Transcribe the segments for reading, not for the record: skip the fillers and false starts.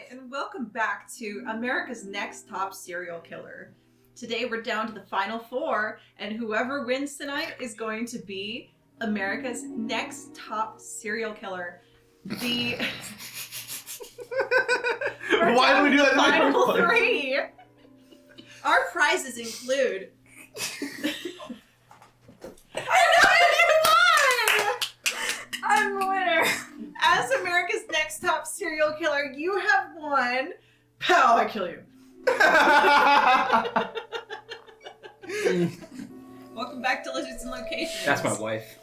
and welcome back to America's Next Top Serial Killer. Today we're down to the final 4, and whoever wins tonight is going to be America's next top serial killer. The Why do we do that? Final 3. Our prizes include. I know you won! I'm the winner. As America's next top serial killer, you have won. Pow! I kill you. Welcome back to Lizards and Locations. That's my wife.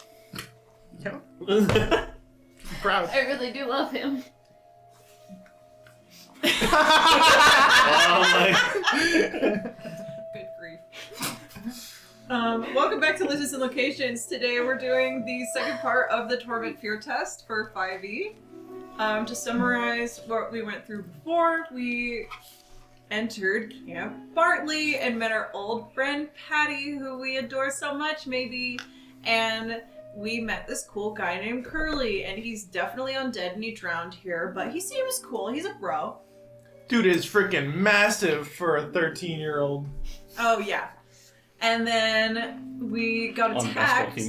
Yeah. Proud. I really do love him. Good grief. Welcome back to Lizards and Locations. Today we're doing the second part of the Torment FEAR Test for 5e. To summarize what we went through before, we entered Camp Bartley and met our old friend Patty, who we adore so much, maybe, and we met this cool guy named Curly, and he's definitely undead and he drowned here, but he seems cool. He's a bro. Dude is freaking massive for a 13-year-old. Oh, yeah. And then we got attacked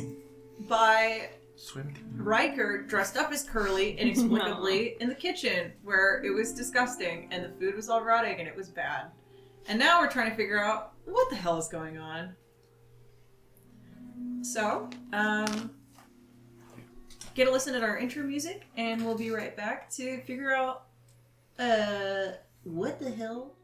by Swim team. Riker dressed up as Curly inexplicably in the kitchen, where it was disgusting and the food was all rotting and it was bad. And now we're trying to figure out what the hell is going on. So, get a listen at our intro music and we'll be right back to figure out, what the hell?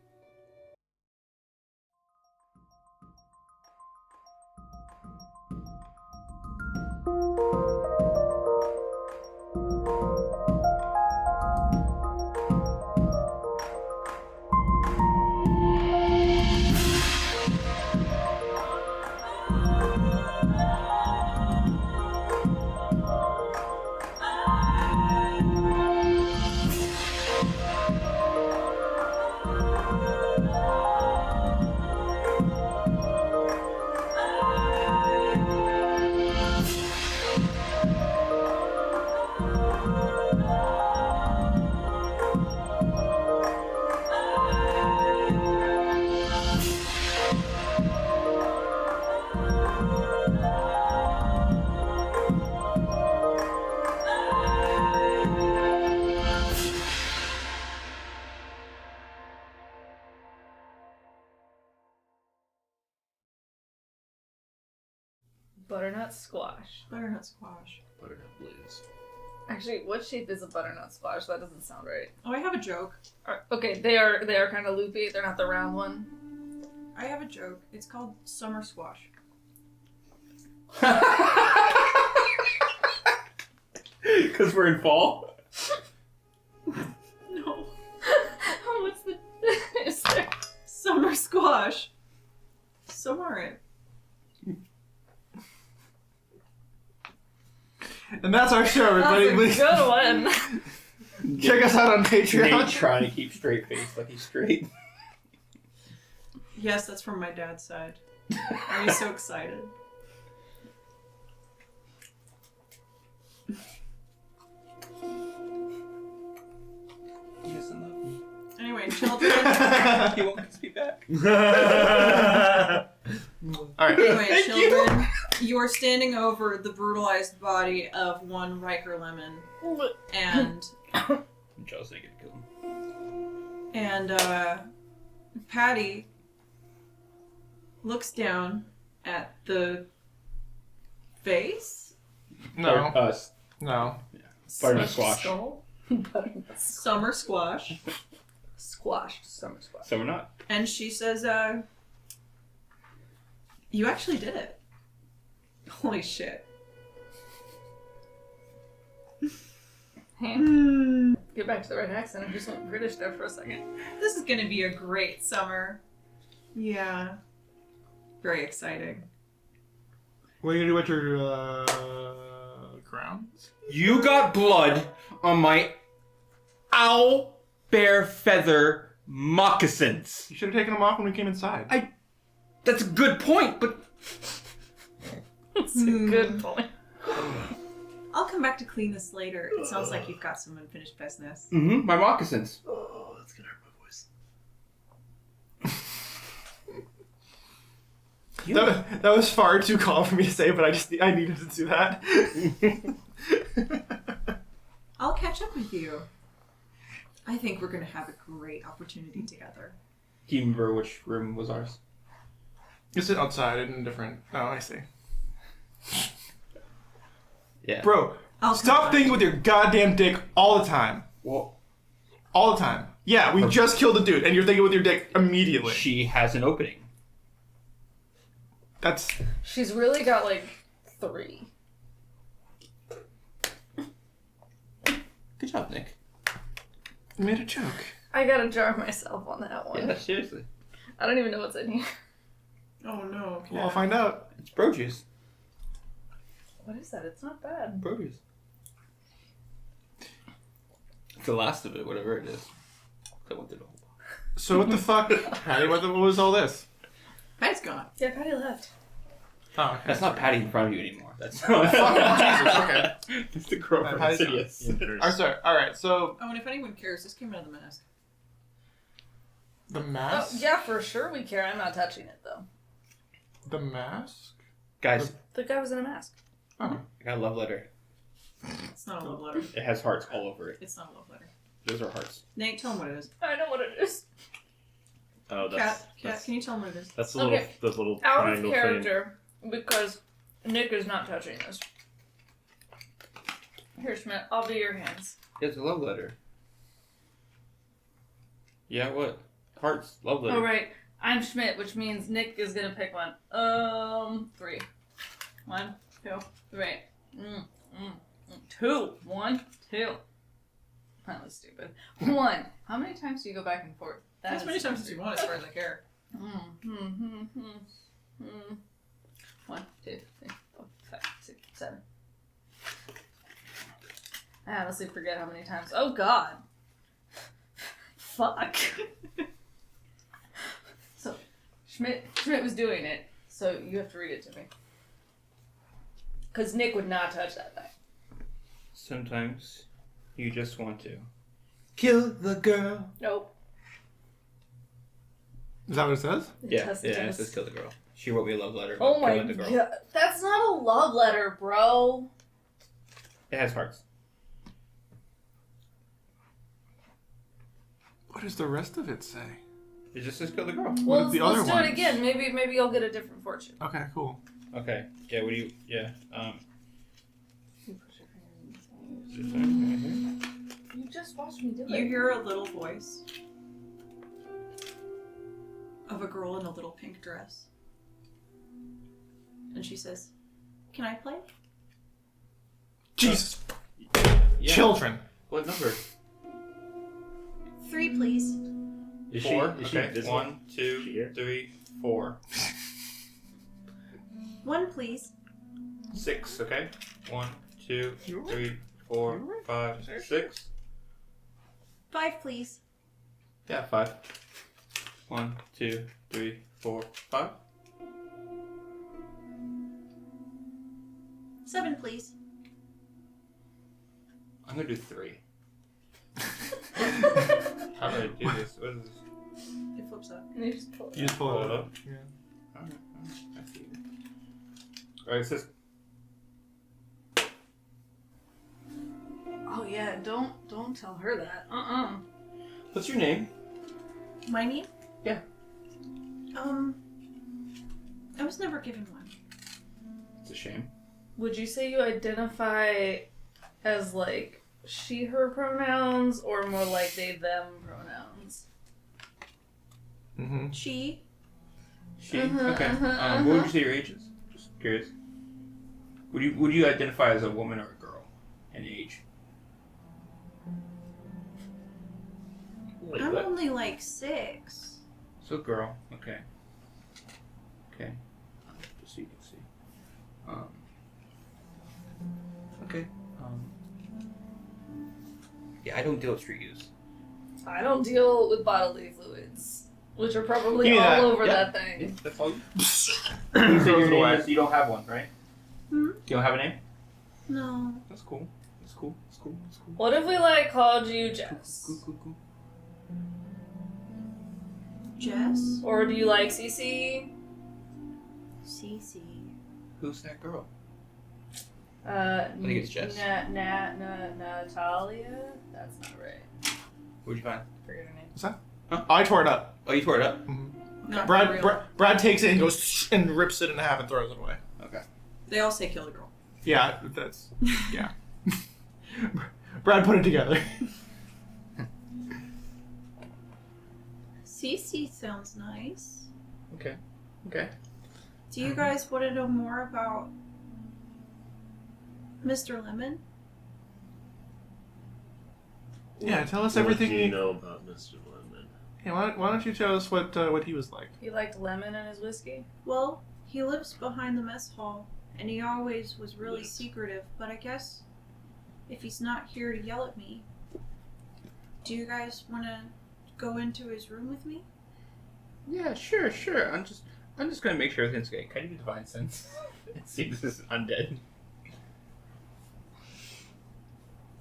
Butternut squash. Butternut squash. Butternut blues. Actually, what shape is a butternut squash? That doesn't sound right. Oh, I have a joke. Okay, they are kind of loopy. They're not the round one. I have a joke. It's called summer squash. Because we're in fall? No. What's the... is there... Summer squash. Summer. And that's our show, everybody. That's a good one. Check us out on Patreon. Nate trying to keep straight face like he's straight. Yes, that's from my dad's side. Are you so excited? He doesn't love me. Anyway, children. He won't kiss me back. Alright. Anyway, children, you are standing over the brutalized body of one Riker Lemon, and Joe's gonna kill him. and Patty looks down at the face. No. Or us. No. Butternut squash. Skull? Butternut Summer squash, squash. Summer squash. So we're not. and she says, "You actually did it. Holy shit." Hey, get back to the right accent. I just went British there for a second. This is gonna be a great summer. Yeah. Very exciting. What are you gonna do with your crowns? You got blood on my owl bear feather moccasins. You should have taken them off when we came inside. That's a good point, but That's a good point. I'll come back to clean this later. It sounds like you've got some unfinished business. my moccasins. Oh, that's That was far too calm for me to say, but I needed to do that. I'll catch up with you. I think we're gonna have a great opportunity together. Do you remember which room was ours? It's outside in a different. Oh, I see. Yeah. Bro, I'll stop come thinking with your goddamn dick all the time. Well, All the time. Yeah, we just killed a dude, and you're thinking with your dick immediately. she has an opening. That's. She's really got like 3. Good job, Nick. You made a joke. I gotta jar myself on that one. Yeah, seriously. I don't even know what's in here. Oh no. Well, I'll find out. It's bro juice. What is that? It's not bad. Bro juice. It's the last of it, whatever it is. I went through the whole box. So what the fuck? Patty, what was all this? Patty's gone. Yeah, Patty left. Oh, okay. That's not Patty in front of you anymore. That's Oh, Jesus, okay. It's the girl from Patty's Insidious. Sorry. Alright, so. Oh, and if anyone cares, this came out of the mask. The Oh, mask? yeah, for sure we care. I'm not touching it, though. The mask? Guys, The guy was in a mask. Oh. I got a love letter. It's not a love letter. It has hearts all over it. It's not a love letter. Those are hearts. Nate, tell him what it is. I know what it is. Oh, that's Cat, can you tell him what it is? that's the Okay. little Out of triangle thing. character, because Nick is not touching this. Here, Schmidt, I'll do your hands. It's a love letter. Yeah, what? Hearts, love letter. Oh, right. I'm Schmidt, which means Nick is gonna pick one. 3. 1, 2, 3. 2. 1, 2. That was stupid. 1. How many times do you go back and forth? As many times as you want, as far as I care. 1, 2, 3, 4, 5, 6, 7. I honestly forget how many times. Oh God. Fuck. So, Schmidt was doing it, so you have to read it to me. Because Nick would not touch that thing. Sometimes you just want to kill the girl. Nope. Is that what it says? Yeah, Test it test. says kill the girl. She wrote me a love letter Oh about my killing the girl. God. That's not a love letter, bro. It has hearts. What does the rest of it say? It just says kill the girl. What Well, are the let's other do ones? it again. Maybe you'll get a different fortune. Okay, cool. Okay. Yeah, what do you... Yeah. You just watched me do it. You hear a little voice of a girl in a little pink dress. And she says, "Can I play?" Jesus. Yeah. Children. What number? 3, please. Is 4. she Okay. visible? 1, 2, 3, 4. 1, please. 6. Okay. 1, 2, 3, 4, 5, 6. 5, please. Yeah, 5. 1, 2, 3, 4, 5. 7, please. I'm gonna do 3. How do I do this? What is this? It flips up. And you just pull it. You just pull Pull it it up. up. Yeah. Alright, I see. Alright, it says Oh yeah, don't tell her that. what's your name? My name? Yeah. I was never given one. It's a shame. Would you say you identify as like she, her pronouns, or more like they, them pronouns? Mm-hmm. She. She? Okay. What would you say your age is? Just curious. Would you identify as a woman or a girl in age? I'm only like 6. So girl. Okay. Okay. Just so you can see. Okay. Yeah, I don't deal with street use. I don't deal with bodily fluids, which are probably Give me all that. over Yeah. that thing. Yeah, that's all. You Throws say your it name away. is, you don't have one, right? Hmm? You don't have a name? No. That's cool. That's cool. That's cool. That's cool. What if we like called you Jess? Cool. Jess? Or do you like CC? Cece. Who's that girl? I think it's Jess. Natalia? That's not right. What'd you find? Forget her name. What's that? Huh? I tore it up. Oh, you tore it up? Not for real. Brad takes it and goes and rips it in half and throws it away. Okay. They all say kill the girl. Yeah, that's yeah. Brad put it together. Cece sounds nice. Okay. Okay. Do you guys want to know more about Mr. Lemon? Yeah, tell us What everything do you know about Mr. Lemon? Yeah, why don't you tell us what he was like? He liked lemon in his whiskey. Well, he lives behind the mess hall, and he always was really Yes. secretive, but I guess if he's not here to yell at me, do you guys want to go into his room with me? Yeah, sure. I'm just gonna make sure everything's okay. Can I do divine sense? See, this is undead.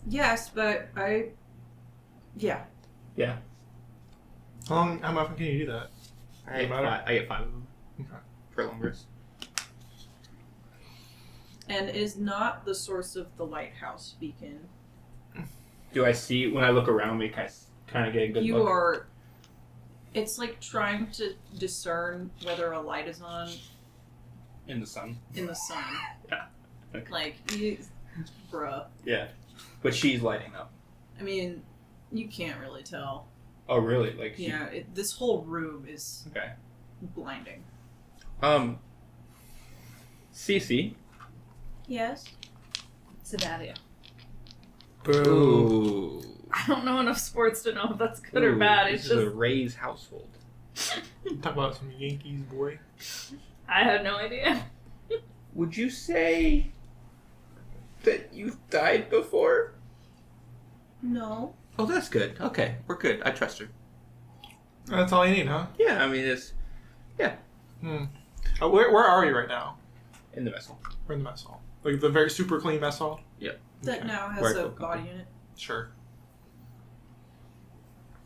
Yes, but yeah. Yeah. How often can you do that? I get 5 of them. Okay. For long rest. And it is not the source of the lighthouse beacon. Do I see when I look around me? Kind of get a good You look. are. It's like trying to discern whether a light is on In the sun. in the sun. Yeah. Okay. Like, bruh. Yeah. But she's lighting up. I mean, you can't really tell. Oh, really? Like, she... Yeah, this whole room is Okay. blinding. Cece. Yes? Sedalia. Ooh. I don't know enough sports to know if that's good or bad. It's This is a just Ray's household. Talk about some Yankees, boy. I had no idea. Would you say that you've died before? No. Oh, that's good. Okay, we're good. I trust her. That's all you need, huh? Yeah, I mean, it's Where are you right now? in the vessel. We're in the mess hall. Like the very super clean mess hall? That Okay. now Where has I a feel body comfortable. in it. Sure.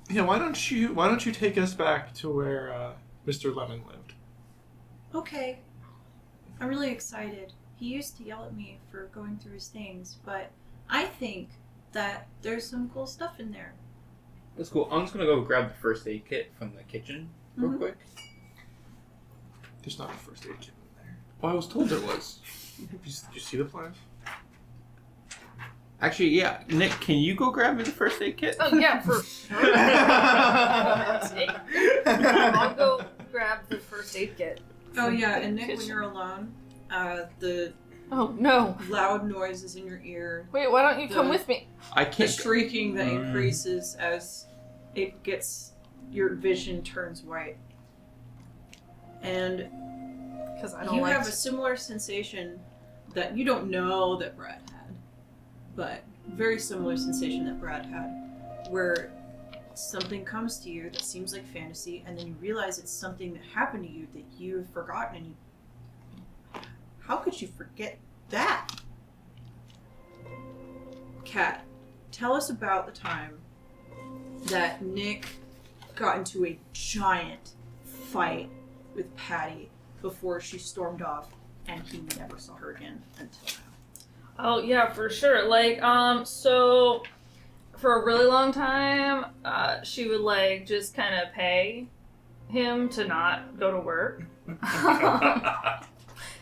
Yeah, why don't you take us back to where Mr. Lemon lived? Okay. I'm really excited. He used to yell at me for going through his things, but I think that there's some cool stuff in there. That's cool. I'm just gonna go grab the first aid kit from the kitchen real Mhm. quick. There's not a first aid kit in there. Well, I was told there was. Did you see the plans? Actually, yeah. Nick, can you go grab me the first aid kit? Oh yeah, for sure. I'll go grab the first aid kit. Oh yeah, and Nick, when you're alone, the Oh no! loud noises in your ear, Wait, why don't you come The- with me? I the can't. shrieking that increases as your vision turns white. And Because I don't you like. have a similar sensation that you don't know that Brad had, but very similar sensation that Brad had, where something comes to you that seems like fantasy, and then you realize it's something that happened to you that you've forgotten, and you... How could you forget that? Kat, tell us about the time that Nick got into a giant fight with Patty before she stormed off, and he never saw her again until now. Oh yeah, for sure. Like, so for a really long time, she would like just kind of pay him to not go to work.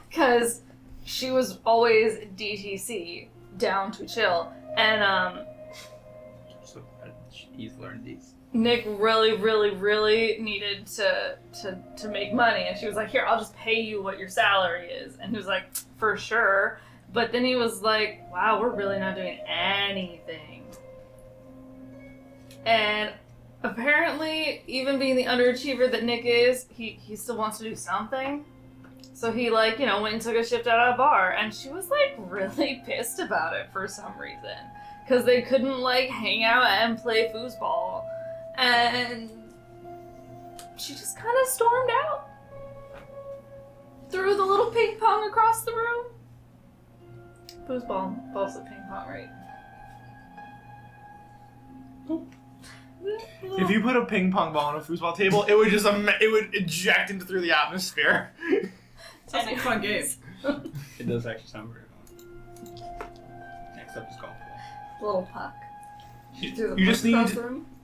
Because she was always DTC, down to chill. And So he's learned these. Nick really needed to make money. And she was like, here, I'll just pay you what your salary is. And he was like, for sure. But then he was like, wow, we're really not doing anything. And apparently, even being the underachiever that Nick is, he still wants to do something. So he, like, you know, went and took a shift at a bar, and she was, like, really pissed about it for some reason. Because they couldn't, like, hang out and play foosball. And she just kind of stormed out. Threw the little ping pong across the room. Foosball, balls of ping pong, right? If you put a ping pong ball on a foosball table, it would just it would eject into through the atmosphere. Sounds like a fun game. It does actually sound very fun. Next up is golf ball. Little puck. You just need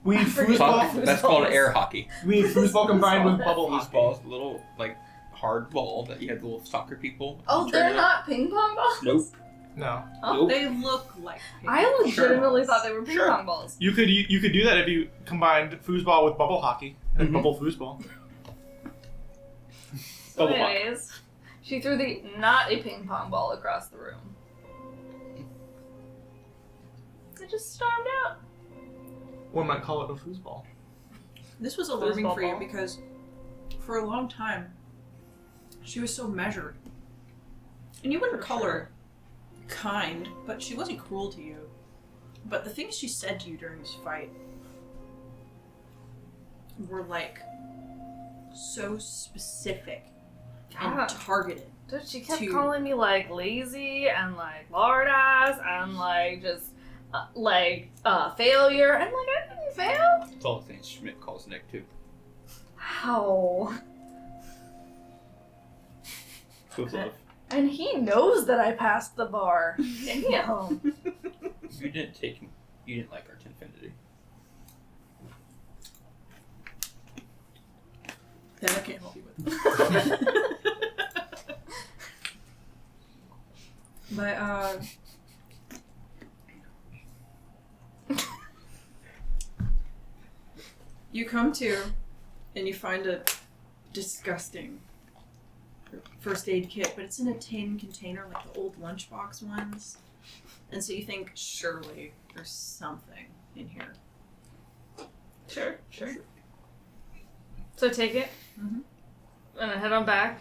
we need foosball. That's called air hockey. We need foosball combined with bubble hockey. Foosball is a little like hard ball that you have the little soccer people. Oh, they're not ping pong balls? Nope. No. Oh. Nope. They look like I legitimately thought they were ping Sure. pong balls. You could do that if you combined foosball with bubble hockey and Mhm. bubble foosball. So Bubble puck. anyways, she threw the not a ping pong ball across the room. It just stormed out. One might call it a foosball. This was alarming Foosball for you ball. because for a long time she was so measured. And you wouldn't call her kind, but she wasn't cruel to you. But the things she said to you during this fight were like so specific and Yeah. targeted. Dude, she kept To- calling me like lazy and like lard ass and like just failure. And like, I didn't fail. It's all the things Schmidt calls Nick too. How? With love. And he knows that I passed the bar. Damn. You didn't like our Tinfinity. That I can't help you with. But you come to and you find a disgusting first aid kit, but it's in a tin container like the old lunchbox ones. And so you think, surely there's something in here. Sure. So I take it, Mhm. and I head on back,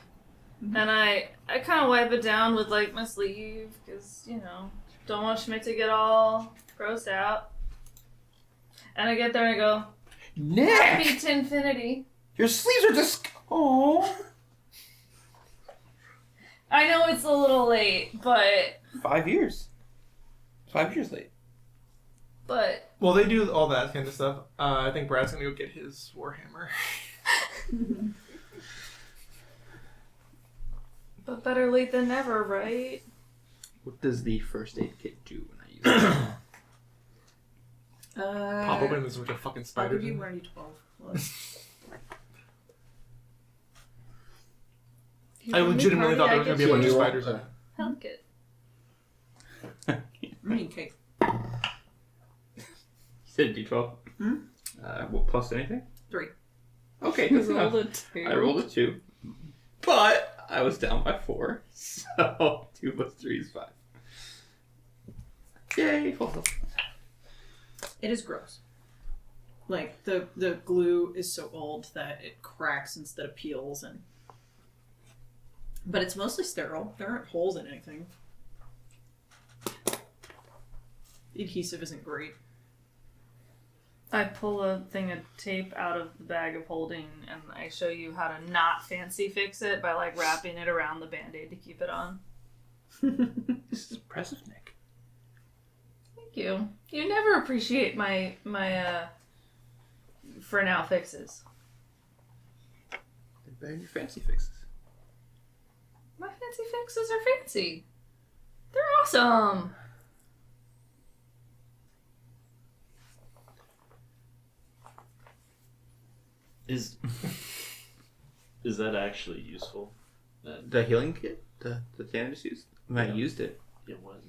Mhm. and I kind of wipe it down with like my sleeve, because don't want Schmidt to get all grossed out. And I get there and I go, Happy Nick! Tinfinity. Your sleeves are just. Oh. I know it's a little late, but 5 years. 5 years late. Well, they do all that kind of stuff. I think Brad's gonna go get his warhammer. but better late than never, right? What does the first aid kit do when I use it? Pop open with a bunch of fucking I'll spiders. give you in one d12. I legitimately thought there was gonna be a bunch of spiders in it. Health kit. Okay. You said D12? Hmm? What, plus anything? 3. Okay, that's enough. I rolled a 2. But I was down by 4. So 2 plus 3 is 5. Yay, full health. It is gross. Like the glue is so old that it cracks instead of peels, but it's mostly sterile. There aren't holes in anything. The adhesive isn't great. I pull a thing of tape out of the bag of holding, and I show you how to not fancy fix it by like wrapping it around the band-aid to keep it on. This is impressive, Nick. Thank you. You never appreciate my for now fixes. They're better than your fancy fixes. My fancy fixes are fancy. They're awesome. Is that actually useful? The healing kit? The thing I just used? I mean, I used it. It wasn't.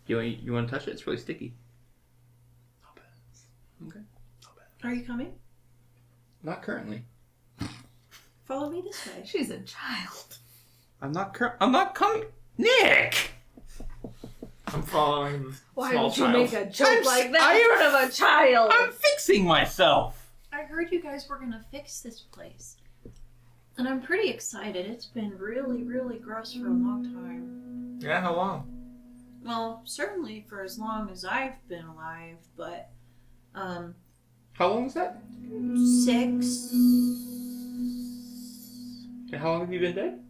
You want to touch it? It's really sticky. Not bad. Okay. Not bad. Are you coming? Not currently. Follow me this way. She's a child. I'm not coming. Nick! I'm following the Why small would you child. make a joke I'm like s- that I in am- front of a child? I'm fixing myself. I heard you guys were gonna fix this place. And I'm pretty excited. It's been really, really gross for a long time. Yeah, how long? Well, certainly for as long as I've been alive, but How long is that? 6. And how long have you been dead?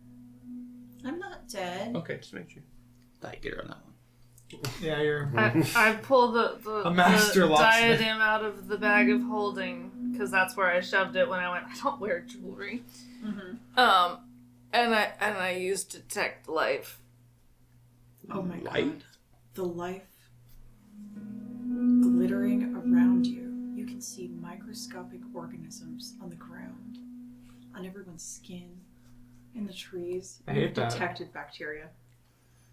I'm not dead. Okay, just make sure. Thought you get her on that one. Yeah, you're. I pull the A master locksmith. diadem out of the bag of holding because that's where I shoved it when I went. I don't wear jewelry. Mm-hmm. And I used detect life. Oh my Life? god. The life glittering around you. You can see microscopic organisms on the ground, on everyone's skin, in the trees. I hate You've that. detected bacteria.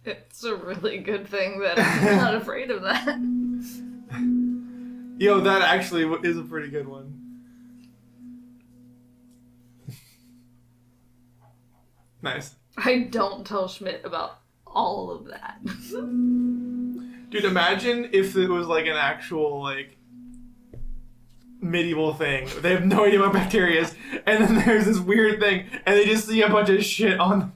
It's a really good thing that I'm not afraid of that. Yo, that actually is a pretty good one. Nice. I don't tell Schmidt about all of that. Dude, imagine if it was like an actual, like, medieval thing. They have no idea what bacteria is, and then there's this weird thing, and they just see a bunch of shit on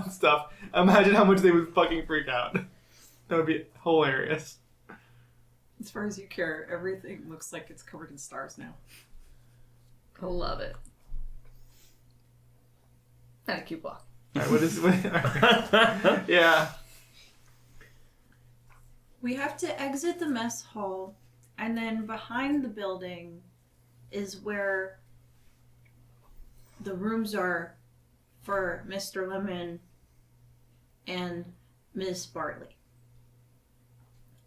stuff. Imagine how much they would fucking freak out. That would be hilarious. As far as you care, everything looks like it's covered in stars now. I love it. And a cute block. Alright, yeah. We have to exit the mess hall, and then behind the building is where the rooms are for Mr. Lemon and Miss Bartley.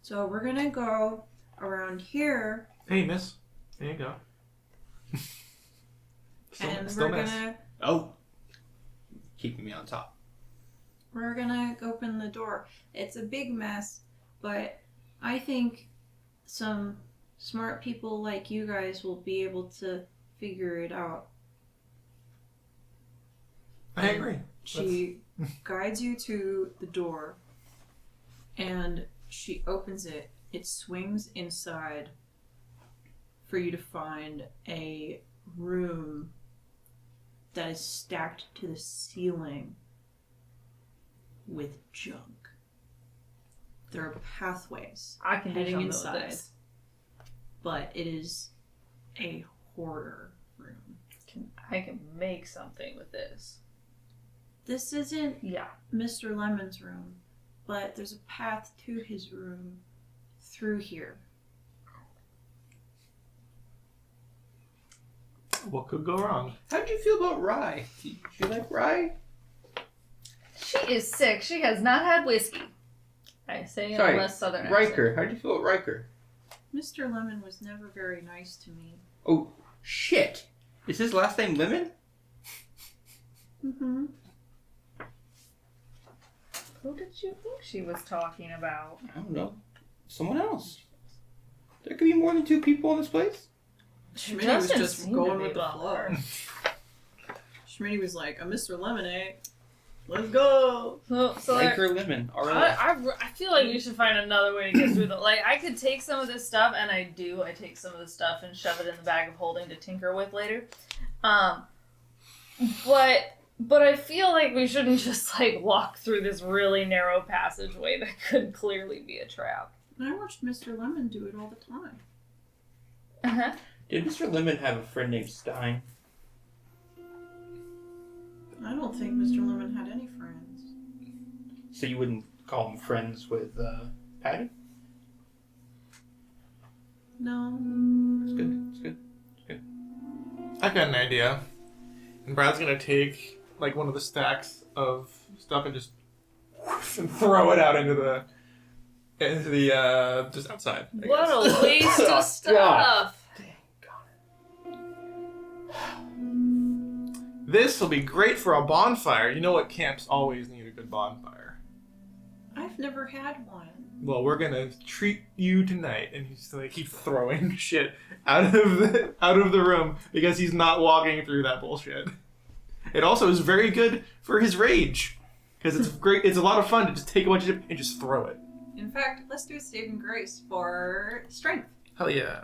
So we're gonna go around here, Hey, miss. There you go. and still we're miss. gonna Oh. Keeping me on top. open the door. It's a big mess, but I think some smart people like you guys will be able to figure it out. I agree. She guides you to the door, and she opens it. It swings inside for you to find a room that is stacked to the ceiling with junk. There are pathways I can do heading something with inside, this. but it is a hoarder room. I can make something with this. This isn't Yeah. Mr. Lemon's room, but there's a path to his room through here. What could go wrong? How'd you feel about rye? Did you like rye? She is sick. She has not had whiskey. I say in Sorry, a less southern Riker. accent. How'd you feel about Riker? Mr. Lemon was never very nice to me. Oh, shit. Is his last name Lemon? Mm-hmm. Who did you think she was talking about? I don't know. Someone else. There could be more than two people in this place. Schmitty was Doesn't just seem to going be with the about flow. her. Schmitty was like, a Mr. Lemonade. Let's go. So like, Riker Lemon. I feel like we should find another way to get through the. Like, I could take some of this stuff, and I do. I take some of this stuff and shove it in the bag of holding to tinker with later. But I feel like we shouldn't just like walk through this really narrow passageway that could clearly be a trap. And I watched Mr. Lemon do it all the time. Uh-huh. Did Mr. Lemon have a friend named Stein? I don't think Mr. Lemon had any friends. So you wouldn't call him friends with Patty? No. It's good. It's good. I've got an idea. And Brad's gonna take like one of the stacks of stuff and just and throw it out into the just outside. I What guess. a waste of stuff! This will be great for a bonfire. You know what? Camps always need a good bonfire. I've never had one. Well, we're gonna treat you tonight, and he's like keep throwing shit out of the room because he's not walking through that bullshit. It also is very good for his rage because it's great. It's a lot of fun to just take a bunch of shit and just throw it. In fact, let's do a saving grace for strength. Hell yeah!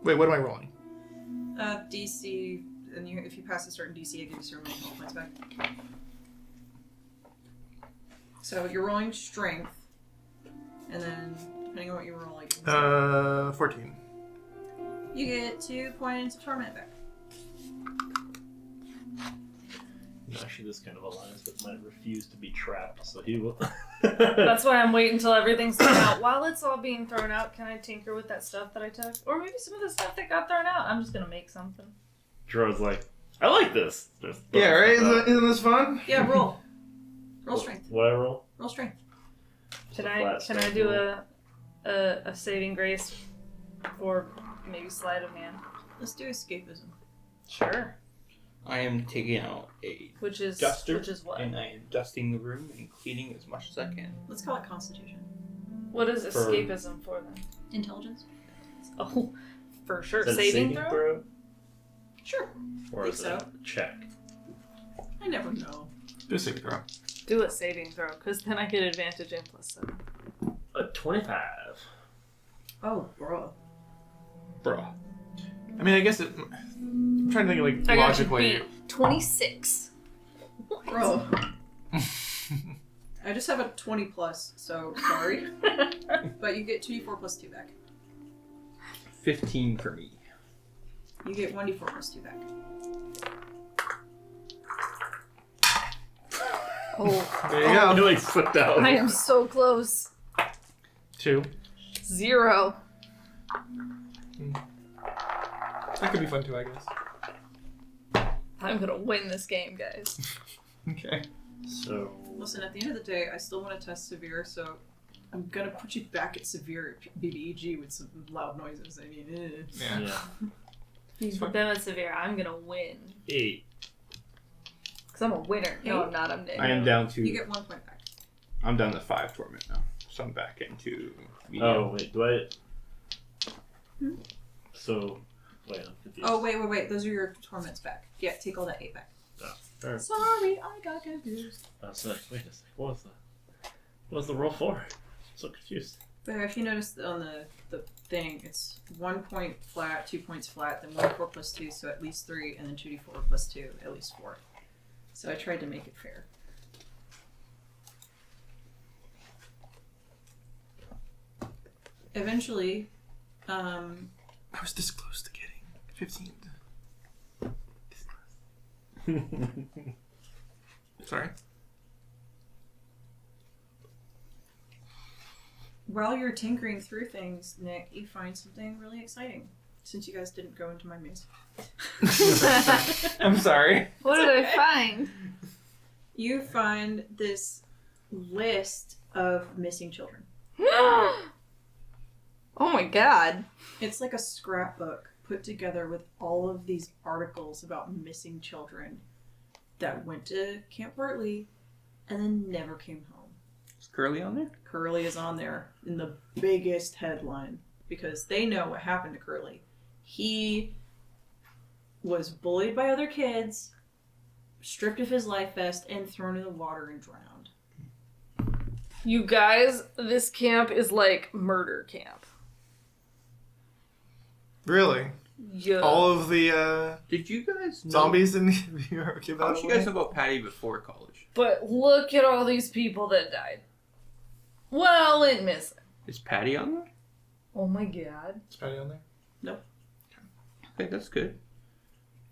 Wait, what am I rolling? DC, and if you pass a certain DC, it gives you certain health points back. So you're rolling strength, and then depending on what you roll, like 14. you get 2 points of torment back. Actually, this kind of aligns with my refuse to be trapped, so he will. That's why I'm waiting until everything's thrown out. While it's all being thrown out, can I tinker with that stuff that I took? Or maybe some of the stuff that got thrown out. I'm just gonna make something. Dro's like, I like this. Yeah, right? Isn't this fun? Yeah, roll. Roll strength. What I roll? Roll strength. Can a I flat strength do roll. a saving grace for maybe sleight of hand? Let's do escapism. Sure. I am taking out a Which is duster, what? and I am dusting the room and cleaning as much as I can. Let's call it Constitution. What is For- escapism for then? Intelligence? Oh, for sure. Is that a Saving throw? Sure. Or Think is it a check? I never know. Do a saving throw. Do a saving throw, because then I get advantage and +7. A 25. Oh, bro. Bruh. I mean, I guess I'm trying to think like I got you logically. beat. 26. Bro. I just have a 20 plus, so sorry. But you get 2d4 plus 2 back. 15 for me. You get 1d4 plus 2 back. Oh, There you I go. like flipped out. I am so close. 2. 0. That could be fun too, I guess. I'm gonna win this game, guys. Okay. So, Listen, at the end of the day, I still want to test severe, so I'm gonna put you back at severe BBEG with some loud noises. I mean, Yeah. yeah. It's Put fun. them at severe. I'm gonna win. 8. Because I'm a winner. No, Hey. I'm not. I'm Nick. I am down to. you get 1 point back. I'm down to 5 torment now, so I'm back into. Medium. Oh, wait, do I. Hmm? So, wait, I'm confused. Oh, wait. Those are your torments back. Yeah, take all that 8 back. Alright. Sorry, I got confused. So, wait a second. What was the roll for? I'm so confused. But if you notice on the thing, it's 1 point flat, 2 points flat, then 1d4 plus 2, so at least 3, and then 2d4 plus 2, at least 4. So I tried to make it fair. Eventually, I was this close to getting 15. Sorry. while you're tinkering through things, Nick, you find something really exciting. Since you guys didn't go into my maze. I'm sorry. What did I find? You find this list of missing children. Oh my god. It's like a scrapbook put together with all of these articles about missing children that went to Camp Bartley and then never came home. Is Curly on there? Curly is on there in the biggest headline because they know what happened to Curly. He was bullied by other kids, stripped of his life vest, and thrown in the water and drowned. You guys, this camp is like murder camp. Really? Yeah. All of the Did you guys know? zombies in New York? How much you guys know about Patty before college? But look at all these people that died. Well, and missing. Is Patty on there? Oh my god. Is Patty on there? Okay, that's good.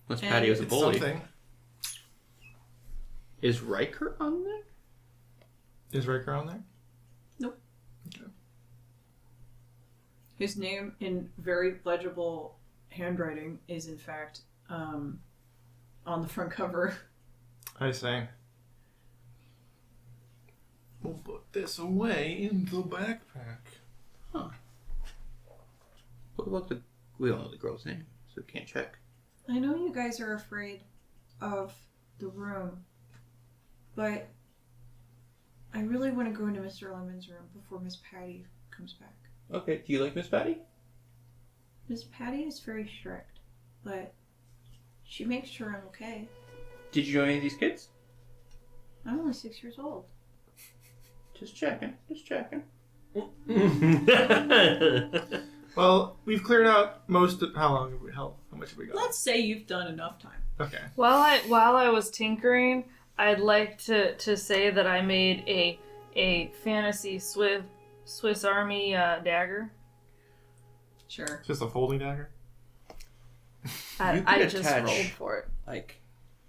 Unless And Patty was a It's bully. something. Is Riker on there? Is Riker on there? His name in very legible handwriting is in fact on the front cover. I say. We'll put this away in the backpack. What about the... We don't know the girl's name, so we can't check. I know you guys are afraid of the room, but I really want to go into Mr. Lemon's room before Miss Patty comes back. Okay, do you like Miss Patty? Miss Patty is very strict, but she makes sure I'm okay. Did you know any of these kids? I'm only 6 years old. Just checking. Just checking. Well, we've cleared out most of... How long have we... How much have we got? Let's say you've done enough time. Okay. While I was tinkering, I'd like to say that I made a fantasy Swiss Army dagger. Sure. Just a folding dagger? You could I just attach- rolled for it. Like,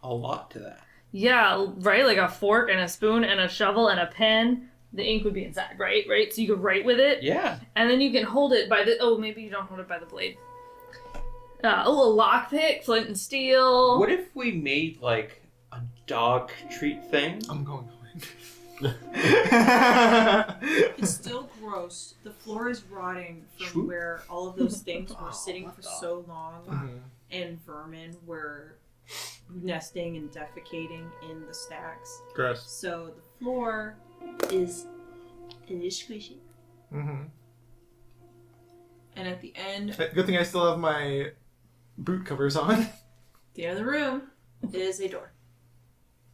a lot to that. Yeah, right? Like a fork and a spoon and a shovel and a pen. The ink would be inside, right? Right? So you could write with it. Yeah. And then you can hold it by the... Oh, maybe you don't hold it by the blade. A lockpick, flint and steel. What if we made, like, a dog treat thing? I'm going home. It's still gross. The floor is rotting from where all of those things were sitting for so long, and vermin were nesting and defecating in the stacks. Gross. So the floor is squishy. Mm-hmm. And at the end, Good thing I still have my boot covers on. the end of the room is a door.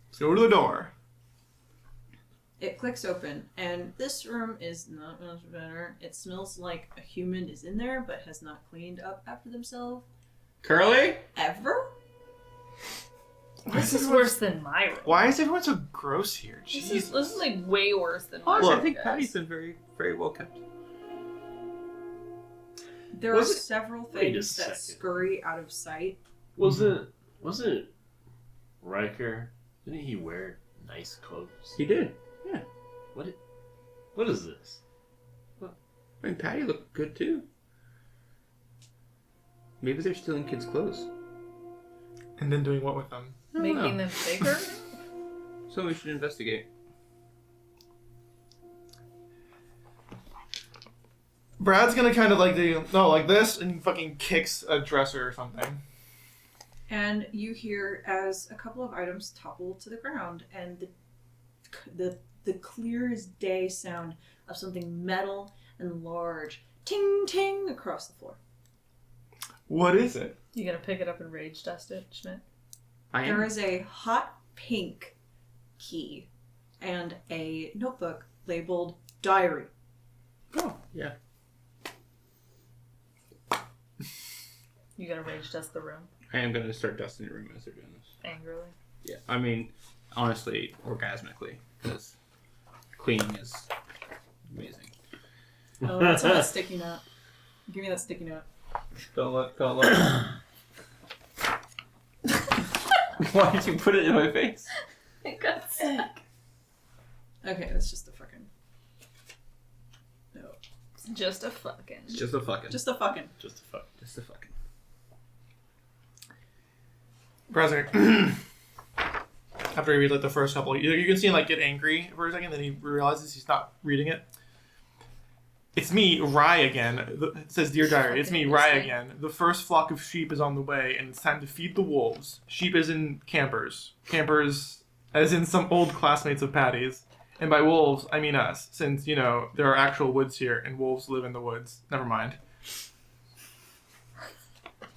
Let's go to the door. It clicks open, and this room is not much better. It smells like a human is in there, but has not cleaned up after themselves. Curly? Ever? This is worse than my room. Why is everyone so gross here? This Jeez. is like way worse than my Honestly, room. I think guys. Patty's been very, very well kept. There Was are it- several Wait a things that second. scurry out of sight. Wasn't Riker? Didn't he wear nice clothes? He did. What is this? I mean, Patty looked good too. Maybe they're stealing kids' clothes. And then doing what with them? I don't Making know. them bigger? So we should investigate. Brad's gonna kind of like like this, and fucking kicks a dresser or something. And you hear as a couple of items topple to the ground, and the clear as day sound of something metal and large ting ting across the floor. What is it? You gonna pick it up and rage dust it, Schmidt? I There am. is a hot pink key and a notebook labeled diary. Oh, yeah. You gotta rage dust the room I am going to start dusting the room as they're doing this. angrily. Yeah. I mean, honestly, orgasmically. Because cleaning is amazing. Oh, that's a sticky note. Give me that sticky note. Don't let. Why did you put it in my face? It got sick. Okay, that's just a fucking. No. It's just a fucking. It's just a fucking. Just a fucking. Just a fuck. Just a fucking. Brad's like, after he reads like the first couple, you can see him like get angry for a second, then he realizes he's not reading it. It's me, Rye again. It says, "Dear Diary, it's me, Rye again. The first flock of sheep is on the way, and it's time to feed the wolves. Sheep as in campers. Campers as in some old classmates of Patty's. And by wolves, I mean us, since, you know, there are actual woods here, and wolves live in the woods. Never mind."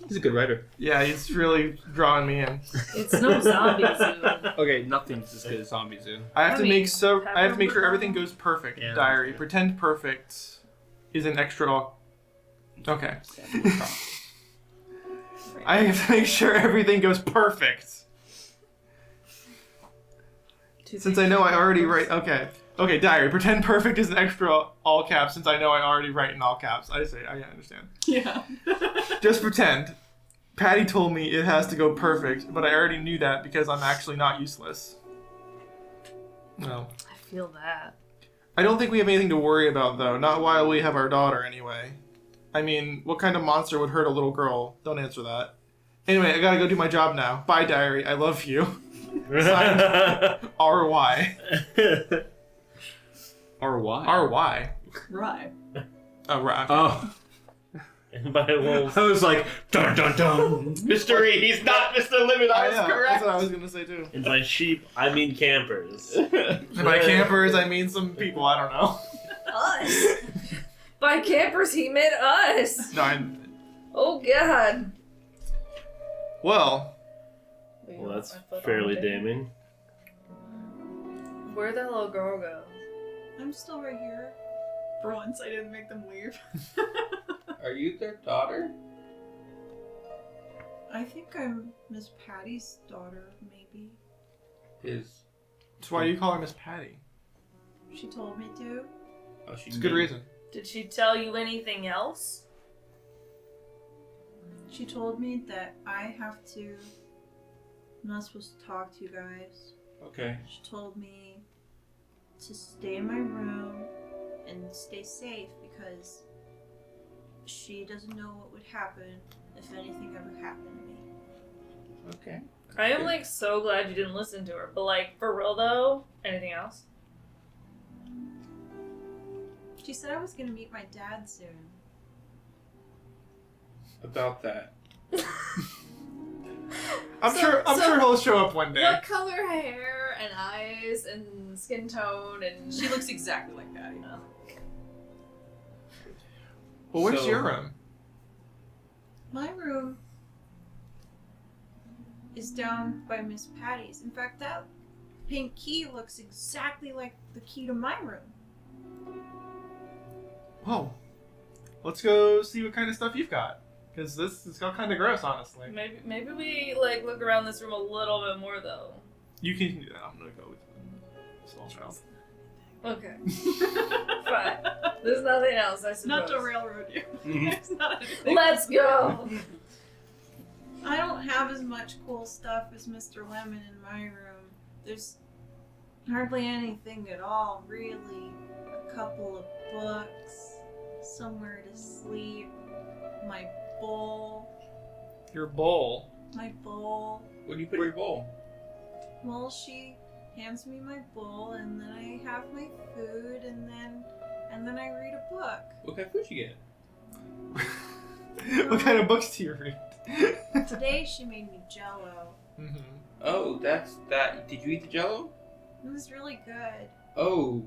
He's a good writer. Yeah, he's really drawing me in. It's no zombie zoo. Okay, nothing's as good as Zombie Zoo. I have I to mean, I have to make sure pepper- everything goes perfect. Yeah, Diary. that's good. Pretend perfect is an extra. Okay. I have to make sure everything goes perfect. Since I know I already write. Okay. Okay, diary. Pretend perfect is an extra all caps since I know I already write in all caps. I understand. Yeah. Just pretend. Patty told me it has to go perfect, but I already knew that because I'm actually not useless. No. I feel that. I don't think we have anything to worry about, though. Not while we have our daughter, anyway. I mean, what kind of monster would hurt a little girl? Don't answer that. Anyway, I gotta go do my job now. Bye, diary. I love you. R-Y. Or why? R-Y. Right. Oh, right. Oh. And by wolves. I was like, dun dun dun. Mystery, he's not Mr. Limit, I was know, correct. that's what I was gonna say, too. And by sheep, I mean campers. And by campers, I mean some people. I don't know. Us. By campers, he meant us. No, Oh God. well, Well, that's fairly damning. Where'd that little girl go? I'm still right here. For once, I didn't make them leave. Are you their daughter? I think I'm Miss Patty's daughter, maybe. Is. so why do you call her Miss Patty? She told me to. Oh, she's It's a good reason. Did she tell you anything else? She told me that I have to I'm not supposed to talk to you guys. Okay. She told me to stay in my room and stay safe because she doesn't know what would happen if anything ever happened to me. Okay. I am like so glad you didn't listen to her. But like for real though, anything else? She said I was gonna meet my dad soon. About that. I'm So- sure so- he'll show up one day. What color hair and eyes and skin tone and She looks exactly like Patty. Well, where's So- your room? My room is down by Miss Patty's. In fact, that pink key looks exactly like the key to my room. Whoa. Let's go see what kind of stuff you've got. Because this is kind of gross, honestly. maybe we like look around this room a little bit more though. You can do that. I'm gonna go with small child. Okay. Fine. There's nothing else, I suppose. Not to railroad you. Mhm. It's not anything. Let's go. I don't have as much cool stuff as Mr. Lemon in my room. There's hardly anything at all, really. A couple of books, somewhere to sleep, my bowl. Your bowl. My bowl. Where do you put your bowl? Well, she hands me my bowl, and then I have my food, and then I read a book. What kind of food you get? What kind of books do you read? Today she made me Jell-O. Mm-hmm. Oh, that's that. Did you eat the Jello? It was really good. Oh.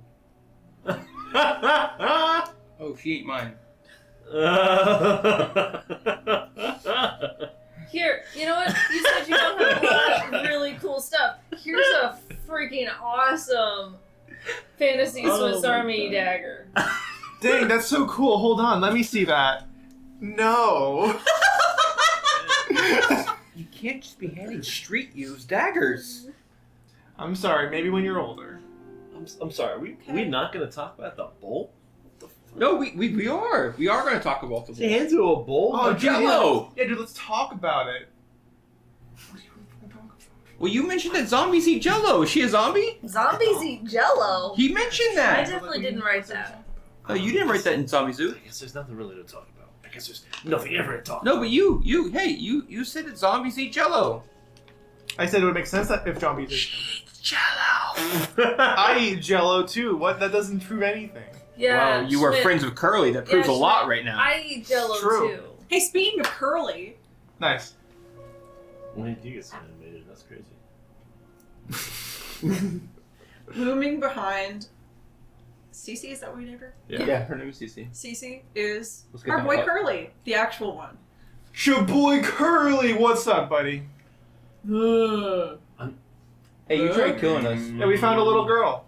Oh, she ate mine. Here, you know what? You said you don't have a lot of really cool stuff. Here's a freaking awesome fantasy Swiss my Army God. dagger. Dang, that's so cool. Hold on, let me see that. No. You can't just be handing street-used daggers. I'm sorry, maybe when you're older. I'm sorry. We not gonna talk about the bowl? What the fuck? No, we are. We are going to talk about the She bowl. hands you a bowl? Oh, Oh, dude, Jell-O! Yeah, dude, let's talk about it. Well, you mentioned that zombies eat Jello. Is she a zombie? Zombies eat Jello. He mentioned I that. definitely didn't write that. Oh, you didn't write that in Zombie Zoo. I guess there's nothing really to talk about. I guess there's nothing ever to talk No, about. but you said that zombies eat Jello. I said it would make sense that if zombies ate Eat Jello. I eat Jello too. What? That doesn't prove anything. Yeah. Well, you are Schmidt, friends with Curly. That proves Yeah, a lot Schmidt, right now. I eat Jello True. too. Hey, speaking of Curly, Nice. When did you get so animated? That's crazy. looming behind Cece, is that what we named her? Yeah, her name is Cece. Cece is Let's get our that boy up. Curly, the actual one. Your boy Curly, what's up, buddy? Hey, you tried killing us. Yeah, we found a little girl.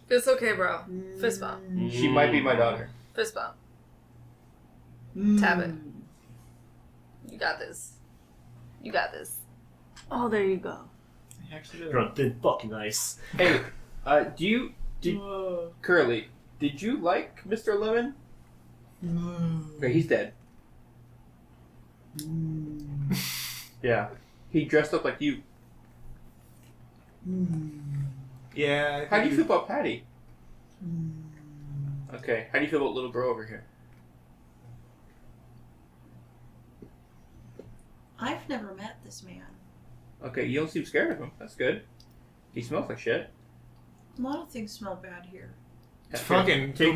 It's okay, bro. Fist bump. She might be my daughter. Fist bump. Tap it. You got this. You got this. Oh, there you go. He actually did. You're on thin fucking ice. Hey, Curly, did you like Mr. Lemon? Okay, he's dead. Yeah. He dressed up like you. Yeah. How do you feel about Patty? Okay, how do you feel about little girl over here? I've never met this man. Okay, you don't seem scared of him. That's good. He smells like shit. A lot of things smell bad here. It's Okay, fucking take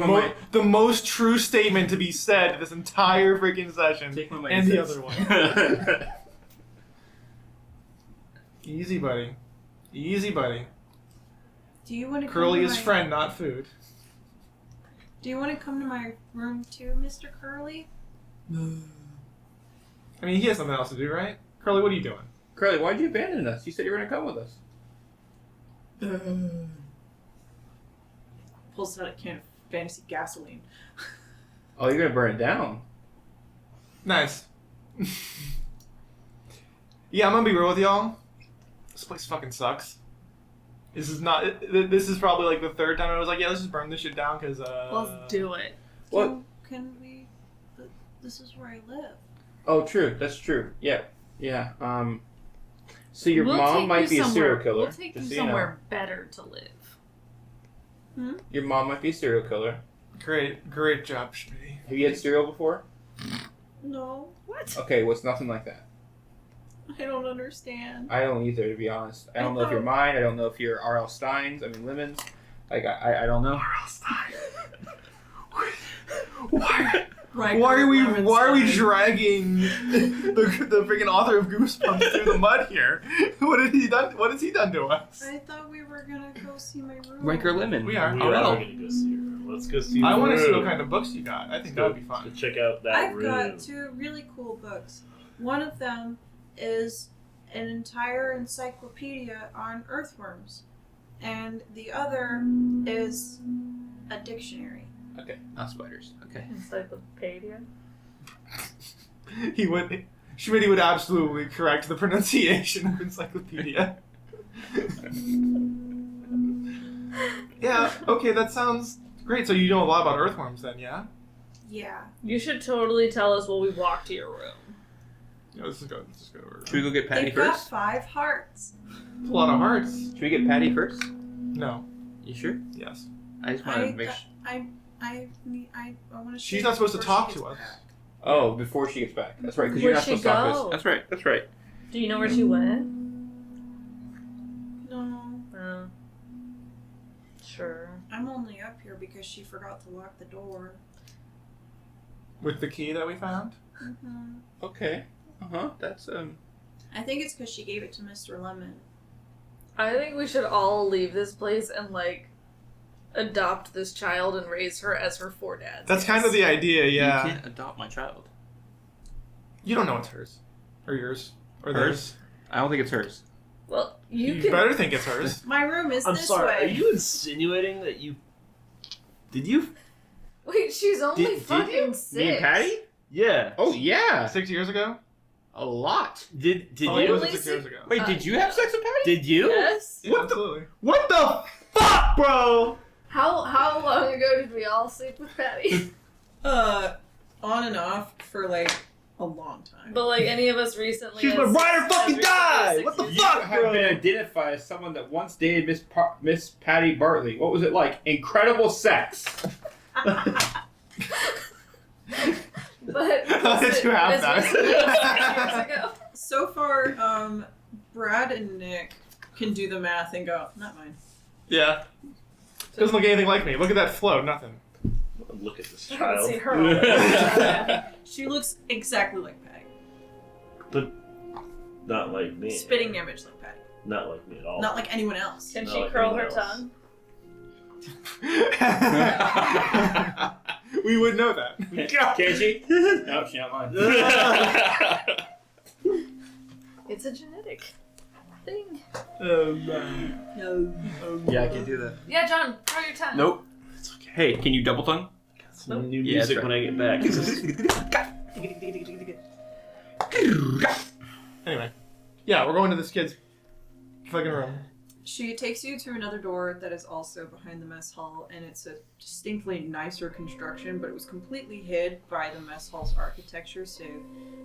the most true statement to be said this entire freaking session. Take one of my And the incense. other one. Easy, buddy. Easy, buddy. Do you want to Curly come is to my... friend, not food. Do you want to come to my room too, Mr. Curly? I mean, he has something else to do, right? Curly, what are you doing? Curly, why'd you abandon us? You said you were gonna come with us. Pulls out a can of fantasy gasoline. Oh, you're gonna burn it down. Nice. Yeah, I'm gonna be real with y'all. This place fucking sucks. This is not. This is probably like the third time I was like, yeah, let's just burn this shit down because. Let's do it. What? Can we... This is where I live. Oh, true. That's true. Yeah. Yeah. So your We'll mom take might you be a somewhere- serial killer. We'll take you just so you know. somewhere better to live. Your mom might be a serial killer. Great job, Schmitty. Have you had cereal before? No. What? Okay, what's nothing like that? I don't understand. I don't either, to be honest. I don't know if you're mine. I don't know if you're R.L. Stein's. I mean, Lemons. Like, I don't know. R.L. Stein. Why Riker are we Lemonstein. dragging the freaking author of Goosebumps through the mud here? What has he done to us? I thought we were gonna go see my room. Riker Lemon. We are. We Oh, are no. gonna go see her. Let's go see. I the want to see what room. kind of books you got. I think that would be fun. To check out that I've room. got 2 really cool books. One of them is an entire encyclopedia on earthworms, and the other is a dictionary. Okay, not spiders. Okay. Encyclopedia. Schmitty would absolutely correct the pronunciation of encyclopedia. Yeah, okay, that sounds great. So you know a lot about earthworms then, yeah? Yeah. You should totally tell us while we walk to your room. Yeah, let's just go over. Should we go get Patty They've got first? 5 hearts. A lot of hearts. Should we get Patty first? No. You sure? Yes. I just want to make sure. I want to. She's not supposed to talk to us. Oh, before she gets back. That's right, because Where'd you're not she supposed to talk to go? us. That's right, that's right. Do you know where she went? No, Sure. I'm only up here because she forgot to lock the door. With the key that we found? Mm-hmm. Okay. Uh-huh, that's, I think it's because she gave it to Mr. Lemon. I think we should all leave this place and, like, adopt this child and raise her as her 4 dads. That's kind of the idea, yeah. You can't adopt my child. You don't know it's hers. Or yours. Or Hers? theirs. I don't think it's hers. Well, you You can. better think it's hers. My room is I'm this sorry. way. Are you insinuating that you? Did you? Wait, she's only Did fucking you? 6. Me and Patty? Yeah. Oh, yeah. 6 years ago? A lot. Did Oh, you? it was Only 6 years ago. Wait, did you have sex with Patty? Did you? Yes. Yeah, What the- absolutely. What the fuck, bro? How long ago did we all sleep with Patty? On and off for like a long time. But like any of us recently. She's as- my ride or as fucking recently die! as 6 What the years. You fuck, have bro? been identified as someone that once dated Miss Patty Bartley. What was it like? Incredible sex. But I'll let you have as that. recently as 6 years ago. So far, Brad and Nick can do the math and go, not mine. Yeah. Doesn't look anything like me. Look at that flow. Nothing. Look at this I haven't child. seen her already. She looks exactly like Patty. But not like me. Spitting image like Patty. Not like me at all. Not like anyone else. Can Not she like curl anyone her else. tongue? We would know that. Can she? No, she's not mine. It's a genetic thing. No. Yeah, I can do that. Yeah, John, curl your tongue. Nope. Hey, can you double tongue? Got some new Yeah, music that's when I get back. Anyway. Yeah, we're going to this kid's fucking room. She takes you to another door that is also behind the mess hall, and it's a distinctly nicer construction, but it was completely hid by the mess hall's architecture. So,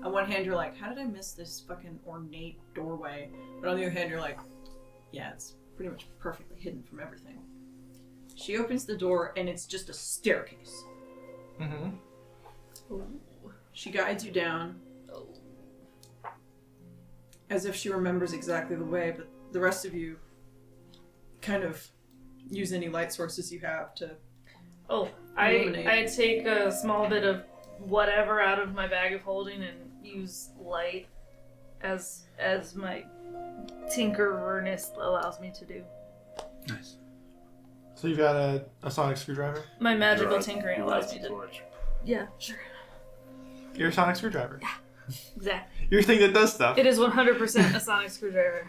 on one hand, you're like, how did I miss this fucking ornate doorway? But on the other hand, you're like, yeah, it's pretty much perfectly hidden from everything. She opens the door, and it's just a staircase. Mm-hmm. She guides you down, as if she remembers exactly the way, but the rest of you kind of use any light sources you have to. Oh, Illuminate. I take a small bit of whatever out of my bag of holding and use light as my tinkererness allows me to do. Nice. So you've got a sonic screwdriver? My magical You're tinkering a allows me to. torch. Yeah, sure. You're a sonic screwdriver. Exactly. You're a thing that does stuff. It is 100% a sonic screwdriver.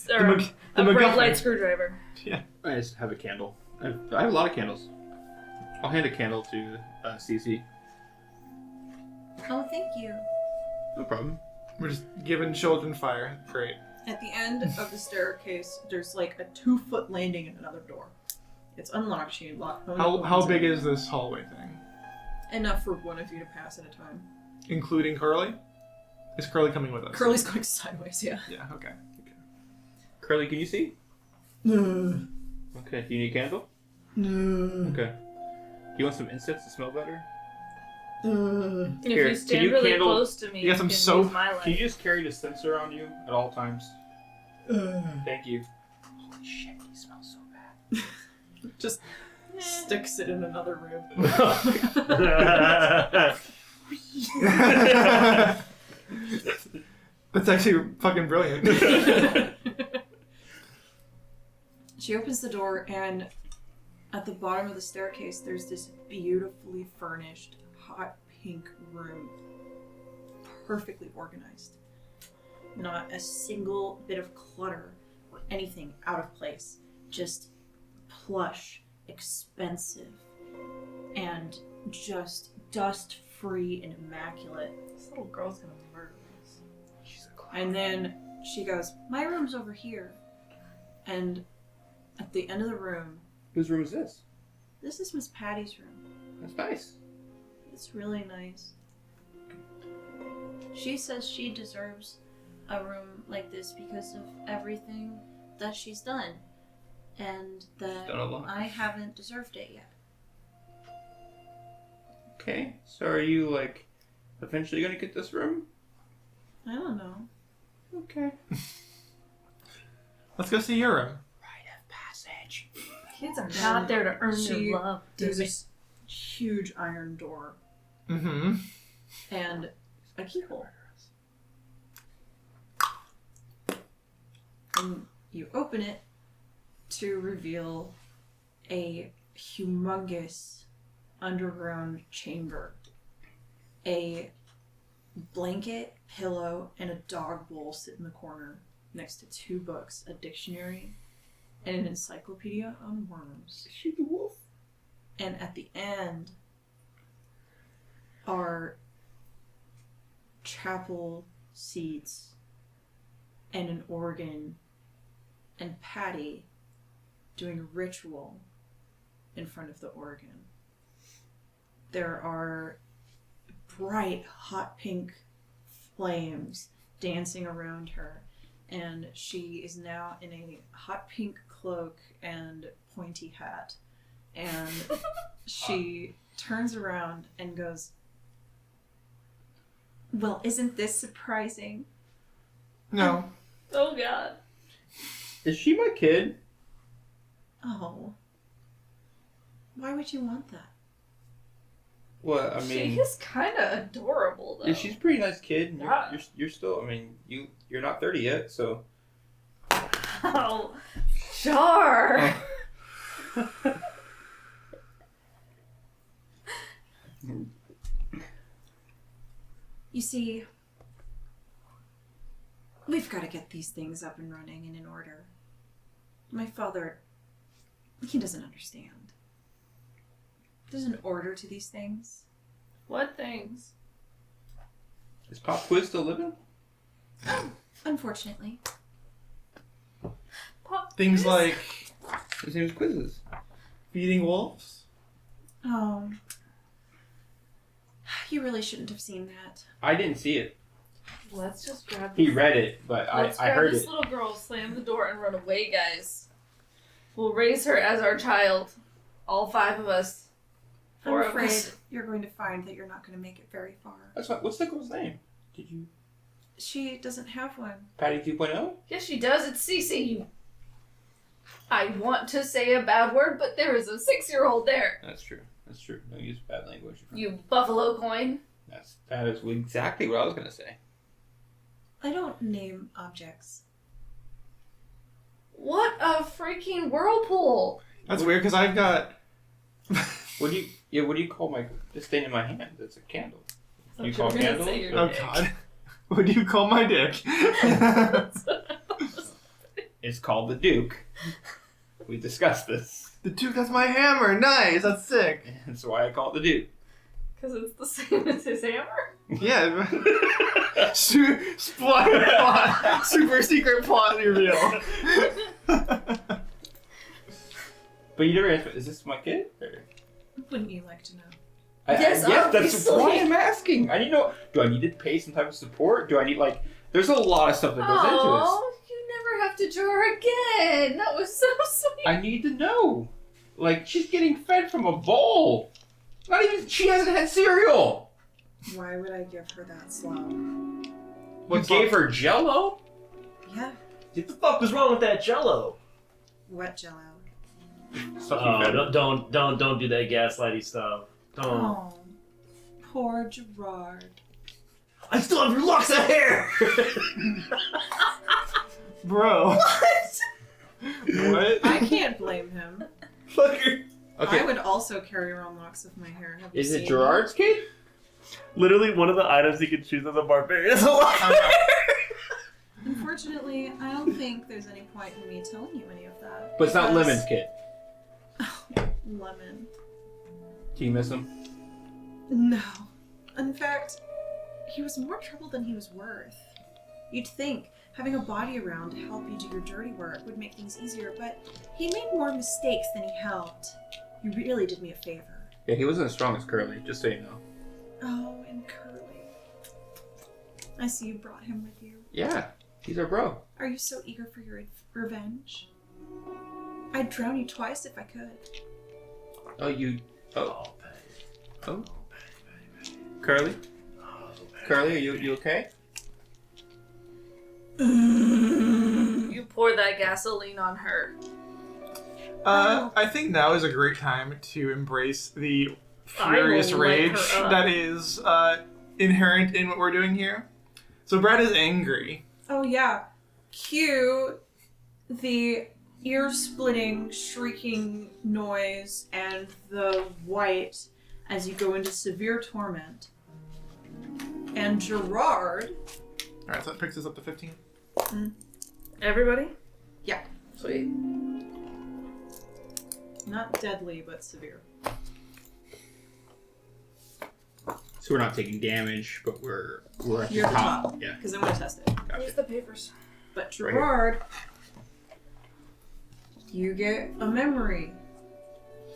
Or The a bright MacGuffin. light screwdriver. I just have a candle. I have a lot of candles. I'll hand a candle to Cece. Oh, thank you. No problem. We're just giving children fire. Great. At the end of the staircase, there's like a 2-foot landing and another door. It's unlocked. She unlocked. How big is this hallway thing? Enough for one of you to pass at a time. Including Curly? Is Curly coming with us? Curly's going sideways, yeah. Yeah, okay. Okay. Curly, can you see? No. Okay. Do you need a candle? No. Okay. Do you want some incense to smell better? If Here, you can stand you really candle- close to me, you got some can soap? use my Can you light. just carry the censer on you at all times? Thank you. Holy shit, he smells so bad. Just sticks it in another room. That's actually fucking brilliant. She opens the door, and at the bottom of the staircase, there's this beautifully furnished, hot pink room. Perfectly organized. Not a single bit of clutter or anything out of place. Just plush, expensive, and just dust-free and immaculate. This little girl's gonna murder us. She's a And then she goes, "My room's over here." And at the end of the room, Whose room is this? this is Miss Patty's room. That's nice. It's really nice. She says she deserves a room like this because of everything that she's done. And that done a lot. I haven't deserved it yet. Okay. So are you, like, eventually gonna get this room? I don't know. Okay. Let's go see your room. Rite of passage. Kids are not there to earn She- your love. There's this huge iron door Mm-hmm. and a keyhole. And you open it to reveal a humongous underground chamber. A blanket, pillow, and a dog bowl sit in the corner next to 2 books, a dictionary, and an encyclopedia on worms. Is she the wolf? And at the end are chapel seats and an organ and Patty doing a ritual in front of the organ. There are bright hot pink flames dancing around her, and she is now in a hot pink cloak and pointy hat, and she turns around and goes, "Well, isn't this surprising?" No. Oh god. Is she my kid? Oh. Why would you want that? Well, I mean, she is kind of adorable though. yeah, she's a pretty nice kid. And Yeah. you're still. I mean, you're not 30 yet, so. Oh, sure. You see, we've got to get these things up and running and in order. My father, he doesn't understand. There's an order to these things. What things? Is Pop Quiz still living? Unfortunately. Pop Things quiz? like His name is Quizzes. feeding wolves. Oh. You really shouldn't have seen that. I didn't see it. Let's just grab. He this- read it, but Let's I grab heard this it. little girl, slam the door, and run away, guys. We'll raise her as our child. All 5 of us. I'm 4 of afraid us. you're going to find that you're not going to make it very far. That's what, what's the girl's name? Did you She doesn't have one. Patty 2.0? Yes, she does. It's Cece. I want to say a bad word, but there is a 6-year-old there. That's true. That's true. Don't use bad language. You buffalo coin. That is exactly what I was gonna say. Oh. I don't name objects. What a freaking whirlpool! That's weird because I've got. What do you call this thing in my hand? It's a candle. I You thought call you were gonna candles? say your Oh dick. god. What do you call my dick? It's called the Duke. We discussed this. The Duke, that's my hammer. Nice. That's sick. That's why I call it the Duke. Because it's the same as his hammer? Yeah. Plot. Super secret plot reveal. But you never asked, is this my kid? Or... Wouldn't you like to know? Yes, that's obviously. why I'm asking. I need to know, do I need to pay some type of support? Do I need, there's a lot of stuff that goes into this. Oh, you never have to her again. That was so sweet. I need to know. Like, she's getting fed from a bowl. Not even, she hasn't had cereal. Why would I give her that slop? You gave her Jello? Yeah. What the fuck was wrong with that Jello? What Jello? Stuff you fed her. Don't do that gaslighty stuff. Don't. Oh, poor Gerard. I still have your locks of hair. Bro. What? What? I can't blame him. Fucker. Okay. I would also carry around locks of my hair. Have you Is seen it Gerard's kid? Literally, one of the items he can choose as a barbarian is a lock of hair. Unfortunately, I don't think there's any point in me telling you any of that. But it's not because- Lemon's kid. Lemon. Do you miss him? No. In fact, he was more trouble than he was worth. You'd think having a body around to help you do your dirty work would make things easier, but he made more mistakes than he helped. You really did me a favor. Yeah, he wasn't as strong as Curly, just so you know. Oh, and Curly. I see you brought him with you. Yeah, he's our bro. Are you so eager for your revenge? I'd drown you twice if I could. Oh, you... Oh. Oh, baby. Oh. Oh, baby. Curly? Oh, baby. Curly, are you okay? You pour that gasoline on her. I think now is a great time to embrace the furious I will light rage her up. that is inherent in what we're doing here. So Brad is angry. Oh yeah. Cue the ear-splitting, shrieking noise and the white as you go into severe torment. And Gerard... Alright, so that picks us up to 15. Everybody? Yeah. Sweet. Not deadly, but severe. So we're not taking damage, but we're at You're the at the top. top. Yeah, Because I'm going to test it. Where's gotcha. the papers? But Right here. Gerard, you get a memory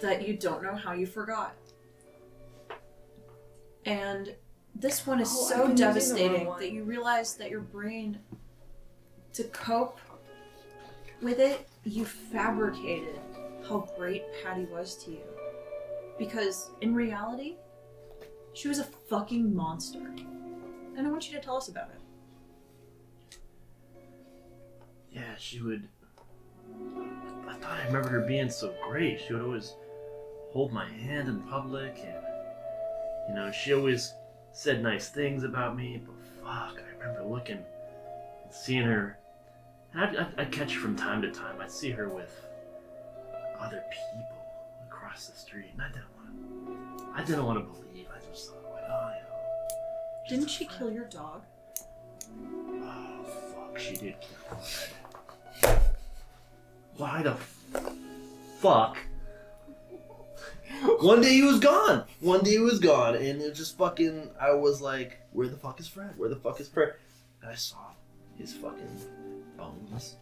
that you don't know how you forgot. And this one is Oh, I've so been using the wrong devastating one. that you realize that your brain, to cope with it, you fabricated how great Patty was to you. Because in reality, she was a fucking monster. And I want you to tell us about it. Yeah, she would. I thought I remembered her being so great. She would always hold my hand in public, and she always said nice things about me. But fuck, I remember looking and seeing her. And I'd catch her from time to time. I'd see her with other people across the street, and I didn't want to believe. I just thought, like, oh, she's Didn't a she friend. kill your dog? Oh, fuck, she did kill Fred. Why the fuck? One day he was gone. And it just fucking, I was like, where the fuck is Fred? Where the fuck is Fred? And I saw his fucking bones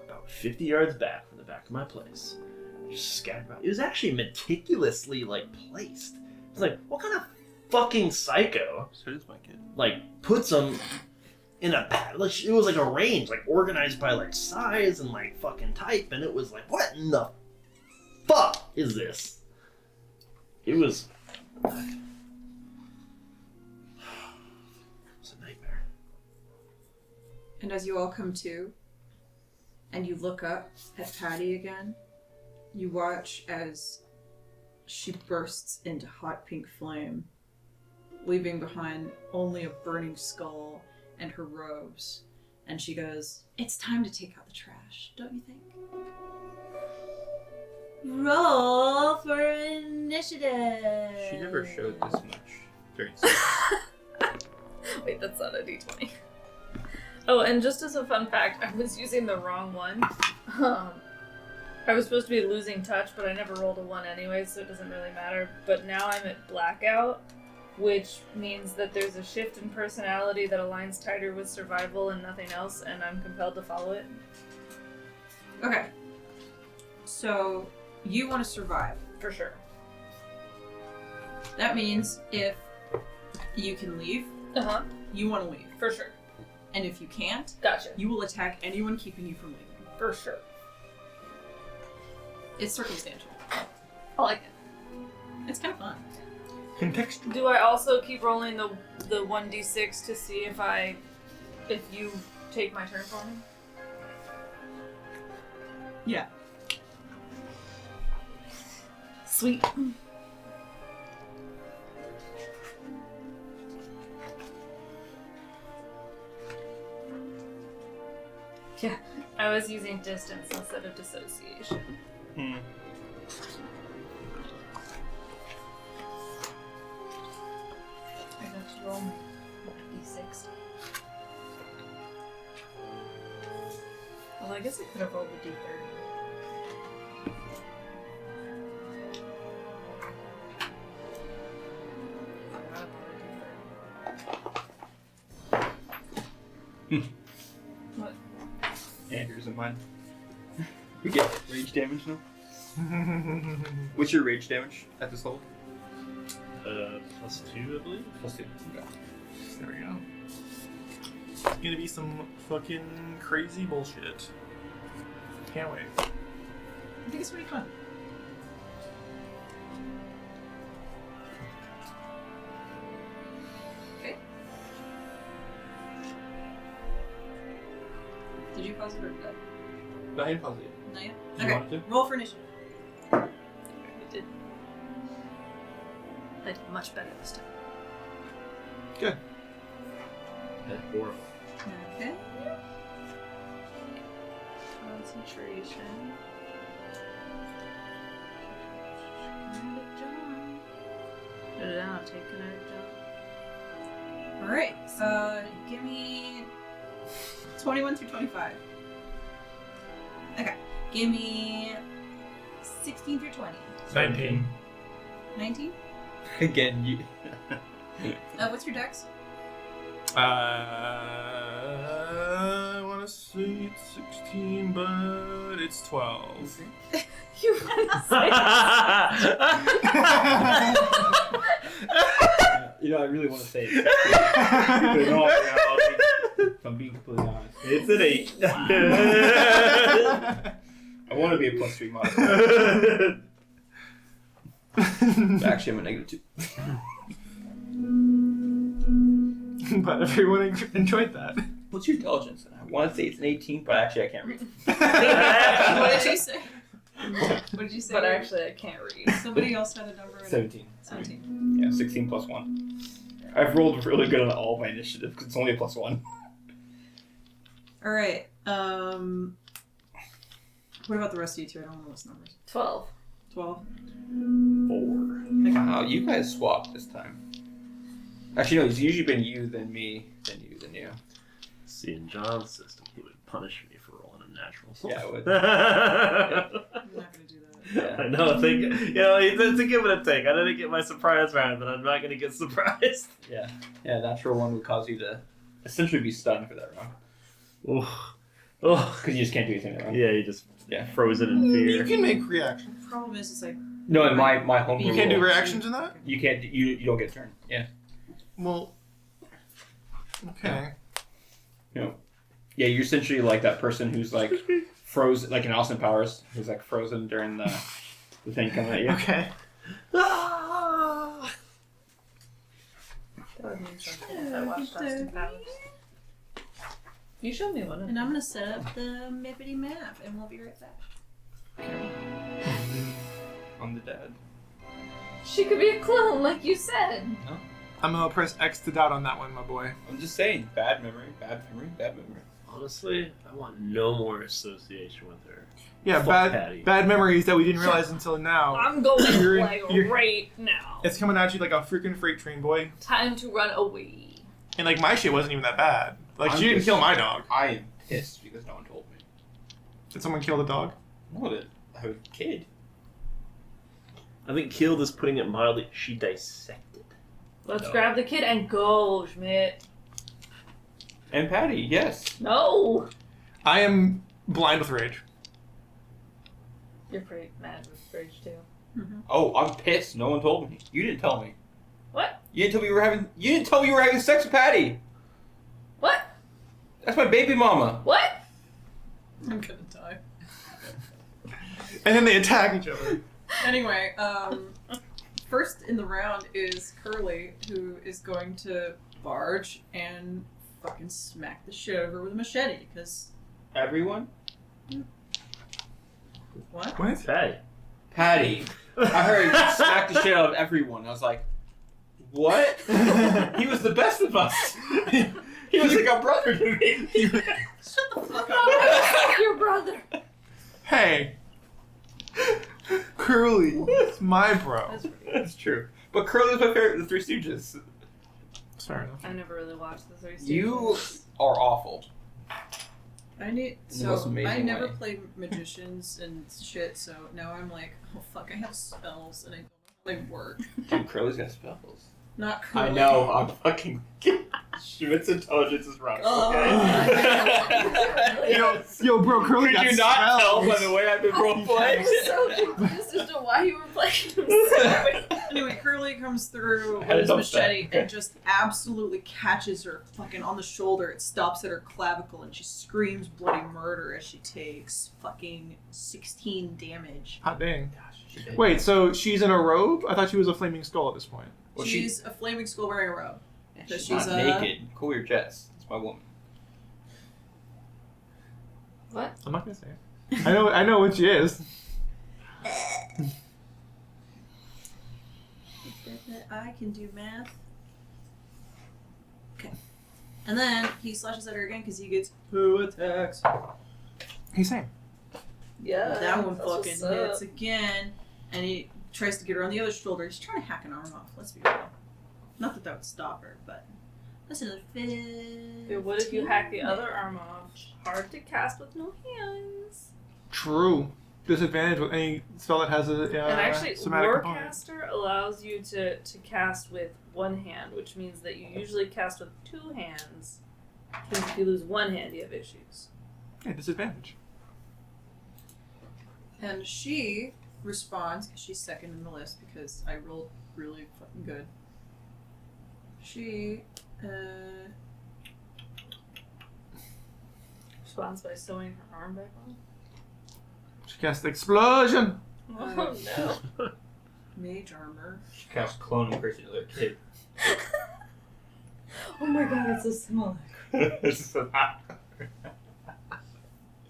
about 50 yards back from the back of my place. Just scattered about. It was actually meticulously, placed. It's like, what kind of fucking psycho, So does my kid. puts them in a it was arranged, organized by size and fucking type, and it was what in the fuck is this? It was a nightmare. And as you all come to, and you look up at Patty again, you watch as she bursts into hot pink flame, leaving behind only a burning skull and her robes. And she goes, "It's time to take out the trash, don't you think?" Roll for initiative. She never showed this much during Wait, that's not a d20. Oh, and just as a fun fact, I was using the wrong one. I was supposed to be losing touch, but I never rolled a 1 anyway, so it doesn't really matter. But now I'm at blackout, which means that there's a shift in personality that aligns tighter with survival and nothing else, and I'm compelled to follow it. Okay. So, you want to survive. For sure. That means if you can leave, Uh-huh. you want to leave. For sure. And if you can't, Gotcha. you will attack anyone keeping you from leaving. For sure. It's circumstantial. I like it. It's kind of fun. Contextual. Do I also keep rolling the 1d6 to see if you take my turn for me? Yeah. Sweet. Yeah, I was using distance instead of dissociation. Hmm. I got to roll my d6. Well, I guess I could have rolled the d30. What? Andrew's in mine. We get rage damage now. What's your rage damage at this level? +2, I believe. +2. Okay. There we go. It's gonna be some fucking crazy bullshit. Can't wait. I think it's pretty fun. Okay. Did you pause it or go? Go ahead and pause it. Not yet? Do you want to? Roll for initiative. We did. I did much better this time. Good. At 4. Okay. Concentration. Put it out, take kinetic jump. Alright, give me 21 through 25. Okay. Give me 16 through 20. 19. 19? Again, you. What's your dex? I want to say it's 16, but it's 12. You want to say You know, I really want to say it. But in all reality, if I'm being completely honest, It's an 8. I want to be a +3 modifier. Actually, I'm a -2. But everyone enjoyed that. What's your intelligence? I want to say it's an 18, but actually I can't read. What did you say? What did you say? But actually, I can't read. Somebody else had a number. 17. 17. Yeah, 16 + 1. I've rolled really good on all of my initiative because it's only a +1. Alright, what about the rest of you two? I don't want to list numbers. 12. 12. 4. Wow, you guys swapped this time. Actually, no, it's usually been you, then me, then you, then you. See, in John's system, he would punish me for rolling a natural. Yeah, it would. I'm not going to do that. Yeah. I know. I think it's a give and a take. I didn't get my surprise round, but I'm not going to get surprised. Yeah, natural one would cause you to essentially be stunned for that round. Oh, oh. Because you just can't do anything around. Yeah, you just frozen in fear. You can make reactions. The problem is, it's like, No, in my home You can't do reactions in that? You can't. You don't get a turn. Yeah. Well, okay. Yeah, you're essentially like that person who's like frozen, like in Austin Powers, who's like frozen during the thing coming at you. Okay. That would mean something if I watched Austin Powers. You showed me one of and them. I'm going to set up the Mippity map, and we'll be right back. I'm the dad. She could be a clone, like you said. I'm gonna press X to doubt on that one, my boy. I'm just saying, bad memory. Honestly, I want no more association with her. Yeah, Fuck Patty. bad memories that we didn't realize until now. I'm going You're- like you're- right now. It's coming at you like a freaking freight train, boy. Time to run away. And like my shit wasn't even that bad. Like I'm she didn't just- kill my dog. I am pissed because no one told me. Did someone kill the dog? No, that I have a kid. I think killed is putting it mildly. She dissected. Let's No. grab the kid and go, Schmidt. And Patty, yes. No! I am blind with rage. You're pretty mad with rage too. Oh, I'm pissed. No one told me. You didn't tell me. What? You didn't tell me you were having. You didn't tell me you were having sex with Patty. What? That's my baby mama. What? I'm going to die. And then they attack each other. Anyway, first in the round is Curly, who is going to barge and fucking smack the shit over with a machete, because... Everyone? What? What? Hey. Patty. I heard smack the shit out of everyone. I was like, what? He was the best of us. He was like a brother to me. Shut the fuck up. Your brother. Hey. Curly. It's my bro. That's true. But Curly's my favorite of the Three Stooges. Fair enough. I never really watched the Three Stooges. You are awful. I need... In the most So, amazing I never way. played magicians and shit, so now I'm like, oh fuck, I have spells and I don't know how they work. Dude, Curly's got spells. Not Curly. I know. I'm fucking... Schmidt's intelligence is rough. Oh. Okay? Yo, bro, Curly Could got you not tell spells. by the way I've been role playing? I'm so confused as to why you were playing him. Anyway, Curly comes through I had with his to dump that. machete Okay. and just absolutely catches her fucking on the shoulder. It stops at her clavicle and she screams bloody murder as she takes fucking 16 damage. Hot dang. Gosh, she did. Wait, so she's in a robe? I thought she was a flaming skull at this point. Well, She's a flaming skull wearing a robe. she's she's, not naked. Cool your chest. It's my woman. What? I'm not gonna say it. I know what she is. I can do math. Okay. And then he slashes at her again because he gets 2 attacks. He's same. Yeah. That one that's fucking what's up. hits again. And he tries to get her on the other shoulder. He's trying to hack an arm off, let's be real. Not that that would stop her, but that's another 15. Dude, what if you hack the other arm off? Hard to cast with no hands. True. Disadvantage with any spell that has a And actually, somatic component. Warcaster allows you to cast with one hand, which means that you usually cast with 2 hands. Because if you lose one hand, you have issues. Yeah, disadvantage. And she responds, because she's second in the list because I rolled really fucking good. She, Responds by sewing her arm back on. She casts explosion. Oh no. mage armor. She cast clone and curse another kid. Oh my god, it's so similar. This is so hot.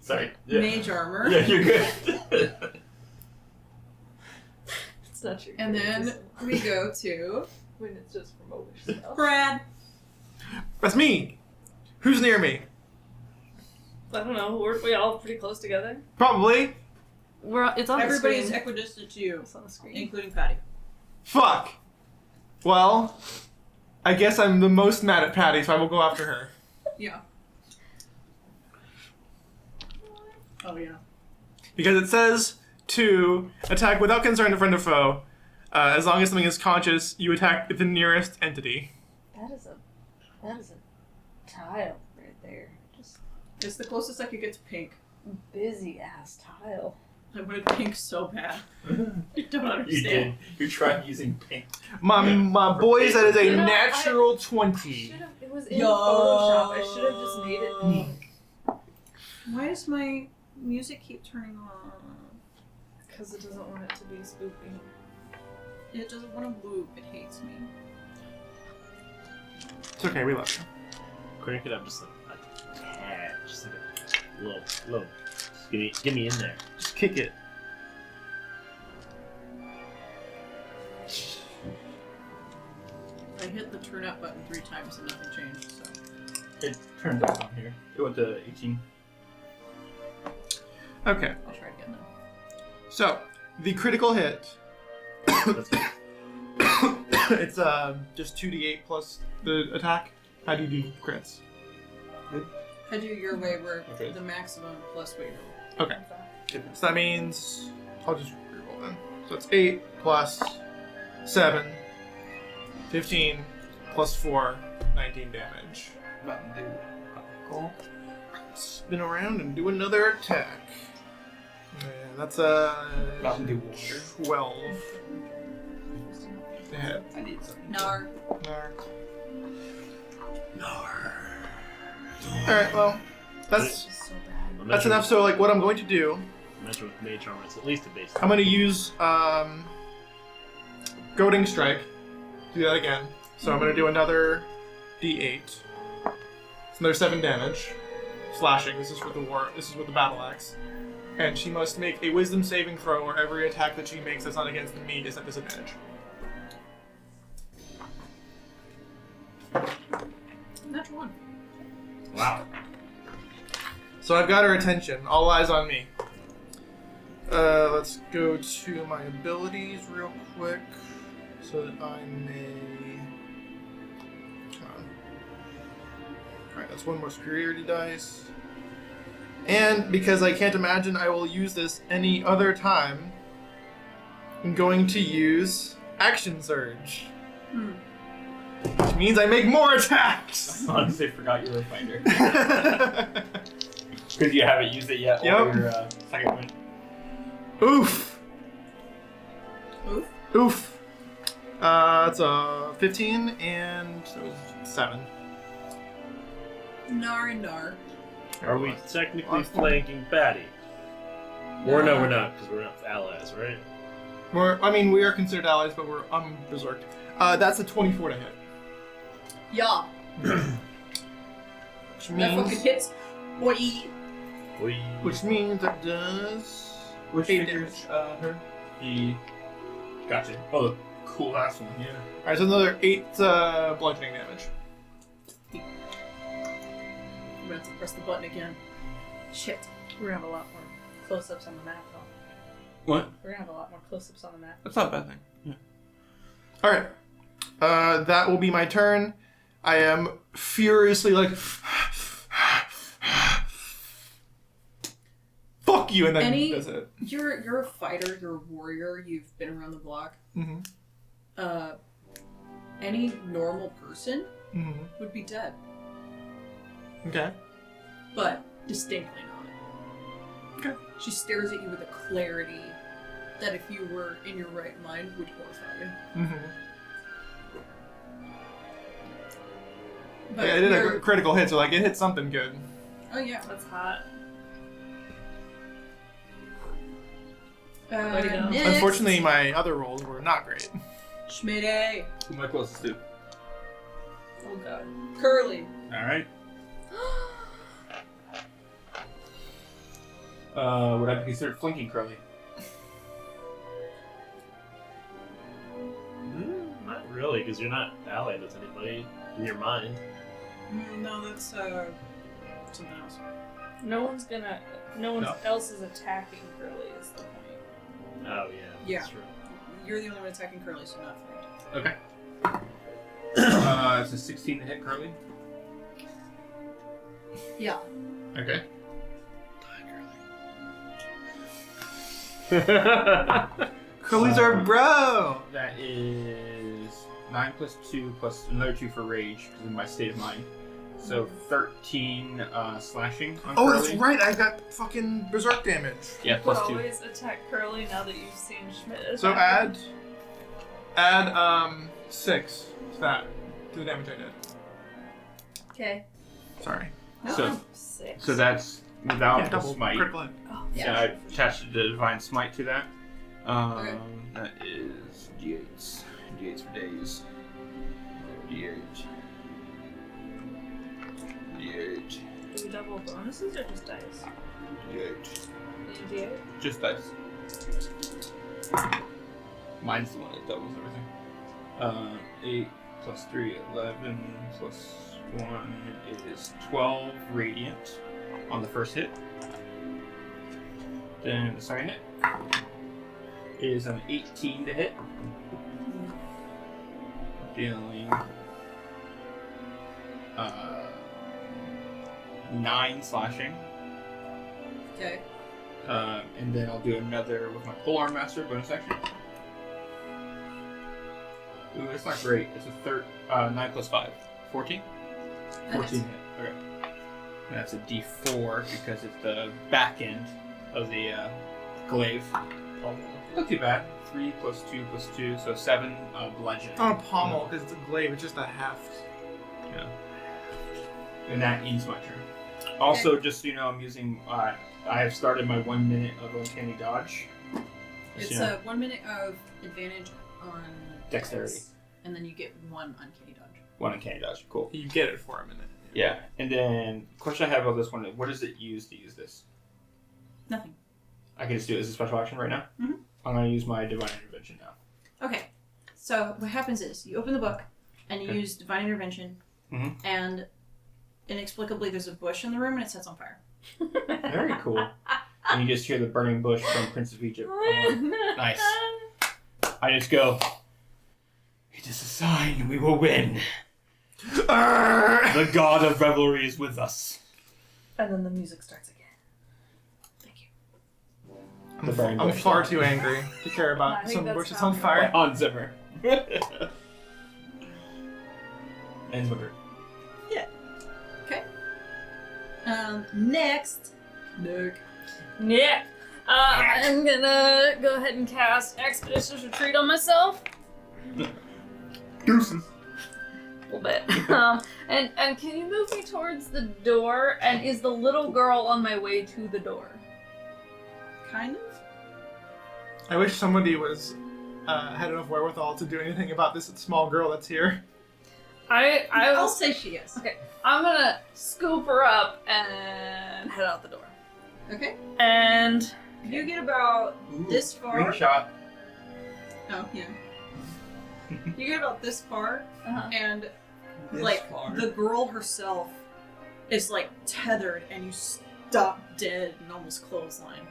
Sorry. Yeah. Mage armor. Yeah, you're good. It's not true. And then we go to when it's just from over spell. Brad. That's me. Who's near me? I don't know. Weren't we all pretty close together? Probably. It's on Everybody's the screen. equidistant to you, It's on the screen. including Patty. Fuck. Well, I guess I'm the most mad at Patty, so I will go after her. Yeah. Oh yeah. Because it says to attack without concern to friend or foe. As long as something is conscious, you attack the nearest entity. That is a tile right there. Just It's the closest I could get to pink. busy ass tile. I wanted pink so bad. You don't You understand. did. You tried using pink. My boys, that is a You know, natural 20. Should've, it was in Yo. Photoshop. I should have just made it pink. Why does my music keep turning on? Because it doesn't want it to be spooky. It doesn't want to loop. It hates me. It's okay, we love you. Crank it up just like a tad, just like a little. Just get me in there. Just kick it. I hit the turn up button 3 times and nothing changed, so It turned up on here. It went to 18. Okay, I'll try again then. so the critical hit. That's good. It's just 2d8 plus the attack. How do you do crits? I do your way where Okay. the maximum plus what you roll. Okay. So that means I'll just reroll then. So it's 8 plus 7, 15 plus 4, 19 damage. Mountain Dew. Cool. Spin around and do another attack. Yeah, that's Mountain Dew water. 12 to hit. I need something. Nar. Alright, well, that's It's so bad. I'm not that's sure- enough. So, like, what I'm going to do mentioned with Mage Armor, it's at least a base. I'm gonna use Goading Strike. Do that again. So I'm gonna do another D8. It's another 7 damage. Slashing. This is with the battle axe. And she must make a Wisdom saving throw, or every attack that she makes that's not against me is at disadvantage. Natural one. Wow. So I've got her attention. All eyes on me. Let's go to my abilities real quick, so that I may. Alright, that's one more superiority dice. And because I can't imagine I will use this any other time, I'm going to use Action Surge. Which means I make more attacks! I honestly forgot you were a fighter. Because you haven't used it yet. Yep. Or your second one. Oof! Oof. Oof! It's a 15 and 7. Nar and nar. Are we technically flanking Batty? Or no, we're not, because we're not allies, right? We are considered allies, but we're berserked. That's a 24 to hit. Yeah. Which That fucking means, hits. Boy. which means it does. Which 8 figures damage. her? The. Gotcha. Oh, the cool last one, yeah. Alright, so another 8 bludgeoning damage. I'm gonna have to press the button again. Shit. We're gonna have a lot more close-ups on the map, though. What? We're gonna have a lot more close-ups on the map. That's not a bad thing. Yeah. Alright. That will be my turn. I am furiously like. Fuck you, and then that's it. You're a fighter, you're a warrior, you've been around the block. Mm-hmm. Any normal person Mm-hmm. would be dead. Okay. But distinctly not. Okay. She stares at you with a clarity that if you were in your right mind would horrify you. Mm-hmm. But Yeah, I did a you're- critical hit, so like it hit something good. Oh yeah. That's hot. Way to go. Unfortunately, my other rolls were not great. Schmitty. Who am I closest to? Oh god. Curly. Alright. Would I be considered flanking Curly? Not really, because you're not allied with anybody in your mind. No, that's something else. No one else is attacking Curly is the point. Oh, yeah. Yeah. That's true. You're the only one attacking Curly, so not flanked. Okay. It's a 16 to hit Curly. Yeah. Okay. Curly's our bro! That is 9 plus 2 plus another 2 for rage, because of my state of mind. So 13 slashing on Oh, Curly. that's right, I got fucking berserk damage. Yeah, People plus 2. always attack Curly now that you've seen Schmidt attack. So add 6 to that, to the damage I did. Okay. Sorry. So, 6. so that's without the double smite. critical hit. Oh, Yeah, I attached the divine smite to that. Okay. That is d8s. D8s for days. D8. D8. Do we double bonuses or just dice? D8. D8? Just dice. Mine's the one that doubles everything. 8 plus 3, 11 plus 1 is 12 radiant on the first hit. Then the second hit is an 18 to hit. Dealing 9 slashing. Okay. And then I'll do another with my polearm master bonus action. Ooh, that's not great. It's a 9 plus 5. 14? 14 hit. Okay. And that's a d4 because it's the back end of the glaive. Not too bad. 3 plus 2 plus 2, so 7 bludgeon. It's not a pommel, because it's a glaive, it's just a heft. Yeah. And that ends my turn. Also, just so you know, I'm using. I have started my 1 minute of uncanny dodge. Just, It's you know, 1 minute of advantage on Dexterity. dex, and then you get 1 uncanny dodge. 1 uncanny dodge. Cool. You get it for a minute. Yeah, and then question I have about this one: what does it use to use this? Nothing. I can just do it as a special action right now. Mhm. I'm gonna use my divine intervention now. Okay. So what happens is you open the book and you Okay. use divine intervention, Mhm. and inexplicably there's a bush in the room and it sets on fire. Very cool. And you just hear the burning bush from Prince of Egypt. Come on. Nice. I just go. It is a sign we will win. The god of revelry is with us. And then the music starts again. Thank you. The burning I'm bush. far too angry to care I about think some that's bushes how on we fire. Hans Zimmer. And Zimmer. Next. Nick. Yeah. I'm gonna go ahead and cast Expeditious Retreat on myself. Deuces. A little bit. And can you move me towards the door? And is the little girl on my way to the door? Kind of. I wish somebody was had enough wherewithal to do anything about this small girl that's here. I'll I'll say she is. Okay. I'm gonna scoop her up and head out the door. Okay. And You get about this far. Green shot. Oh, yeah. You get about this far, uh and This like far. the girl herself is like tethered, and you stop dead and almost clothesline.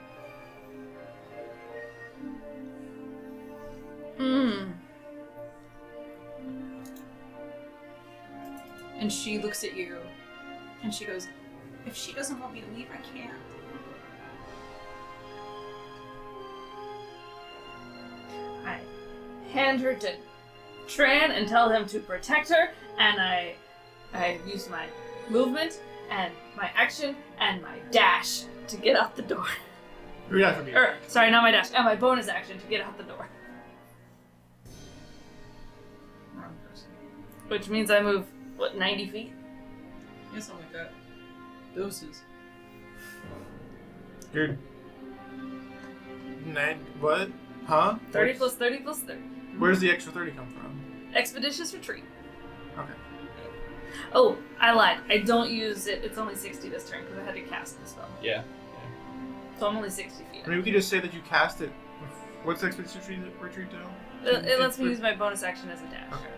And she looks at you, and she goes, "If she doesn't want me to leave, I can't." I hand her to Tran and tell him to protect her, and I use my movement and my action and my dash to get out the door. Read that for me. Sorry, not my dash, and my bonus action to get out the door. Wrong person. Which means I move, 90 feet? Yeah, something like that. Doses. You're... What? Huh? 30 plus 30 plus 30. Where does the extra 30 come from? Expeditious retreat. Okay. Oh, I lied. I don't use it. It's only 60 this turn because I had to cast the spell. Yeah. So I'm only 60 feet. I mean, we could just say that you cast it. What's Expedition Retreat do? It lets me use my bonus action as a dash. Okay.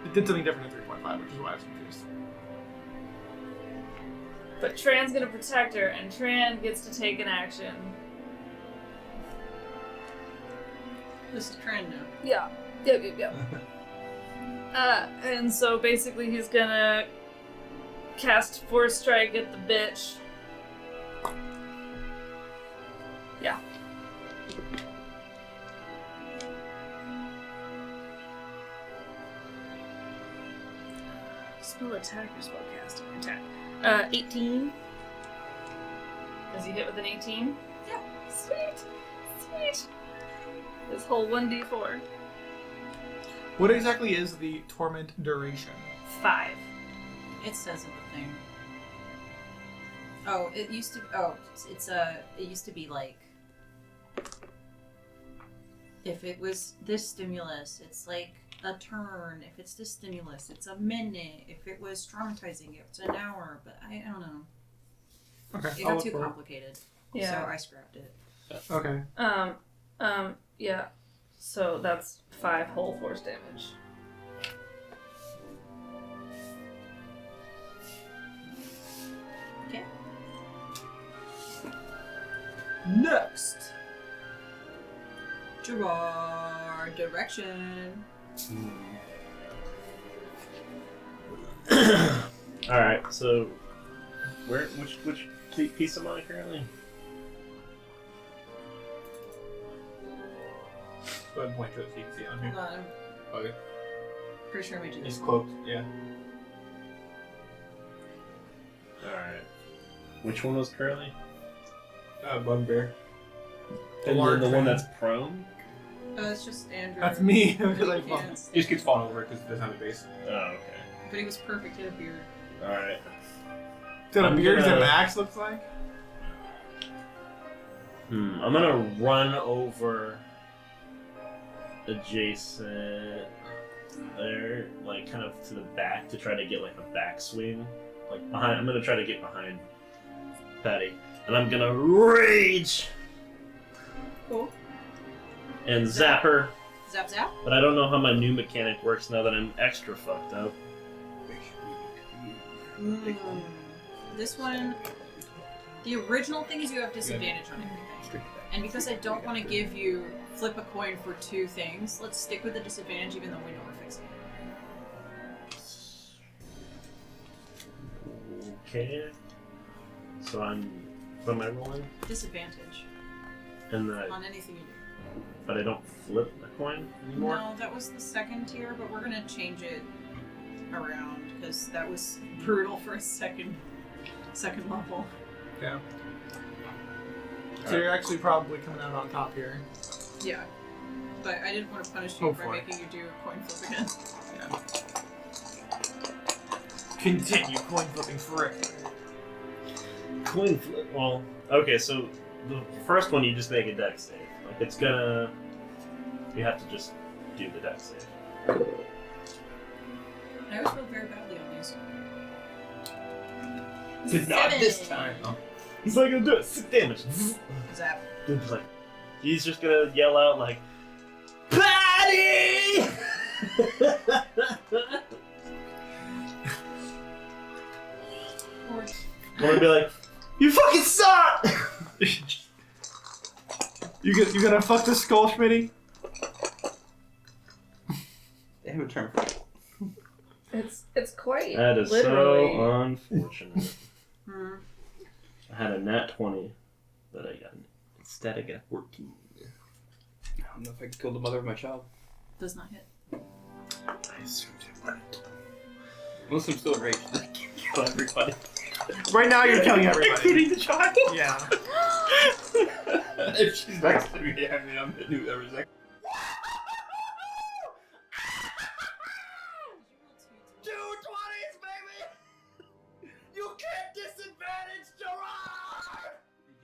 It did something different in 3.5, which is why I was confused. But Tran's gonna protect her, and Tran gets to take an action. This is trend now. Yeah. Yep. And so basically he's gonna cast Force Strike at the bitch. Yeah. Spell attack or spell casting? Attack. 18. Does he hit with an 18? Yeah. Sweet. This whole 1d4. What exactly is the torment duration? 5. It says in the thing. Oh, it used to. Oh, it used to be like. If it was this stimulus, it's like a turn. If it's this stimulus, it's a minute. If it was traumatizing, it's an hour. But I don't know. Okay. It got too complicated. Yeah. So I scrapped it. Okay. Yeah. So that's 5 whole force damage. Okay. Next. Gerard direction. Alright, so which piece am I currently? Go ahead and point to it so you can see it on Hold here. on, I'm Okay. pretty sure I made you He's this. cloaked, yeah. Alright. Which one was curly? Bugbear. And large then the one man. that's prone? It's just Andrew. That's me. But he Like, can't. He just keeps falling over because it doesn't have a base. Oh, okay. But he was perfect. He had a beard. Alright. So the I'm beards gonna- and the axe looks like? I'm gonna run over adjacent there, like kind of to the back to try to get like a backswing. Like behind, I'm gonna try to get behind Patty. And I'm gonna rage! Cool. And zap her. Zap zap. But I don't know how my new mechanic works now that I'm extra fucked up. This one, the original thing is you have disadvantage on everything. And because I don't want to give you flip a coin for 2 things, let's stick with the disadvantage even though we know we're fixing it. Okay. So what am I rolling? Disadvantage And then on anything you do. but I don't flip the coin anymore? No, that was the second tier, but we're gonna change it around because that was brutal for a second level. Yeah. So you're actually probably coming out on top here. Yeah. But I didn't want to punish you for Hopefully. making you do a coin flip again. Yeah. Continue coin flipping forever. Coin flip. Well, okay, so the first one you just make a dex save. Like it's gonna. You have to just do the dex save. I always feel very badly on these. Did not this time. Oh. He's not gonna do it. 6 damage. Zap. Dude's like, he's just gonna yell out like, Patty! I'm gonna be like, you fucking suck! You gonna fuck the skull, Schmitty? They have a term for it. It's quite That is literally. so unfortunate. Hmm. I had a nat 20, but I got instead I got a 14. I don't know if I can kill the mother of my child. Does not hit. I assumed it might. Unless I'm still enraged. I can kill everybody. Right now you're killing everybody. Including the child? Yeah. If she's next to me, I mean, I'm hitting whoever's next. 2 20s, baby! You can't disadvantage Gerard!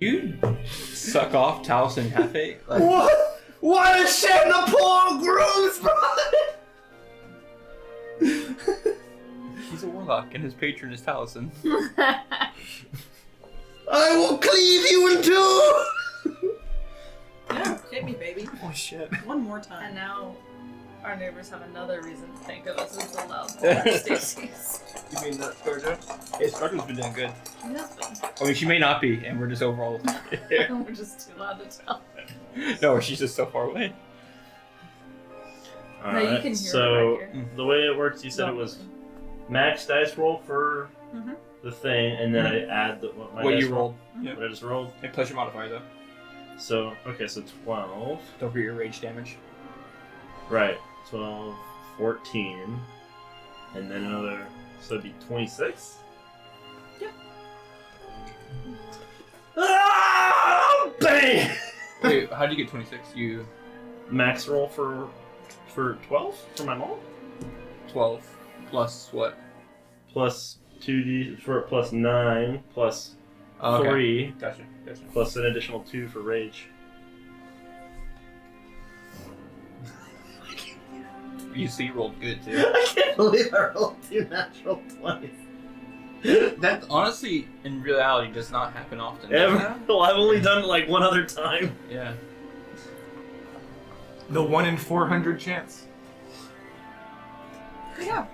You suck off Taliesin Hefe? Like, What? What a shame the poor groom's brother! he's a warlock, and his patron is Taliesin. I will cleave you in two! Yeah, hit me, baby. Oh shit. One more And time. now our neighbors have another reason to think of us as the loud Stacy's. You mean that Scarjo? Hey, Scarjo's been doing good. Nothing. I mean, she may not be, and we're just overall. We're just too loud to tell. No, she's just so far away. No, you can hear so it right here. the way it works, you said it was max dice roll for Mhm. the thing, and then I add my What dice you roll. rolled. What I just rolled. And plus your modifier, though. So, okay, so 12. Don't forget your rage damage. Right. 12, 14. And then another, so it'd be 26? Yeah. Ah, bang! Wait, how'd you get 26? You Max roll for 12 for my mom? 12 plus what? Plus 2d for plus 9 plus Oh, okay. 3 Gotcha. plus an additional 2 for rage. You see, you rolled good too. I can't believe I rolled 2 natural 20s. That honestly, in reality, does not happen often. Ever? Well, I've only done it like one other time. Yeah. The 1 in 400 chance. Yeah.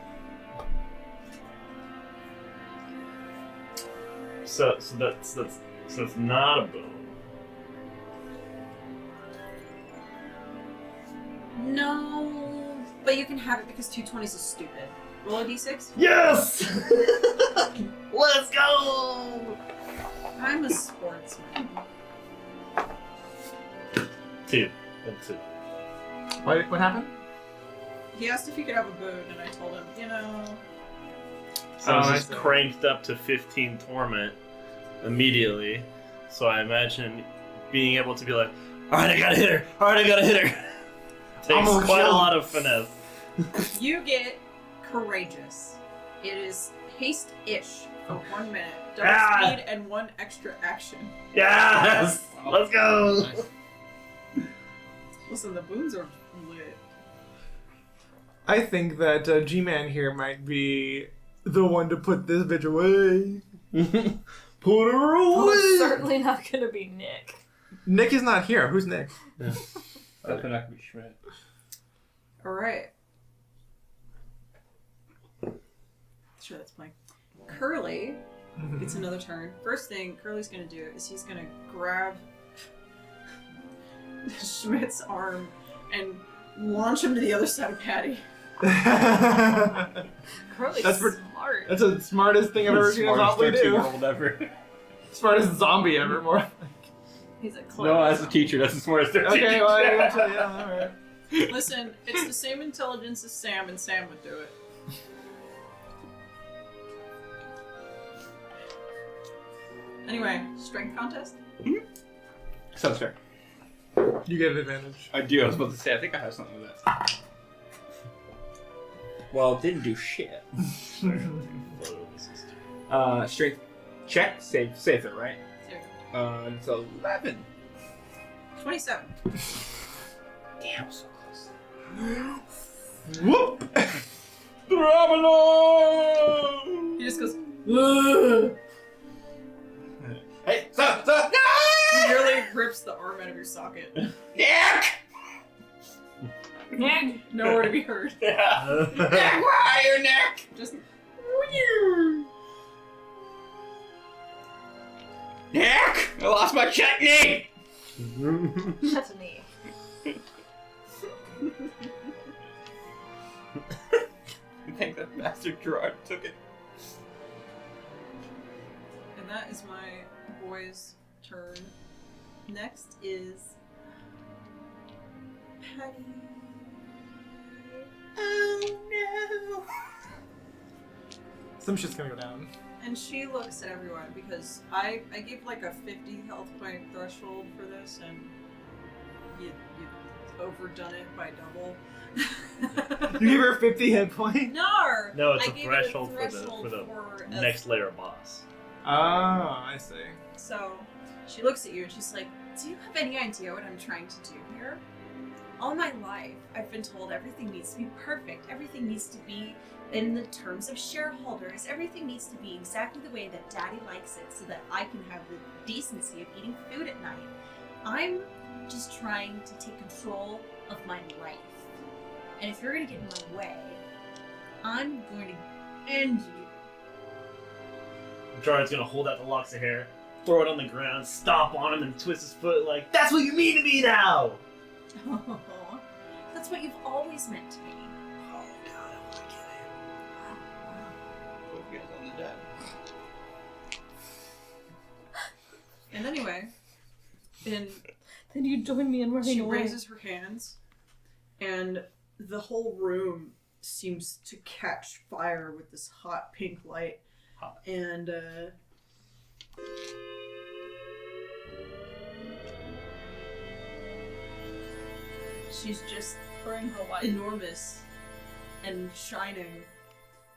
So that's not a boon. No, but you can have it because 220s is stupid. Roll a d6. Yes! Let's go! I'm a sportsman. 2. That's 2. What happened? He asked if he could have a boon, and I told him, you know. So I was I just see. cranked up to 15 torment immediately. So I imagine being able to be like, alright, I gotta hit her! Alright, I gotta hit her! Takes Almost quite a killed. lot of finesse. You get courageous. It is haste-ish for 1 minute. Double Ah! speed and 1 extra action. Yes! Let's go! Nice. Listen, the boons are lit. I think that G-Man here might be the one to put this bitch away. Put her Well, away! it's certainly not gonna be Nick. Nick is not here. Who's Nick? Definitely not gonna be Schmidt. Alright. Sure, that's fine. Curly gets another turn. First thing Curly's gonna do is he's gonna grab Schmidt's arm and launch him to the other side of Patty. Curly's That's smart. That's the smartest thing I've ever seen a Smartest zombie do. 13-year-old ever. Smartest zombie ever, more. He's a clever. No, as a teacher, that's the smartest 13. Okay, well, yeah, alright. Listen, it's the same intelligence as Sam, and Sam would do it. Anyway, strength contest? Sounds fair. You get an advantage. I do. I was about to say. I think I have something with that. Well, didn't do shit. Strength check. Save it, right? There It's 11. you go. 27. Damn, so close. Whoop! Traveler! He just goes, Hey, stop! No! he really rips the arm out of your socket. Nick! Nick! Nowhere to be heard. Nick, where are you, Nick? Just, Nick! I lost my chutney! Chutney. I think that bastard Gerard took it. and that is my boy's turn. Next is Patty. Oh no! Some shit's gonna go down. And she looks at everyone because I gave like a 50 health point threshold for this, and you overdone it by double. You gave her 50 hit points? No! No, it's I a gave threshold it a for the for a- next layer boss. Oh, I see. So she looks at you and she's like, do you have any idea what I'm trying to do here? All my life, I've been told everything needs to be perfect. Everything needs to be in the terms of shareholders. Everything needs to be exactly the way that Daddy likes it so that I can have the decency of eating food at night. I'm just trying to take control of my life. And if you're going to get in my way, I'm going to end you. Gerard's gonna hold out the locks of hair, throw it on the ground, stomp on him, and twist his foot like, "That's what you mean to me now!" Oh, that's what you've always meant to me. Oh god, I wanna get Both you guys on the dead. And anyway, then Then you join me in running she away. raises her hands, and the whole room seems to catch fire with this hot pink light. Hot. And she's just Bring her wife. enormous and shining,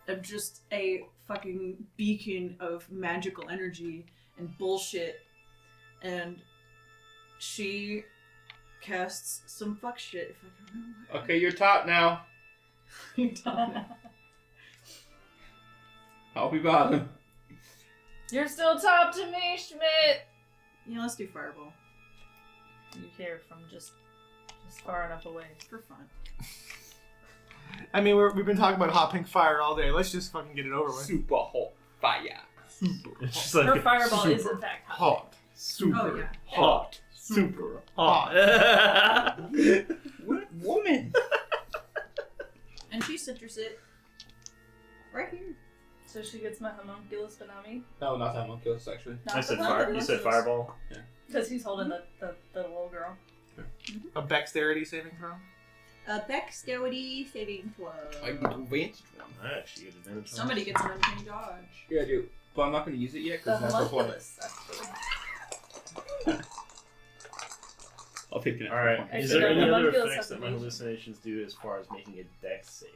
of just a fucking beacon of magical energy and bullshit. And she casts some fuck shit, if I can remember what. Okay, you're top now. You're done. I'll be bottom. You're still top to me, Schmidt. Yeah, let's do fireball You hear from just far enough away. for fun. I mean, we've been talking about hot pink fire all day. Let's just fucking get it over with. Super hot fire. Super It's just like Her fireball is super in fact hot. hot. Super Oh, yeah. hot. Super hot. What woman? And she citrus it right here. So she gets my homunculus, but not me. No, not that homunculus, actually. Not I said the fire. You said fireball. Because he's holding the little girl. A dexterity saving throw? A dexterity saving throw. I get advantage one. I actually get advantage. on Somebody this. gets an uncanny dodge. Yeah, I do. But I'm not going to use it yet The because that's the point. homunculus, actually. I'll take it. All right. Actually, Is there no, any the other homunculus effects has that my evasion. hallucinations do as far as making a dex save?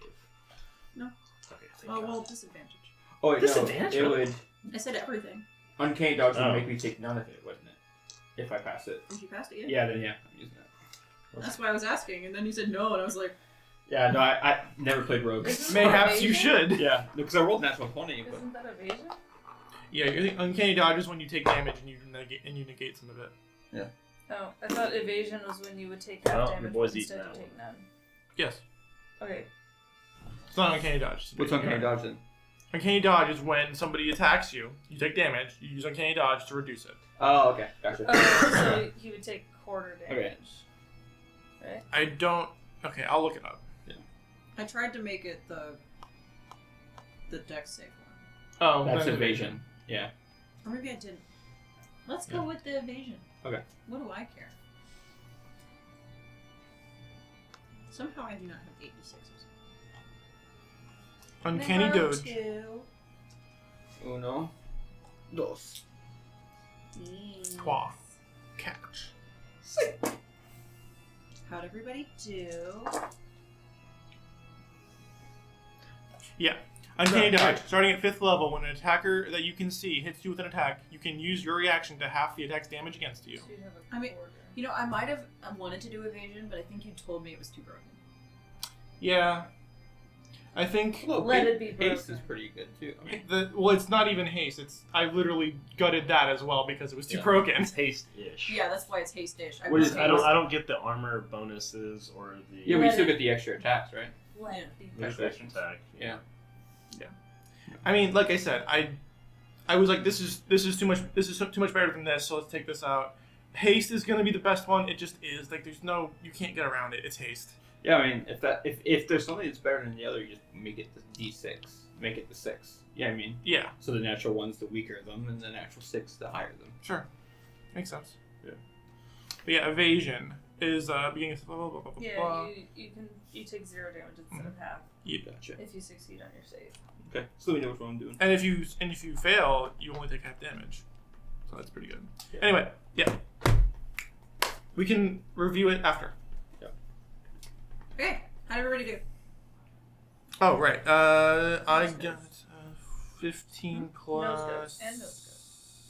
No. Okay. Thank Oh, God. well, disadvantage. Oh, wait, no. Disadvantage? It would. I said everything. Uncanny dodge would Oh. make me take none of it, wouldn't it? If I pass it. If you passed it, Yeah, then yeah, I'm using that. That's why I was asking, and then you said no, and I was like, Yeah, no, I never played rogue. Isn't Mayhaps you evasion? should. Yeah, because I rolled natural 20. But... Isn't that evasion? Yeah, your uncanny dodge is when you take damage and you negate some of it. Oh, I thought evasion was when you would take Well, half your damage, boy's but instead eating you that take none. Yes. Okay. It's not uncanny dodge. What's uncanny dodge then? Uncanny dodge is when somebody attacks you, you take damage, you use uncanny dodge to reduce it. Oh, okay, gotcha. So he would take quarter damage. Okay. Right? I don't. Okay, I'll look it up. I tried to make it the dex save one. Oh, That's then evasion. Yeah. Or maybe I didn't. Let's go with the evasion. Okay. What do I care? Somehow I do not have 86s. Uncanny Number dodge. 2. Uno. Dos. Trois. Catch. How'd everybody do? Yeah. Uncanny No, dodge. right. Starting at 5th level, when an attacker that you can see hits you with an attack, you can use your reaction to half the attack's damage against you. So you'd have a I mean, quarter. You know, I might have wanted to do evasion, but I think you told me it was too broken. Yeah. I think Well, Let it be haste broken. is pretty good too. I mean, well, it's not even haste. It's I literally gutted that as well because it was too Yeah. broken. It's haste-ish. Yeah, that's why it's haste-ish. What is- I don't get the armor bonuses or the yeah, we Let still it- get the extra attacks, right? Let Yeah. it be the broken. extra attack. Yeah. I mean, like I said, I was like, this is too much. This is too much better than this. So let's take this out. Haste is gonna be the best one. It just is. Like, there's no, you can't get around it. It's haste. Yeah, I mean, if there's something that's better than the other, you just make it the D6. Make it the 6. Yeah, I mean, Yeah, so the natural one's the weaker of them, and the natural 6 the higher of them. sure, makes sense. Yeah. But yeah, evasion is beginning of blah blah blah blah blah. Yeah, you take 0 damage instead of half Gotcha. if you succeed on your save. Okay, so we know which one I'm doing. And if you fail, you only take half damage. So that's pretty good. Yeah. Anyway, yeah. We can review it after. Okay, how'd everybody do? Oh right. I Nose got goes. 15 Nose plus goes and nose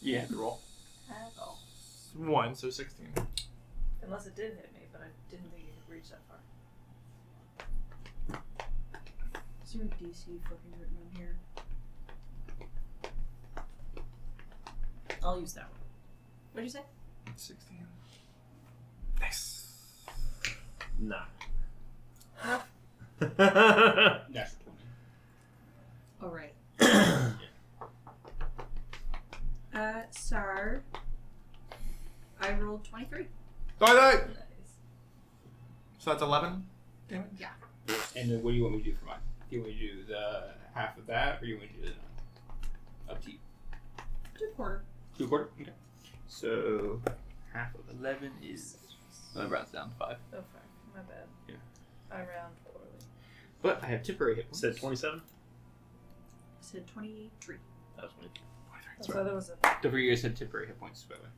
You have to roll. At all. 1, so 16. Unless it did hit me, but I didn't think it could reach that far. Is your DC fucking written on here? I'll use that one. What'd you say? 16. Nice. Nah. Natural 20. Alright. Sar. I rolled 23. Die. Nice. So that's 11 damage? Yeah. And then what do you want me to do for mine? Do you want me to do the half of that, or you want me to do the up to you? 2/4. 2/4? Okay. So half of 11 is. Well, it rounds down to 5. Oh, fuck. My bad. Yeah. I round poorly. But I have temporary hit points. Said 27? I said 23. That was me. I thought it was a. Don't forget you guys had temporary hit points, by the way.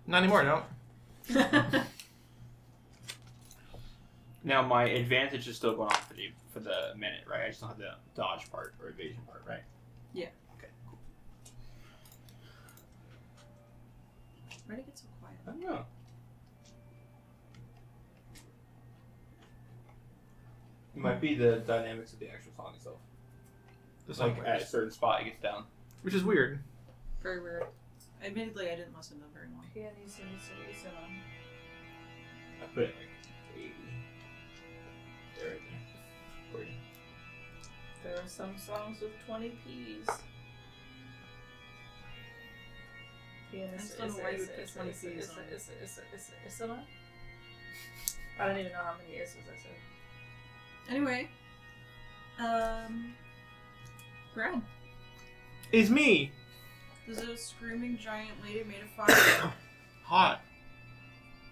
Not anymore, no. Now my advantage is still going on for the minute, right? I just don't have the dodge part or evasion part, right? Yeah. Okay, cool. Why'd it get so quiet? I don't know. It might be the dynamics of the actual song itself. The song Like at a plays. certain spot, it gets down. Which is weird. Very weird. Admittedly, I didn't listen to them very long. Piano, listen on. I put it like 80. There, right there. 40. There are some songs with 20 P's. Piano, I just don't know why you would put 20 Ps on it. I don't even know how many S's I said. Anyway. Brad. Is me. There's a screaming giant lady made of fire. Hot.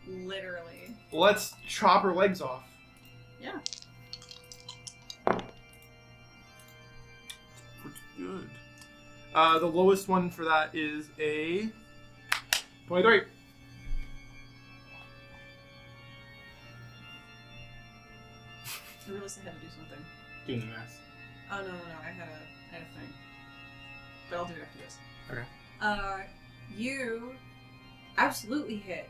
Literally. Let's chop her legs off. Yeah. Pretty good. The lowest one for that is a 23. I realized I had to do something. Doing the math. Oh, no. I had a thing. but I'll do it after this. Okay. You absolutely hit,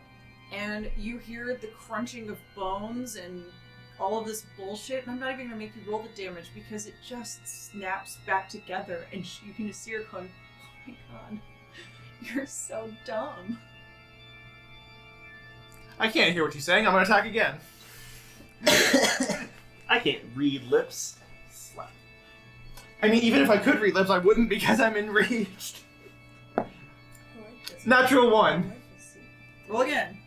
and you hear the crunching of bones and all of this bullshit, and I'm not even gonna make you roll the damage because it just snaps back together, and you can just see her going, oh my god, you're so dumb. I can't hear what you're saying. I'm gonna attack again. I can't read lips. Slap. I mean, even if I could read lips, I wouldn't because I'm enraged. Natural 1. Roll again.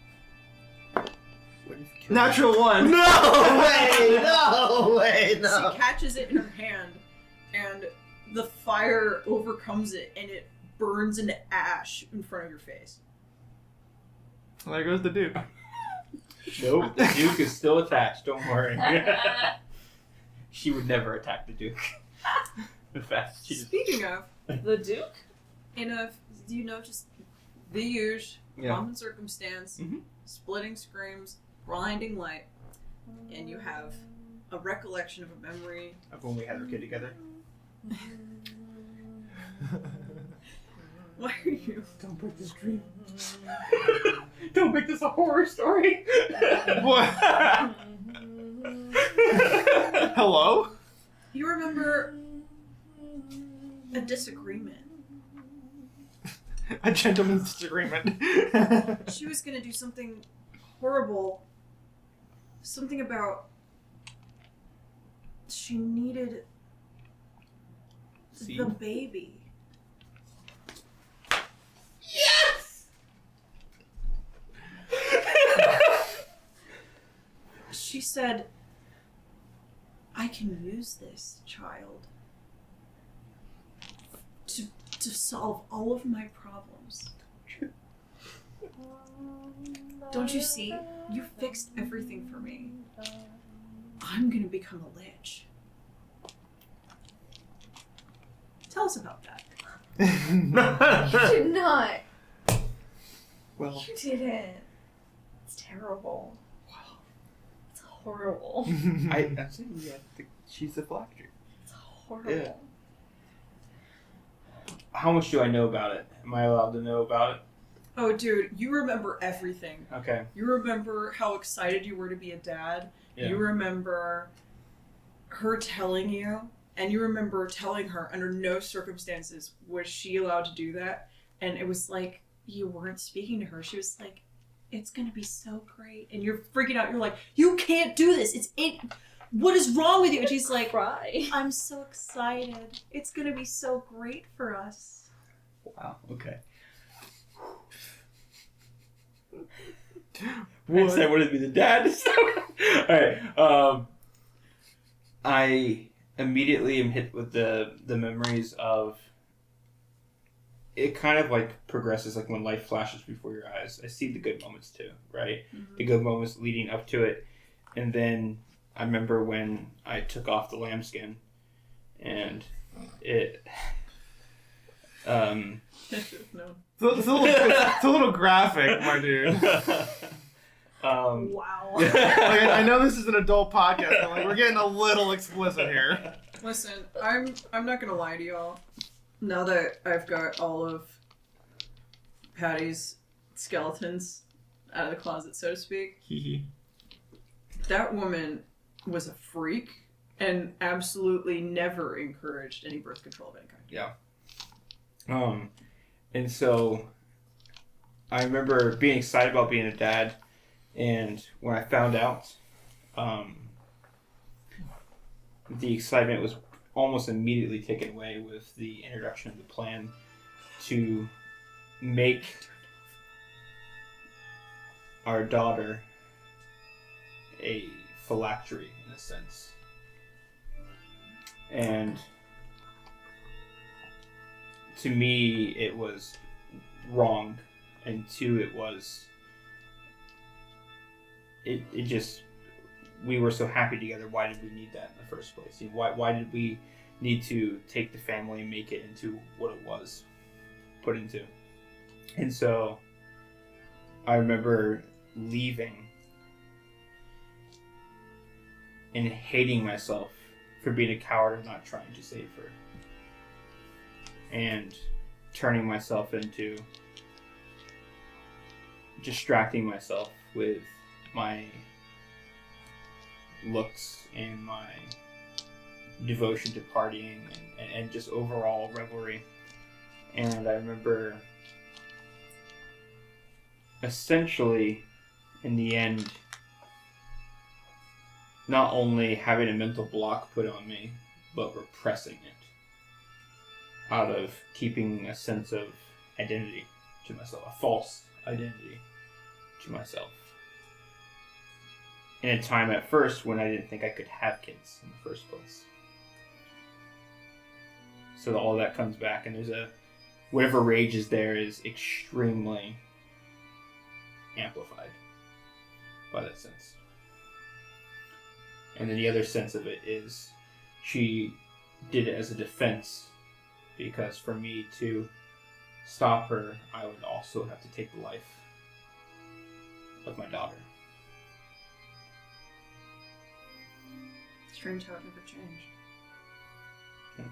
Natural 1. No way! No way! She No. catches it in her hand, and the fire overcomes it, and it burns into ash in front of your face. Well, there goes the Duke. Nope, the Duke is still attached. Don't worry. She would never attack the Duke. In fact, she just... Speaking of, The Duke? do you know just the usual, Yeah. pomp and circumstance, Mhm. splitting screams, blinding light, and you have a recollection of a memory. of when we had our kid together. Why are you? Don't break this dream. Don't make this a horror story. What? Hello? You remember a disagreement. A gentleman's disagreement. She was gonna do something horrible. Something about she needed See? the baby. She said, I can use this child to solve all of my problems. Don't you see? You fixed everything for me. I'm gonna become a lich. Tell us about that. You did not. Well, You didn't. It's terrible. It's horrible. I'm saying, yeah, she's a black Jew. It's horrible. Yeah. How much do I know about it? Am I allowed to know about it? Oh, dude, you remember everything. Okay. You remember how excited you were to be a dad. Yeah. You remember her telling you, and you remember telling her under no circumstances was she allowed to do that. And it was like you weren't speaking to her. She was like, it's gonna be so great. And you're freaking out. You're like, you can't do this. What is wrong with you? And she's like, Cry. I'm so excited. It's gonna be so great for us. Wow. Okay. what? I wanted to be the dad. Alright. I immediately am hit with the memories of it kind of like progresses like when life flashes before your eyes. I see the good moments too, right? Mm-hmm. The good moments leading up to it. And then I remember when I took off the lambskin and it No. It's a little graphic, my dude. Wow. Like, I know this is an adult podcast, but like we're getting a little explicit here. Listen, I'm not gonna lie to y'all. Now that I've got all of Patty's skeletons out of the closet, so to speak, that woman was a freak and absolutely never encouraged any birth control of any kind. And so I remember being excited about being a dad, and when I found out, the excitement was almost immediately taken away with the introduction of the plan to make our daughter a phylactery in a sense. And to me, it was wrong, and two, it just, we were so happy together. Why did we need that in the first place? You know, why did we need to take the family and make it into what it was put into? And so I remember leaving and hating myself for being a coward and not trying to save her. and turning myself into distracting myself with my looks and my devotion to partying and just overall revelry. And I remember essentially in the end not only having a mental block put on me, but repressing it out of keeping a sense of identity to myself, a false identity to myself. In a time at first when I didn't think I could have kids in the first place. So all that comes back, and whatever rage is there is extremely amplified by that sense. And then the other sense of it is she did it as a defense, because for me to stop her, I would also have to take the life of my daughter. Strange how it never changed. Yeah.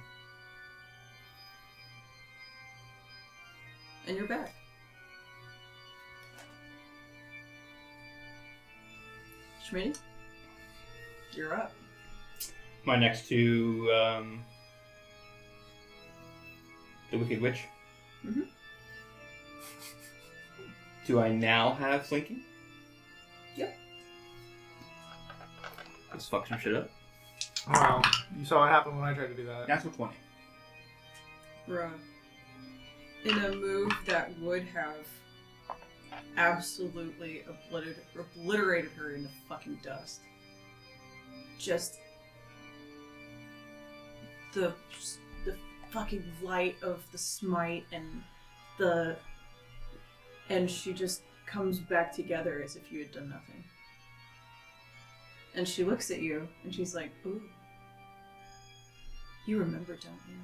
And you're back. Schmitty, you're up. My next to the Wicked Witch. Mm-hmm. Do I now have flanking? Yep. Let's fuck some shit up. Wow. You saw what happened when I tried to do that. Natural 20. Bruh. In a move that would have absolutely obliterated her into fucking dust. Just the fucking light of the smite and she just comes back together as if you had done nothing. And she looks at you and she's like, ooh. You remember, don't you?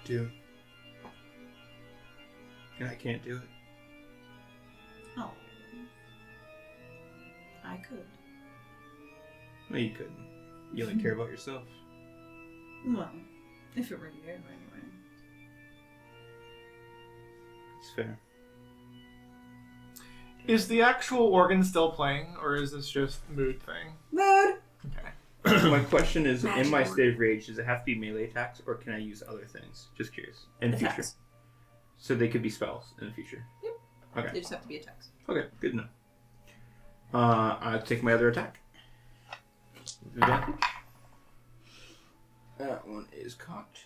I do. And I can't do it. Oh. I could. No, you couldn't. You only care about yourself. Well, if it were you, anyway. It's fair. Is the actual organ still playing, or is this just mood thing? Mood! Okay. My question is, in my Magic. state of rage, does it have to be melee attacks, or can I use other things? Just curious. In the future. Attacks. So they could be spells in the future? Yep. Okay. They just have to be attacks. Okay, good to know. I'll take my other attack. With advantage. That one is cocked.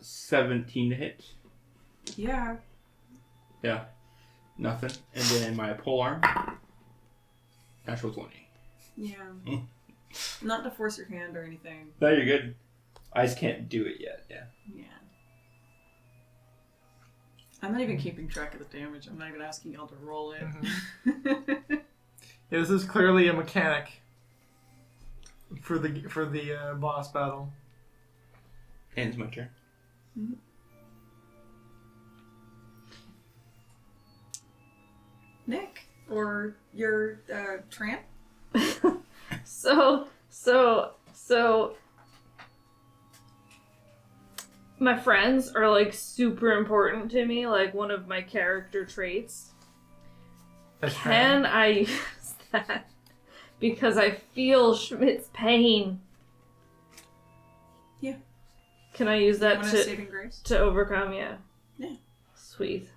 17 to hit. Yeah. Yeah. Nothing. And then my polearm. Natural 20. Yeah. Not to force your hand or anything. No, you're good. I just can't do it yet, yeah. Yeah. I'm not even keeping track of the damage. I'm not even asking y'all to roll it. Mm-hmm. Yeah, this is clearly a mechanic for the boss battle. And it's my turn. Mm-hmm. Nick, or your tramp? So my friends are like super important to me, like one of my character traits. Can I use that? Because I feel Schmidt's pain. Yeah. Can I use that Want a saving grace? to overcome? Yeah. Yeah. Sweet.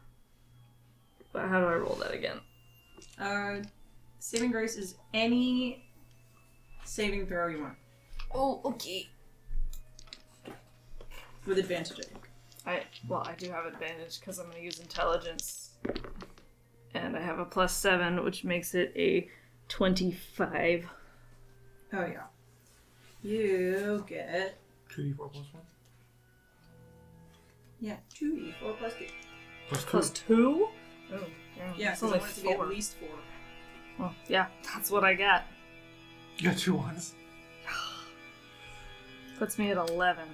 But how do I roll that again? Saving grace is any saving throw you want. Oh, okay. With advantage, I think. I do have advantage because I'm going to use intelligence. And I have a +7, which makes it a 25. Oh, yeah. You get... 2d4 plus 1? Yeah, 2d4 plus 2. Plus 2. +2? Oh, Yeah, it's so I only want it to be 4. at least 4. Well, yeah, that's what I got. You got 2 ones. Puts me at 11.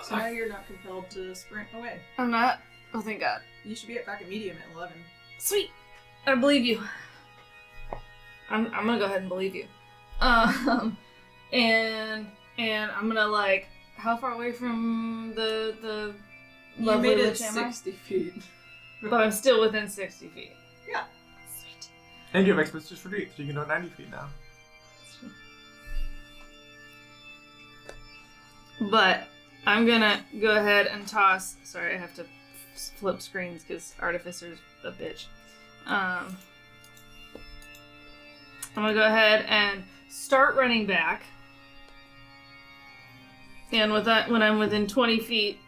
So now you're not compelled to sprint away. I'm not. Oh, thank God. You should be back at medium at 11. Sweet. I believe you. I'm gonna go ahead and believe you. And and I'm gonna like, how far away from the You lovely made it witch am I? 60 feet. But I'm still within 60 feet. Yeah. Sweet. And you have expeditions for retreat, so you can go 90 feet now. But I'm gonna go ahead and toss. Sorry, I have to flip screens because Artificer's a bitch. I'm gonna go ahead and start running back. And with that, when I'm within 20 feet,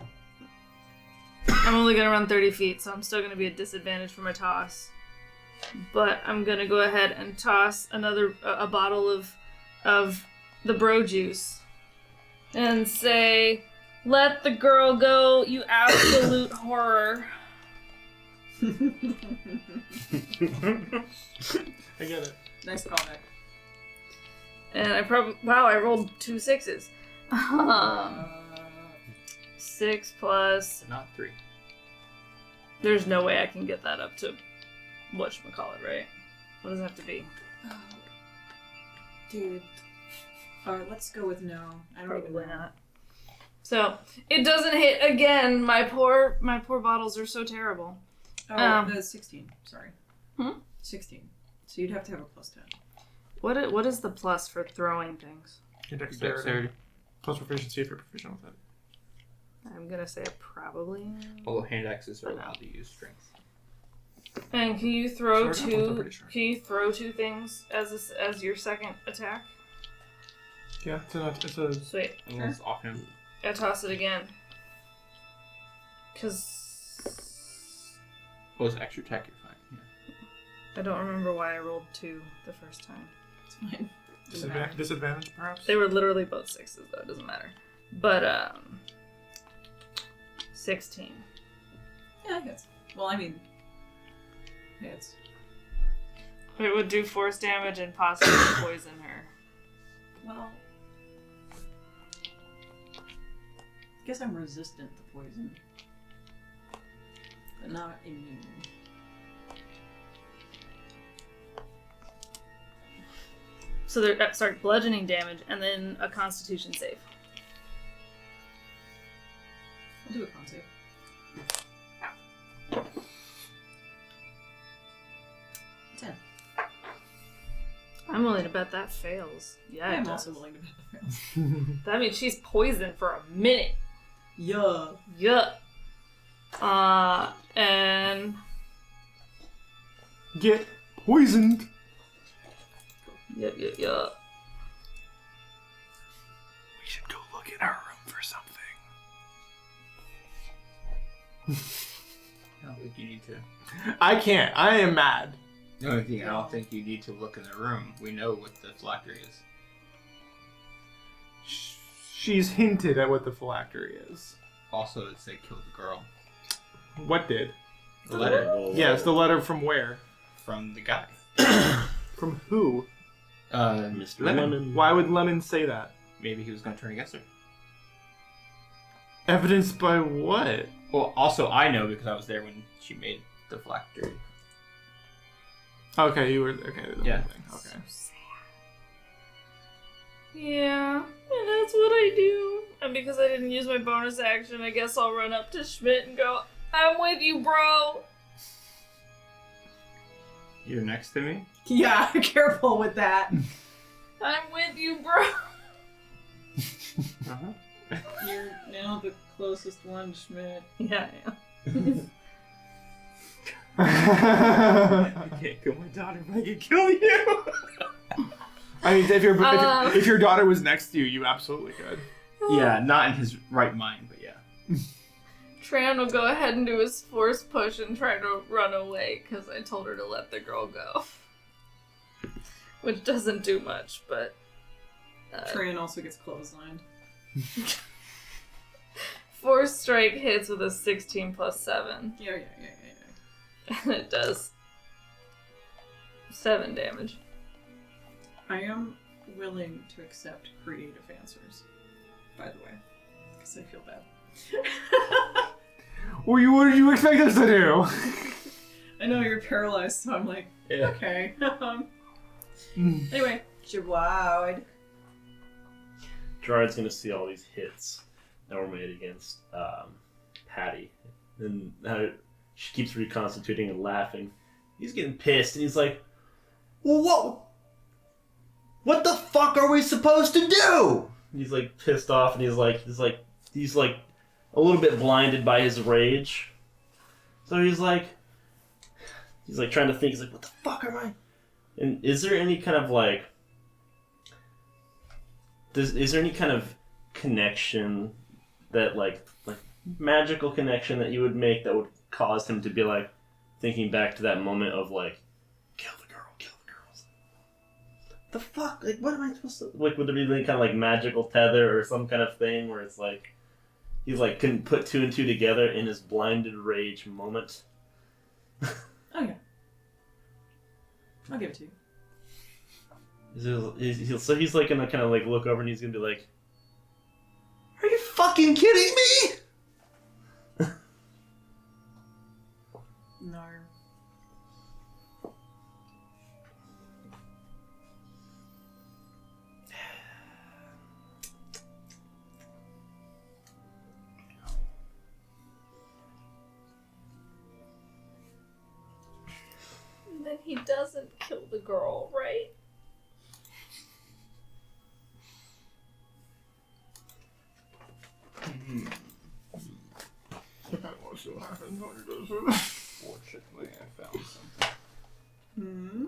I'm only gonna run 30 feet, so I'm still gonna be at disadvantage for my toss. But I'm gonna go ahead and toss a bottle of the bro juice and say, "Let the girl go, you absolute horror." I get it. Nice callback. And I rolled 2 6s. 6 plus. Not 3. There's no way I can get that up to whatchamacallit, right? What does it have to be? Oh, dude. Let's go with no. I don't even Probably know. not. So it doesn't hit again. My poor bottles are so terrible. Oh, the 16. Sorry. 16. So you'd have to have a plus 10. What is the plus for throwing things? Your dexterity. Plus proficiency if you're proficient with it. I'm gonna say probably. Although hand axes are allowed to use strength. And can you throw Sorry, I'm two? pretty sure. Can you throw 2 things as your second attack? Yeah, it's a Sweet. Unless off him. I toss it again. Cause What was extra attack? You're fine. Yeah. I don't remember why I rolled 2 the first time. It's fine. Doesn't matter. disadvantage, perhaps? They were literally both 6s though. It doesn't matter. But 16. Yeah, I guess. Well, I mean, it's. It would do force damage and possibly poison her. Well. I guess I'm resistant to poison. But not immune. So they're bludgeoning damage and then a Constitution save. I'll do a con save. 10. I'm willing to bet that fails. Yeah, I'm it also does. willing to bet that fails. That means she's poisoned for a minute. Yeah. Yuck. And Get poisoned! yup. We should go look in our room for something. I don't think you need to. I can't. I am mad. The only thing I don't think you need to look in the room. We know what the phylactery is. She's hinted at what the phylactery is. Also, it said kill the girl. What did? The letter Yes, the letter from where? from the guy. From who? Mr. Lemon. Lemon. Why would Lemon say that? Maybe he was going to turn against her. Evidenced by what? Well, also I know because I was there when she made the phylactery. Okay, you were okay. The Yeah. whole thing. Okay. yeah, and that's what I do. And because I didn't use my bonus action, I guess I'll run up to Schmidt and go, "I'm with you, bro." You're next to me? Yeah, careful with that. I'm with you, bro. Uh-huh. You're now the closest one, Schmidt. Yeah, I can't kill my daughter, but I can kill you! I mean, if your daughter was next to you, you absolutely could. Yeah, not in his right mind, but yeah. Tran will go ahead and do his force push and try to run away because I told her to let the girl go. Which doesn't do much, but... Tran also gets clotheslined. Force strike hits with a 16 plus 7. Yeah. And it does 7 damage. I am willing to accept creative answers, by the way, because I feel bad. What did you expect us to do? I know you're paralyzed, so I'm like, Yeah. okay. Anyway, Jawad. Gerard's gonna see all these hits that were made against Patty, and how she keeps reconstituting and laughing. He's getting pissed, and he's like, "Well, what the fuck are we supposed to do?" He's like pissed off, and he's like a little bit blinded by his rage. So he's like trying to think. He's like, "What the fuck am I?" And is there any kind of like, is there any kind of connection that like magical connection that you would make that would cause him to be like thinking back to that moment of like, kill the girls. The fuck? Like, what am I supposed to like? Would there be any kind of like magical tether or some kind of thing where it's like he's like couldn't put two and two together in his blinded rage moment? Okay. I'll give it to you. So he's like gonna kind of like look over and he's gonna be like, "Are you fucking kidding me?" No. Then he doesn't kill the girl, right? We'll see what happens when he does it. Fortunately, I found something. Hmm?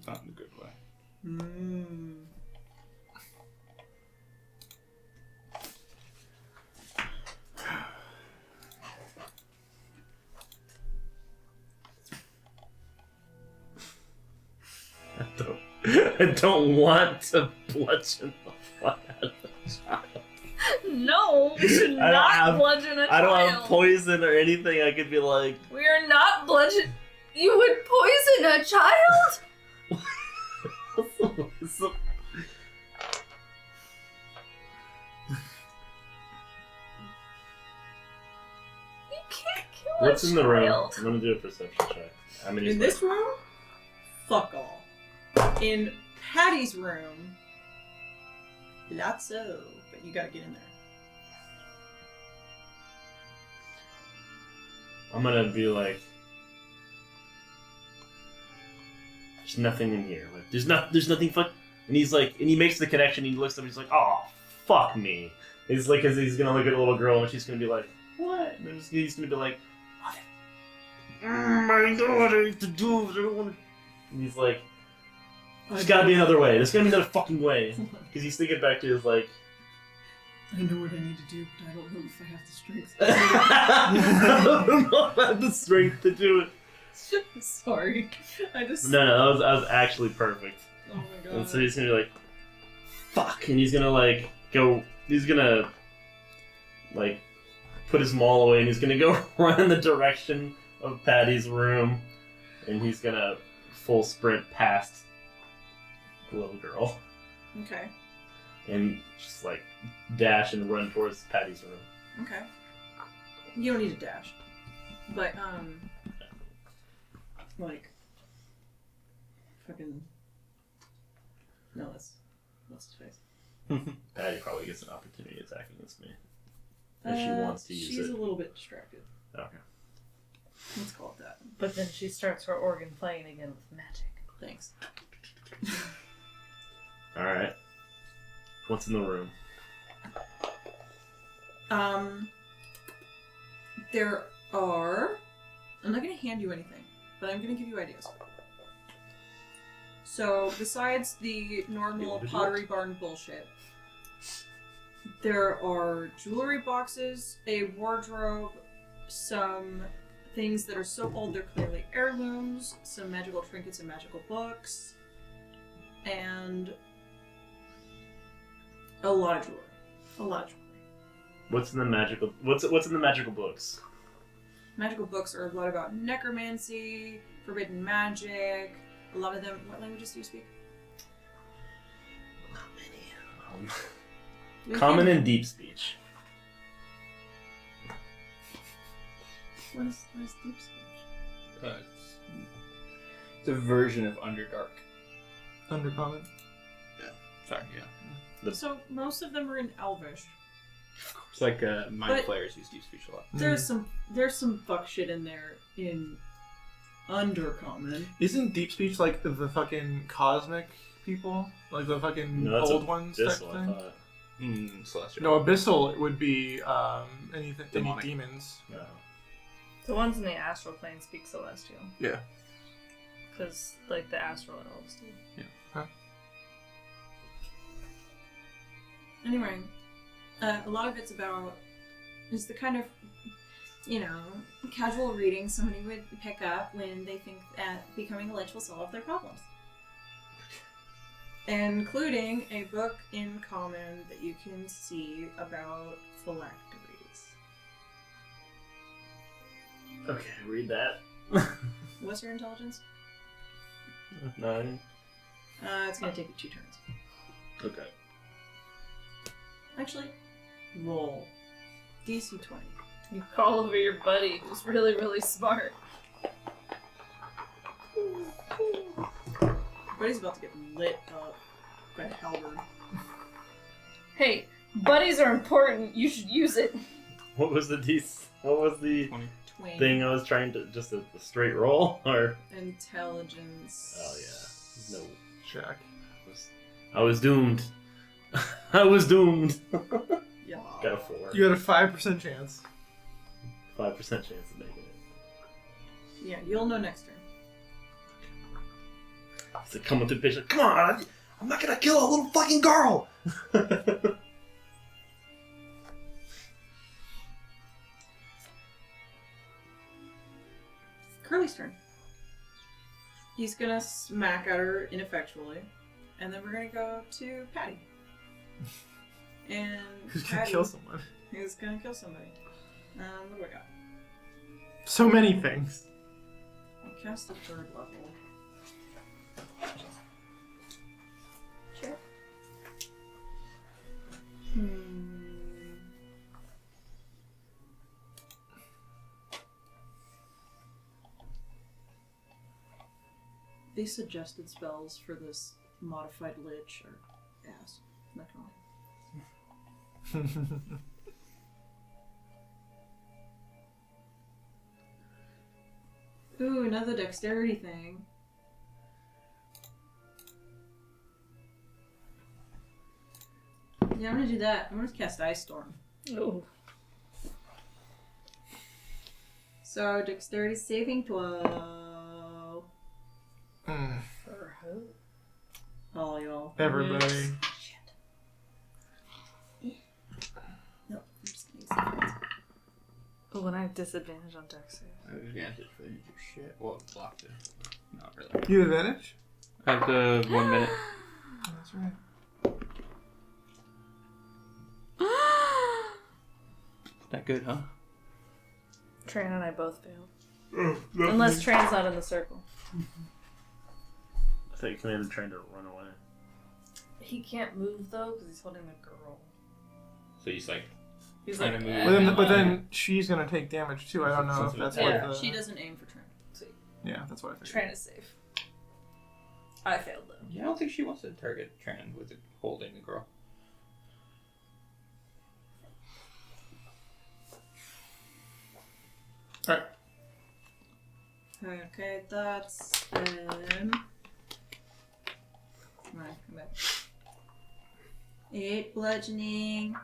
Not in a good way. Hmm. I don't want to bludgeon the fuck out of the child. No, we should I don't not have- bludgeon a child. I don't have poison or anything. I could be like, We are not bludgeon. You would poison a child? You can't kill What's a in the room? child. I'm gonna do a perception check. I mean, In this room? Fuck all. In Patty's room, lots so, but you gotta get in there. I'm gonna be like, there's nothing in here. Like, there's nothing. Fuck. And he's like, and he makes the connection. He looks up. He's like, oh, fuck me. He's like, cause he's gonna look at a little girl, and she's gonna be like, what? And then he's gonna be like, my daughter to do. I don't want to. And he's like, there's gotta be another way. There's gotta be another fucking way. Because he's thinking back to his like. I know what I need to do, but I don't know if I have the strength. I don't know if I have the strength to do it. Sorry. I just... No, that was actually perfect. Oh my god. And so he's gonna be like, fuck, and he's gonna like go, he's gonna like put his maul away and he's gonna go run in the direction of Patty's room and he's gonna full sprint past the little girl Okay. and just like dash and run towards Patty's room. Okay. You don't need to dash. But, like, fucking... No, what's his face? Patty probably gets an opportunity attack against me. If she wants to use she's it. a little bit distracted. Okay. Let's call it that. But then she starts her organ playing again with magic. Thanks. Alright. What's in the room? There are... I'm not going to hand you anything, but I'm going to give you ideas. So, besides the normal Pottery Barn bullshit, there are jewelry boxes, a wardrobe, some things that are so old they're clearly heirlooms, some magical trinkets and magical books, and a lot of jewelry. A lot of jewelry. What's in the magical? What's in the magical books? Magical books are a lot about necromancy, forbidden magic. A lot of them. What languages do you speak? Not many. Common and deep speech. What is deep speech? It's a version of Underdark. Undercommon. Sorry, yeah. So most of them are in Elvish. It's like mind But- flayers used to use speech a lot. There's some fuck shit in there in Undercommon. Isn't deep speech like the fucking cosmic people, like the fucking No, that's old ones type Abyssal, I thing? thought. Celestial. No, abyssal would be anything, any Demonic. demons. No. The ones in the astral plane speak celestial. Yeah. Because, like, the astral elves do. Anyway, a lot of it's about is the kind of, casual reading somebody would pick up when they think that becoming a lich will solve their problems. Including a book in common that you can see about phylacteries. Okay, read that. What's your intelligence? 9. It's gonna take you 2 turns. Okay. Actually, roll. DC 20. You call over your buddy who's really, really smart. Buddy's about to get lit up by a halberd. Hey, buddies are important. You should use it. What was the What was the 20. thing I was trying to just a straight roll or? Intelligence. Oh yeah. No. Check. I was doomed. I was doomed. Yeah. Got a 4. You had a 5% chance. 5% chance of making it. Yeah, you'll know next turn. It's like coming through the picture. Come on! I'm not gonna kill a little fucking girl. Curly's turn. He's gonna smack at her ineffectually, and then we're gonna go to Patty. And Who's gonna Patty kill someone? is gonna kill somebody. What do I got? So many things. I cast the 3rd level. Sure. The suggested spells for this modified lich are ass. Not gonna lie. Ooh, another dexterity thing. Yeah, I'm gonna do that. I'm gonna cast Ice Storm. Oh. So, dexterity saving 12. For who? All y'all. Everybody. Shit. Nope, I'm just gonna use it. Oh, and I have disadvantage on dex saves. Advantage for your shit. Well, blocked it. Not really. You have advantage? I have the 1 minute. That's right. That good, huh? Tran and I both failed. Unless Tran's not in the circle. I thought you commanded him trying to run away. He can't move though because he's holding the girl. So he's like, He's trying like, to move. But then she's gonna take damage too. I don't know if that's Yeah. what the... She doesn't aim for Trent. Sweet. Yeah, that's what I figured. Tran is safe. I failed though. Yeah, I don't think she wants to target Tran with it holding the girl. Alright. Okay, that's Come on, come back. 8 bludgeoning.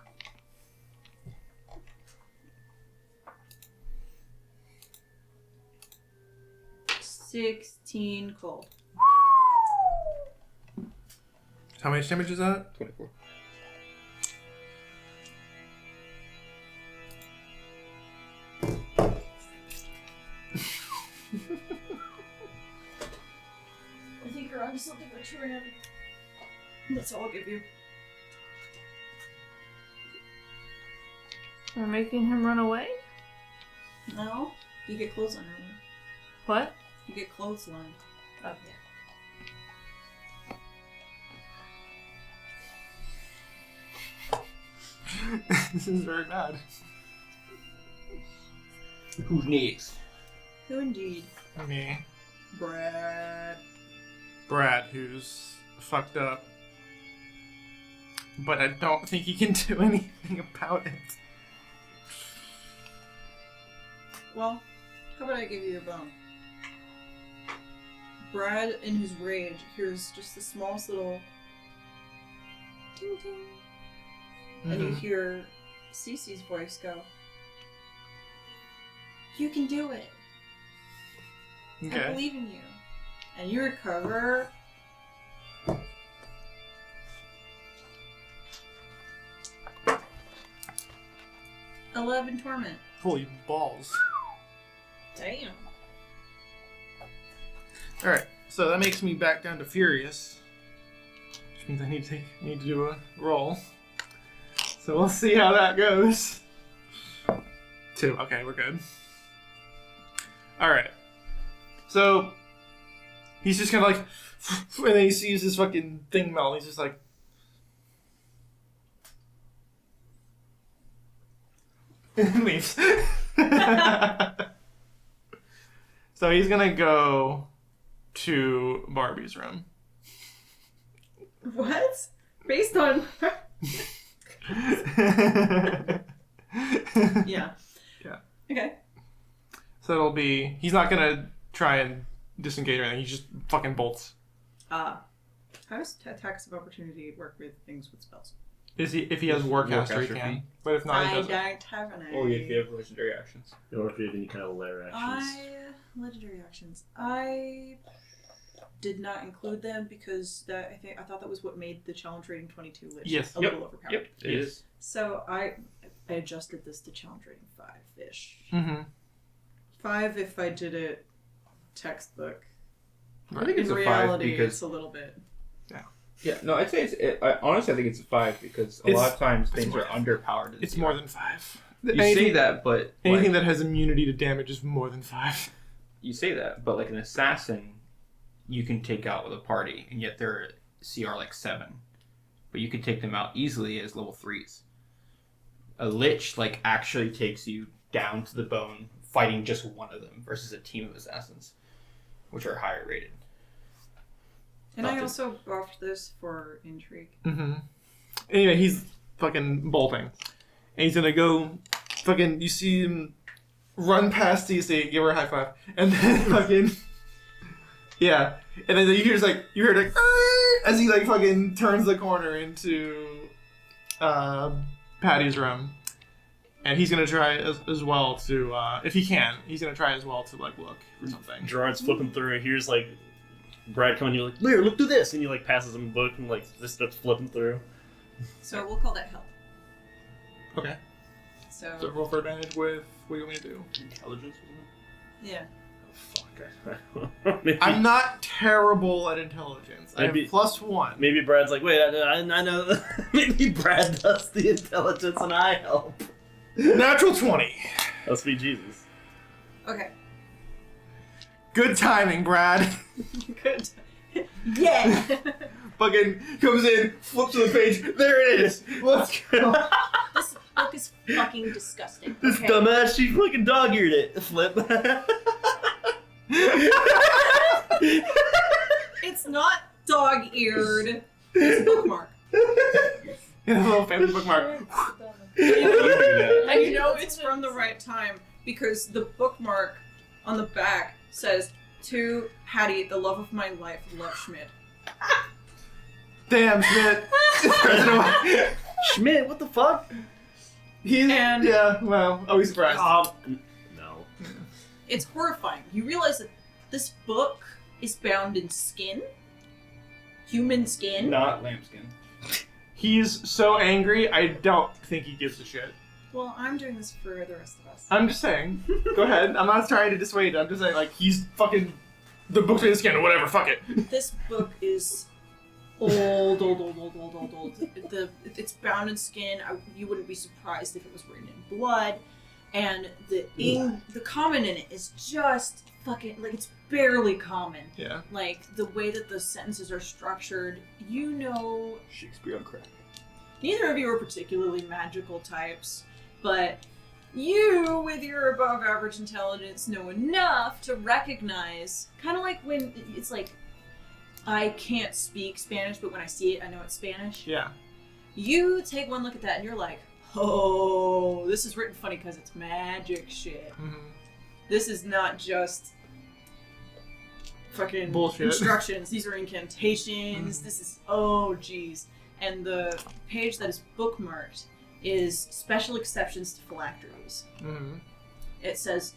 $16 cold. How much damage is that? 24. I think you're onto something with Tran. That's all I'll give you. We're making him run away? No, you get clothesline. What? You get clothesline. Oh, This is very bad. Who's next? Who indeed? Me. Brad. Brad, who's fucked up. but I don't think he can do anything about it. Well, how about I give you a bone? Brad, in his rage, hears just the smallest little ting ting. And you hear Cece's voice go, "You can do it. I Okay. believe in you." And you recover 11 torment. Holy balls. Damn. Alright, so that makes me back down to Furious. Which means I need to do a roll. So we'll see how that goes. 2. Okay, we're good. Alright. So he's just kinda like and then he sees this fucking thing melt, he's just like and leaves. So he's gonna go to Barbie's room. What? Based on... Yeah. Yeah. Okay. So it'll be... He's not gonna try and disengage or anything. He just fucking bolts. How does attacks of opportunity work with things with spells? If he has Warcaster, he Warcaster can. can. But if not, he I doesn't. don't have any. Or if you have legendary actions. Or if you have any kind of lair actions. Legendary actions. I did not include them because I thought that was what made the challenge rating 22 lich Yes. a little overpowered. Yep, it is. So I adjusted this to challenge rating 5-ish. Mm-hmm. 5 if I did it textbook. I think it's In a 5 reality, because... it's a little bit. Yeah, no, I'd say honestly, I think it's a 5 because a lot of times things more- are underpowered. It's more than 5. You say that, but... Anything like, that has immunity to damage is more than 5. you say that, but like an assassin, you can take out with a party, and yet they're CR like 7. But you can take them out easily as level 3s. A lich like actually takes you down to the bone fighting just one of them versus a team of assassins, which are higher rated. And I also buffed this for intrigue. Mm-hmm. Anyway, he's fucking bolting. And he's gonna go fucking, you see him run past TC, give her a high five, and then fucking, yeah. And then you hear like, as he like fucking turns the corner into Patty's room. And he's gonna try as well to, if he can, he's gonna try as well to like look for something. Gerard's flipping through, and here's like Brad coming, you're like, Lear, look through this, and he like passes him a book and like this starts flipping through. So we'll call that help. Okay. So So roll for advantage with, what do you want me to do? Intelligence, yeah. wasn't it? Maybe, I'm not terrible at intelligence. I have Maybe- +1. maybe Brad's like, wait, I know. Maybe Brad does the intelligence and I help. Natural 20. Let's be Jesus. Okay. Good timing, Brad. Good. Yeah. Fucking comes in, flips to the page. There it is. Let's go. This book is fucking disgusting. This okay? dumbass, she fucking dog-eared it. Flip. It's not dog-eared. It's a bookmark. Yeah, a little fancy bookmark. And you know it's from the right time because the bookmark on the back says, "To Patty, the love of my life, love Schmidt." Damn, Schmidt. Schmidt, what the fuck? Yeah, well, always surprised. No. It's horrifying. You realize that this book is bound in skin? Human skin? Not lambskin. He's so angry, I don't think he gives a shit. Well, I'm doing this for the rest of us. I'm just saying. Go ahead. I'm not trying to dissuade. I'm just saying, like, he's fucking... The book's made of skin or whatever, fuck it. This book is old. It's bound in skin. You wouldn't be surprised if it was written in blood. And the common in it is just fucking, like, it's barely common. Yeah. Like, the way that the sentences are structured, you know, Shakespeare on crack. neither of you are particularly magical types, but you, with your above average intelligence, know enough to recognize, kind of like when it's like, I can't speak Spanish, but when I see it, I know it's Spanish. Yeah. You take one look at that and you're like, oh, this is written funny because it's magic shit. Mm-hmm. This is not just fucking Bullshit. instructions. These are incantations. This is, oh, geez. And the page that is bookmarked is special exceptions to phylacteries. Mm-hmm. It says,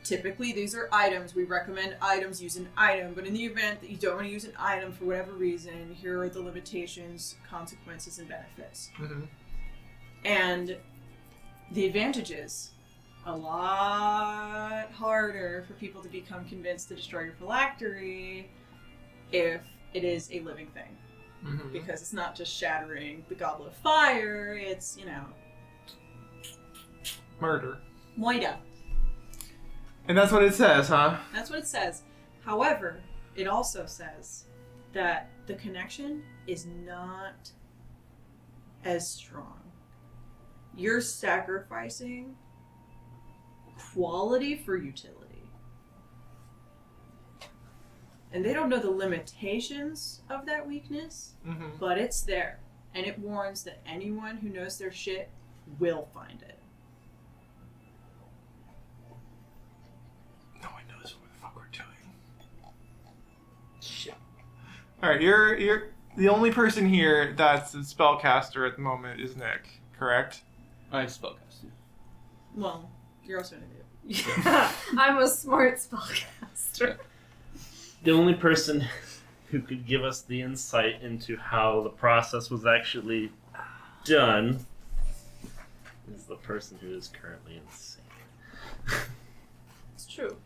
typically these are items. We recommend items, use an item, but in the event that you don't want to use an item for whatever reason, here are the limitations, consequences, and benefits. Mm-hmm. And the advantages, a lot harder for people to become convinced to destroy your phylactery if it is a living thing. Mm-hmm. Because it's not just shattering the goblet of fire, it's, Murder. moida. And that's what it says, huh? That's what it says. However, it also says that the connection is not as strong. You're sacrificing quality for utility. And they don't know the limitations of that weakness, Mm-hmm. but it's there. And it warns that anyone who knows their shit will find it. No one knows what the fuck we're doing. Shit. Alright, you're the only person here that's a spellcaster at the moment is Nick, correct? I have spellcasting. Well, you're also an idiot. Yeah, I'm a smart spellcaster. The only person who could give us the insight into how the process was actually done is the person who is currently insane. It's true.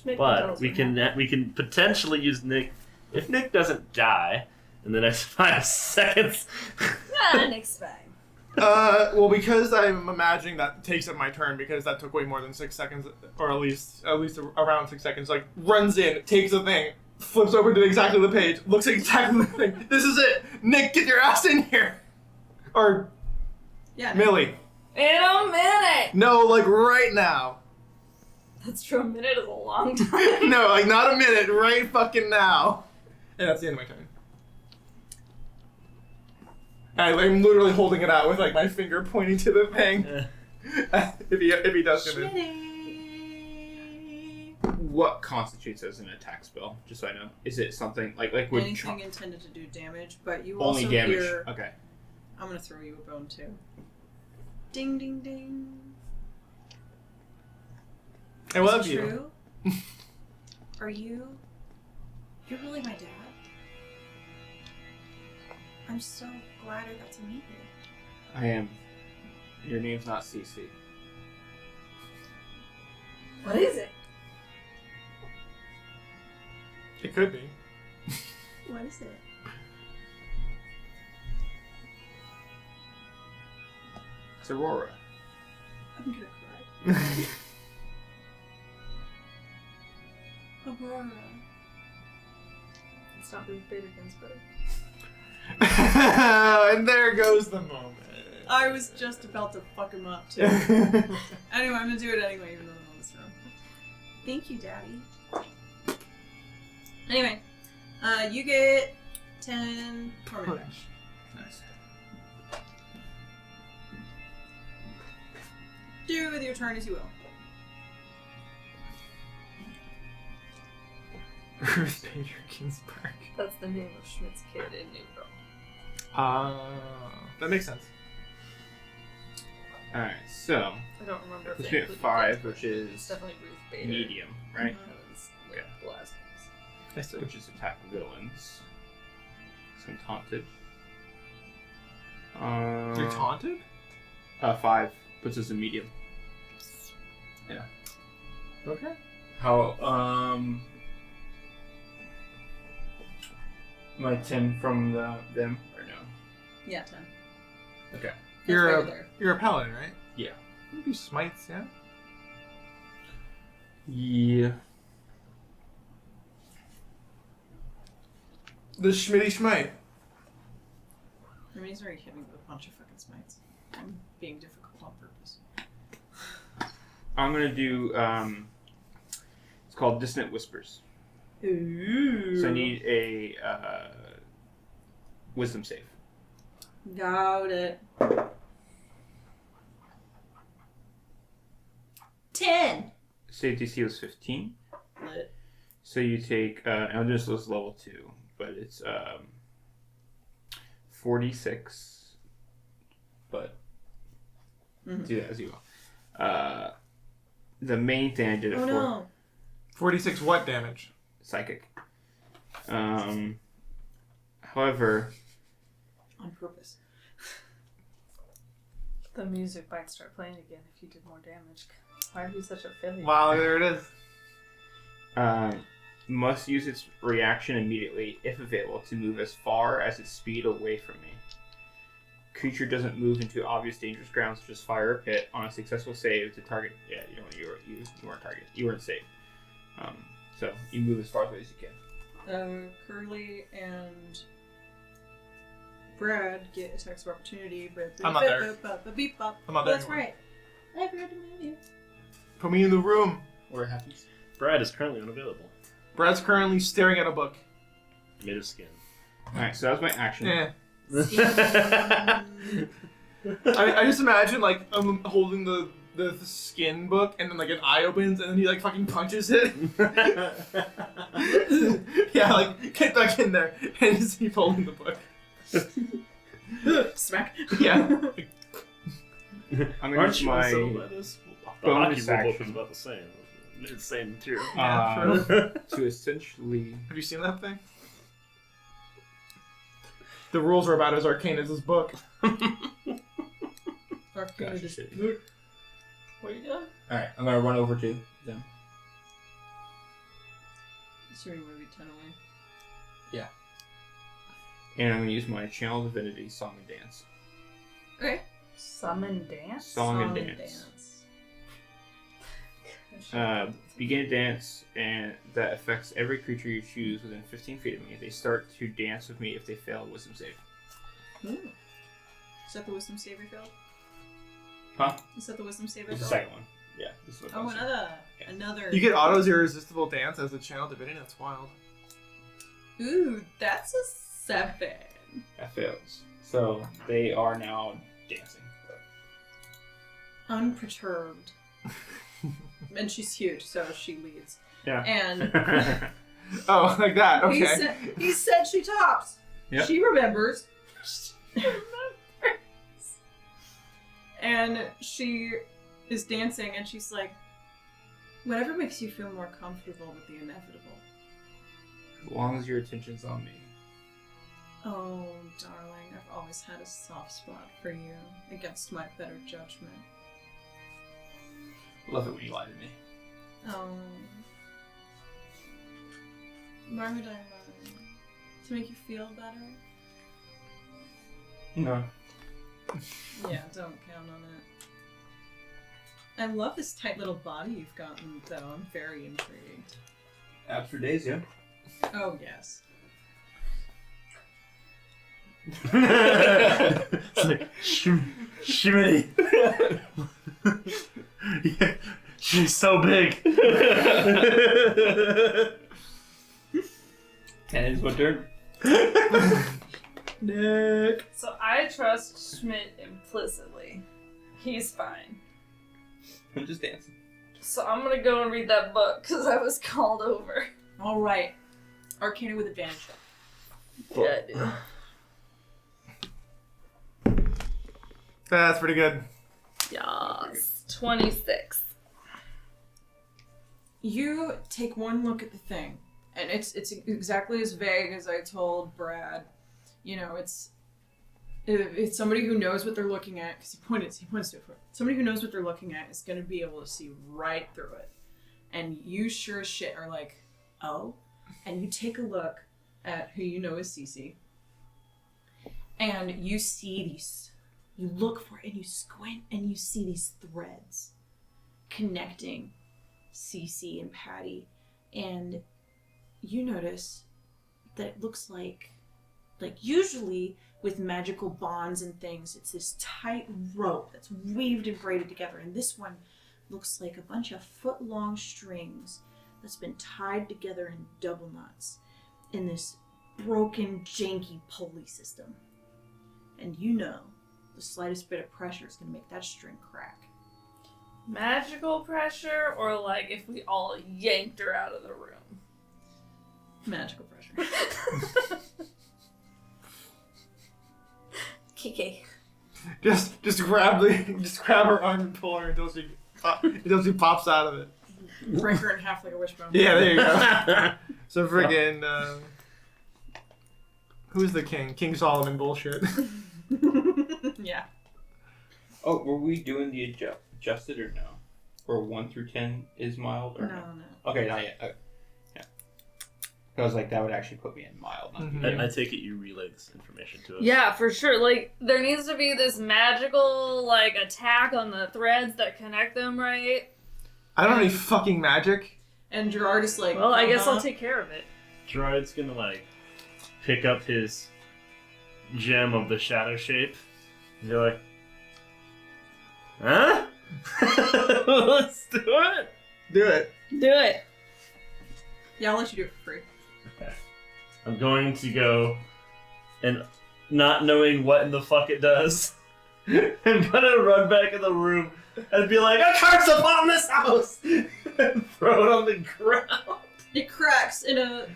Schmidt But tells we me can potentially use Nick if Nick doesn't die in the next 5 seconds. Ah, Nick's fine. Well, because I'm imagining that takes up my turn because that took way more than 6 seconds, or at least around 6 seconds. Like runs in, takes the thing, flips over to exactly the page, looks at exactly the thing. This is it, Nick, get your ass in here, or Yeah. Millie. In a minute! No, like right now. That's true, a minute is a long time. No, like not a minute, right fucking now. And that's the end of my turn. I'm literally holding it out with like my finger pointing to the thing. if he does come in. Schmitty. What constitutes as an attack spell? Just so I know. Is it something like would Anything intended to do damage, but you only also damage? hear... Okay. I'm gonna throw you a bone too. Ding ding ding. I Is love it you. true? Are you? You're really my dad? I'm so glad I got to meet you. I am. Your name's not CC. What is it? It could be. What is it? It's Aurora. I'm gonna cry. Aurora. It's not Ruth Bader Ginsburg. And there goes the moment. I was just about to fuck him up too. Anyway, I'm gonna do it anyway, even though I'm on this room. Thank you, Daddy. Anyway, you get 10 torment damage. Nice. Do with your turn as you will. Ruth Bader Ginsburg. That's the name of Schmidt's kid in New Girl. That makes sense. All right. So I don't remember if let's they be at included 5, that, but which is it's definitely Ruth Bader. medium, right? And it's, like, the last names. I see. Which is attack villains. So I'm taunted. You're taunted? 5 puts us in medium. Yeah. Okay. How am I 10 from them or no? Yeah, 10. Okay. That's You're regular. you're a paladin, right? Yeah. You do smites, yeah? Yeah. The Schmitty Schmite. I mean, he's already hit me with a bunch of fucking smites. I'm being difficult on purpose. I'm gonna do it's called Dissonant Whispers. Ooh. So I need a wisdom save. Got it. 10. Save DC was 15. Lit. So you take, Eldritch was level 2, but it's 46. But do that as you will. The main thing I did it Oh for. no. 46 what damage? Psychic. However, On purpose. The music might start playing again if you did more damage. Why are you such a failure? Wow, there it is. must use its reaction immediately, if available, to move as far as its speed away from me. Creature doesn't move into obvious dangerous ground, such as fire or pit. On a successful save, the target. Yeah, you weren't target. You weren't safe. So you move as far away as you can. Curly and Brad get attacks of opportunity, but I'm not there. I'm not there That's anymore. right. I forgot to move you. Put me in the room. Where it happens. Brad is currently unavailable. Brad's currently staring at a book. Made of skin. Alright, so that was my action. Yeah. I just imagine like I'm holding the skin book and then like an eye opens and then he like fucking punches it. Yeah, like get back in there and just keep holding the book. Smack. Yeah. I'm gonna Aren't use you my unsettled by this? The hockey bonus rule book action. is about the same. It's the same material. to essentially. Have you seen that thing? The rules are about as arcane as this book. Arcana Gosh, just shit. What are you doing? Alright, I'm gonna run over to them. So you want to be 10 away. And I'm gonna use my Channel Divinity Song and Dance. Okay. Summon dance? Song and Dance. Begin a dance, and that affects every creature you choose within 15 feet of me. They start to dance with me if they fail a wisdom save. Ooh. Is that the wisdom save I failed? Huh? Is that the wisdom save I It's the failed? second one. Yeah. This is what Oh, I was saying. another. You get Otto's Irresistible Dance as a channel divinity. That's wild. Ooh, that's a 7. That fails. So they are now dancing. Unperturbed. And she's huge, so she leads. Yeah. And Oh, like that. Okay. he said she tops. Yep. She remembers. And she is dancing, and she's like, whatever makes you feel more comfortable with the inevitable. As long as your attention's on me. Oh, darling, I've always had a soft spot for you, against my better judgment. Love it when you lie to me. Oh. Why would I lie? To make you feel better? No. Yeah, don't count on it. I love this tight little body you've gotten, though. I'm very intrigued. Abs for days, yeah. Oh, yes. It's like, shimmy. Yeah, she's so big. And it's my turn. Nick. So I trust Schmidt implicitly. He's fine. I'm just dancing. So I'm gonna go and read that book because I was called over. All right. Arcana with advantage. Yeah, I do. That's pretty good. Yes. 26. You take one look at the thing, and it's exactly as vague as I told Brad. You know, it's somebody who knows what they're looking at, because he points to it. Somebody who knows what they're looking at is going to be able to see right through it. And you sure as shit are like, oh? And you take a look at who you know is Cece, and you see these, you look for it, and you squint, and you see these threads connecting Cece and Patty, and you notice that it looks like usually with magical bonds and things, it's this tight rope that's weaved and braided together, and this one looks like a bunch of foot-long strings that's been tied together in double knots in this broken, janky pulley system. And you know, the slightest bit of pressure is going to make that string crack. Magical pressure, or like if we all yanked her out of the room? Magical pressure. Kiki. Just grab her arm and pull her until she pops out of it. Break her in half like a wishbone. Yeah, there you go. So friggin' who's the king? King Solomon bullshit. Yeah. Oh, were we doing the adjusted or no? Or 1 through 10 is mild or No. Okay, not yet. Okay. Yeah. I was like, that would actually put me in mild. Not medium. I take it you relay this information to us. Yeah, for sure. Like, there needs to be this magical, like, attack on the threads that connect them, right? I don't have any fucking magic. And Gerard is like, Well, I guess I'll take care of it. Gerard's gonna like pick up his gem of the shadow shape and be like, huh? Let's do it. Do it. Do it. Yeah, I'll let you do it for free. Okay. I'm going to go and not knowing what in the fuck it does, I'm gonna run back in the room and be like, a curse upon this house! And throw it on the ground. It cracks in a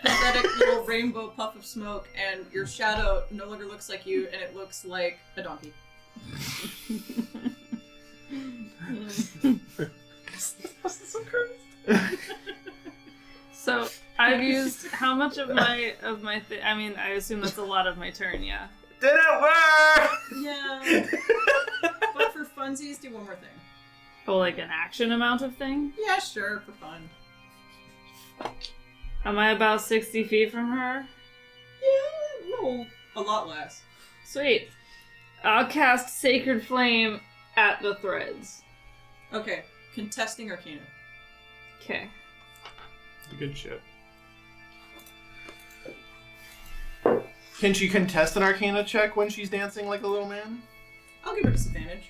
pathetic little rainbow puff of smoke, and your shadow no longer looks like you, and it looks like a donkey. So, I've used how much of my I mean, I assume that's a lot of my turn, yeah. Did it work? Yeah. But for funsies, do one more thing. Oh, like an action amount of thing? Yeah, sure, for fun. Am I about 60 feet from her? Yeah, no, a lot less. Sweet. I'll cast Sacred Flame at the threads. Okay, contesting Arcana. Okay. Good shit. Can she contest an Arcana check when she's dancing like a little man? I'll give her disadvantage.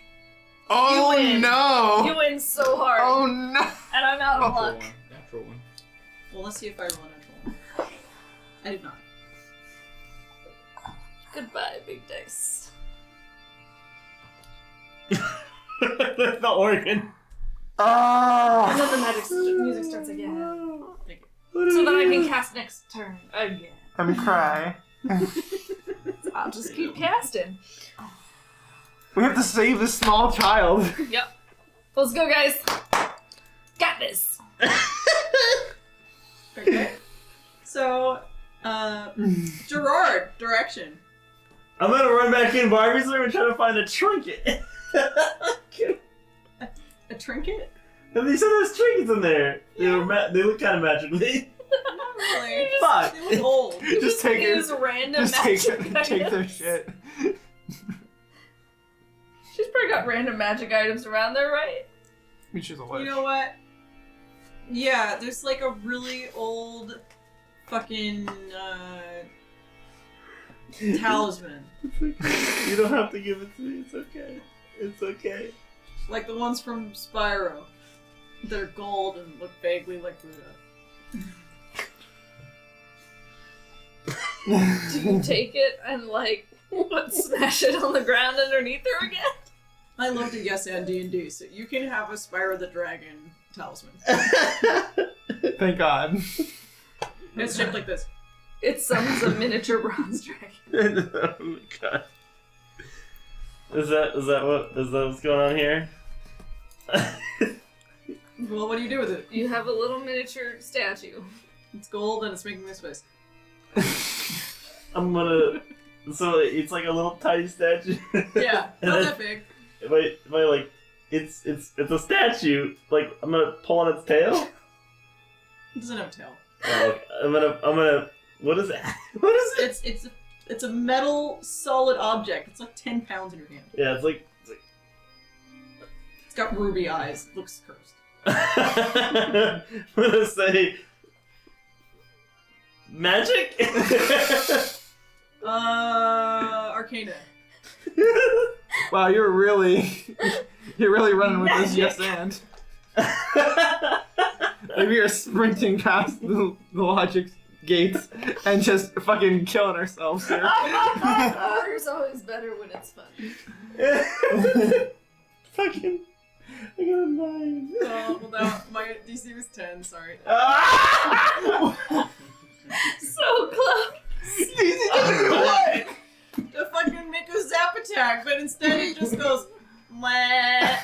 Oh You win. no! You win so hard. Oh no! And I'm out of Natural luck. one. Natural one. Well, let's see if I roll a natural one. I did not. Goodbye, big dice. The organ. Oh! And then the music starts again. Thank you. So that I can cast next turn again. I'm cry. I'll just keep casting. We have to save this small child. Yep. Let's go, guys. Got this. Okay. So, Gerard, direction. I'm gonna run back in Barbie's room and try to find a trinket. A trinket? And they said there's trinkets in there. They look kind of magically. Not really. Fuck. They look old. Just take it. Use random Just take magic their items. shit. She's probably got random magic items around there, right? Which is a You lich. know what? Yeah, there's like a really old fucking talisman. You don't have to give it to me. It's okay. It's okay. Like the ones from Spyro. They're gold and look vaguely like Buddha. Do you take it and like smash it on the ground underneath her again? I love to yes and D&D, so you can have a Spyro the Dragon talisman. Thank God. It's shaped like this. It summons a miniature bronze dragon. Oh my god. Is that what's going on here? Well, what do you do with it? You have a little miniature statue. It's gold and it's making this face. I'm gonna. So it's like a little tiny statue. Yeah, And not then- that big. If I like, it's a statue. Like I'm gonna pull on its tail. It doesn't have a tail. Oh, okay. I'm gonna. What is it? What is it? It's a metal solid object. It's like 10 pounds in your hand. Yeah, it's like. It's got ruby eyes. It looks cursed. I'm gonna say. Magic. Arcana. Wow, you're really running with this yes and. Maybe you're sprinting past the logic gates and just fucking killing ourselves here. Horror's always better when it's fun. Fucking. I got a 9. Well, that, my DC was 10, sorry. So close. What? To fucking make a zap attack, but instead it just goes, meh.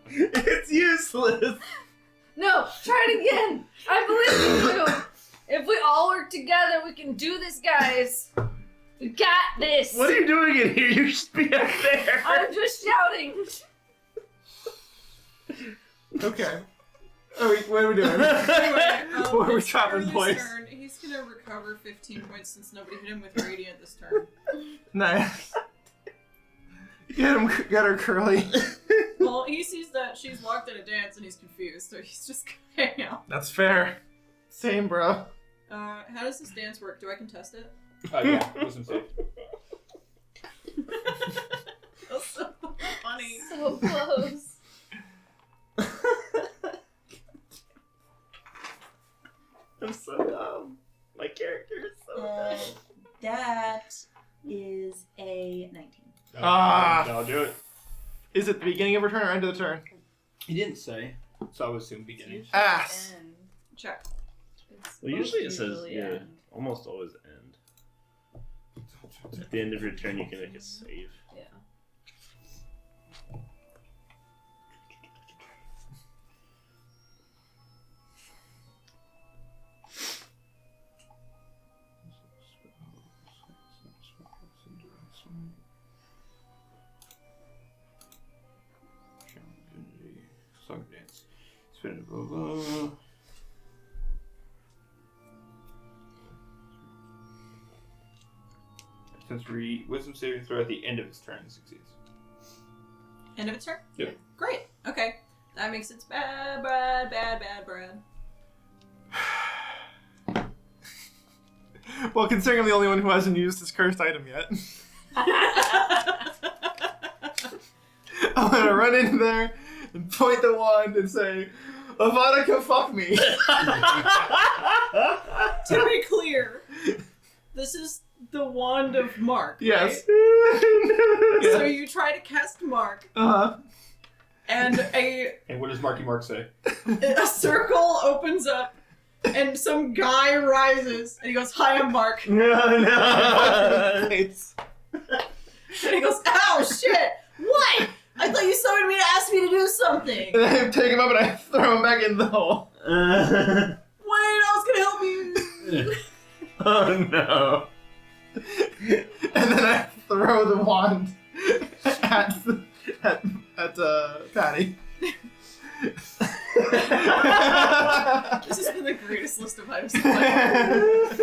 It's useless. No, try it again. I believe in you. If we all work together, we can do this, guys. We got this. What are you doing in here? You should be up there. I'm just shouting. Okay. Oh, wait, what are we doing? Anyway, What are we it's chopping Charlie's points? turn. He's gonna recover 15 points since nobody hit him with Radiant this turn. Nice. Get her, Curly. Well, he sees that she's locked in a dance and he's confused, so he's just gonna hang out. That's fair. Same, bro. How does this dance work? Do I contest it? Yeah, wisdom save. That's so funny. So close. I'm so dumb. My character is so dumb. That is a 19. Ah. I'll do it. Is it the beginning of her turn or end of the turn? He didn't say, so I would assume beginning. Ass. Check. Well, usually it says, Usually yeah, end. almost always end. At the end of your turn, you can make a save. Yeah. Song dance. Spin it, blah, blah. Since wisdom saving throw at the end of his turn succeeds. End of its turn? Yep. Great. Okay. That makes it bad, bad. Well, considering I'm the only one who hasn't used his cursed item yet, I'm gonna run in there and point the wand and say, Avada, fuck me. To be clear, this is the wand of Mark. Yes. Right? So you try to cast Mark, Uh-huh. and a And what does Marky Mark say? circle opens up, and some guy rises, and he goes, "Hi, I'm Mark." And No. he goes, "Ow, shit! What? I thought you summoned me to ask me to do something. And I take him up and I throw him back in the hole. Wait, I was gonna help you." Oh no. And then I throw the wand at Patty. This has been the greatest list of items in my life.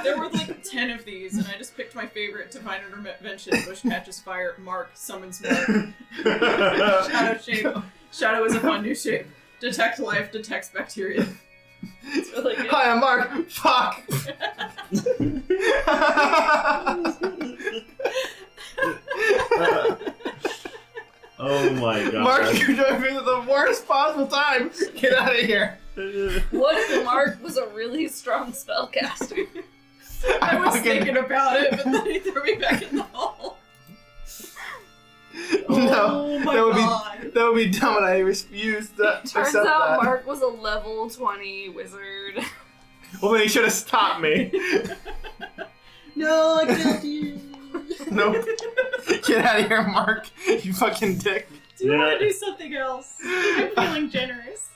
There were like 10 of these, and I just picked my favorite: Divine Intervention, Bush Catches Fire, Mark Summons Mark, Shadow Shape. Shadow is a fun new shape. Detect Life, detects bacteria. It's really good. Hi, I'm Mark. Fuck. Oh my god. Mark, you're doing me at the worst possible time. Get out of here. What if Mark was a really strong spellcaster? I was fucking- thinking about it, but then he threw me back in the hole. No, Oh my that would god. be that would be dumb, and I refuse to Turns accept out that. Mark was a level 20 wizard. Well, then he should have stopped me. No, I killed you. Nope. Get out of here, Mark. You fucking dick. Do you Yeah. want to do something else? I'm feeling generous.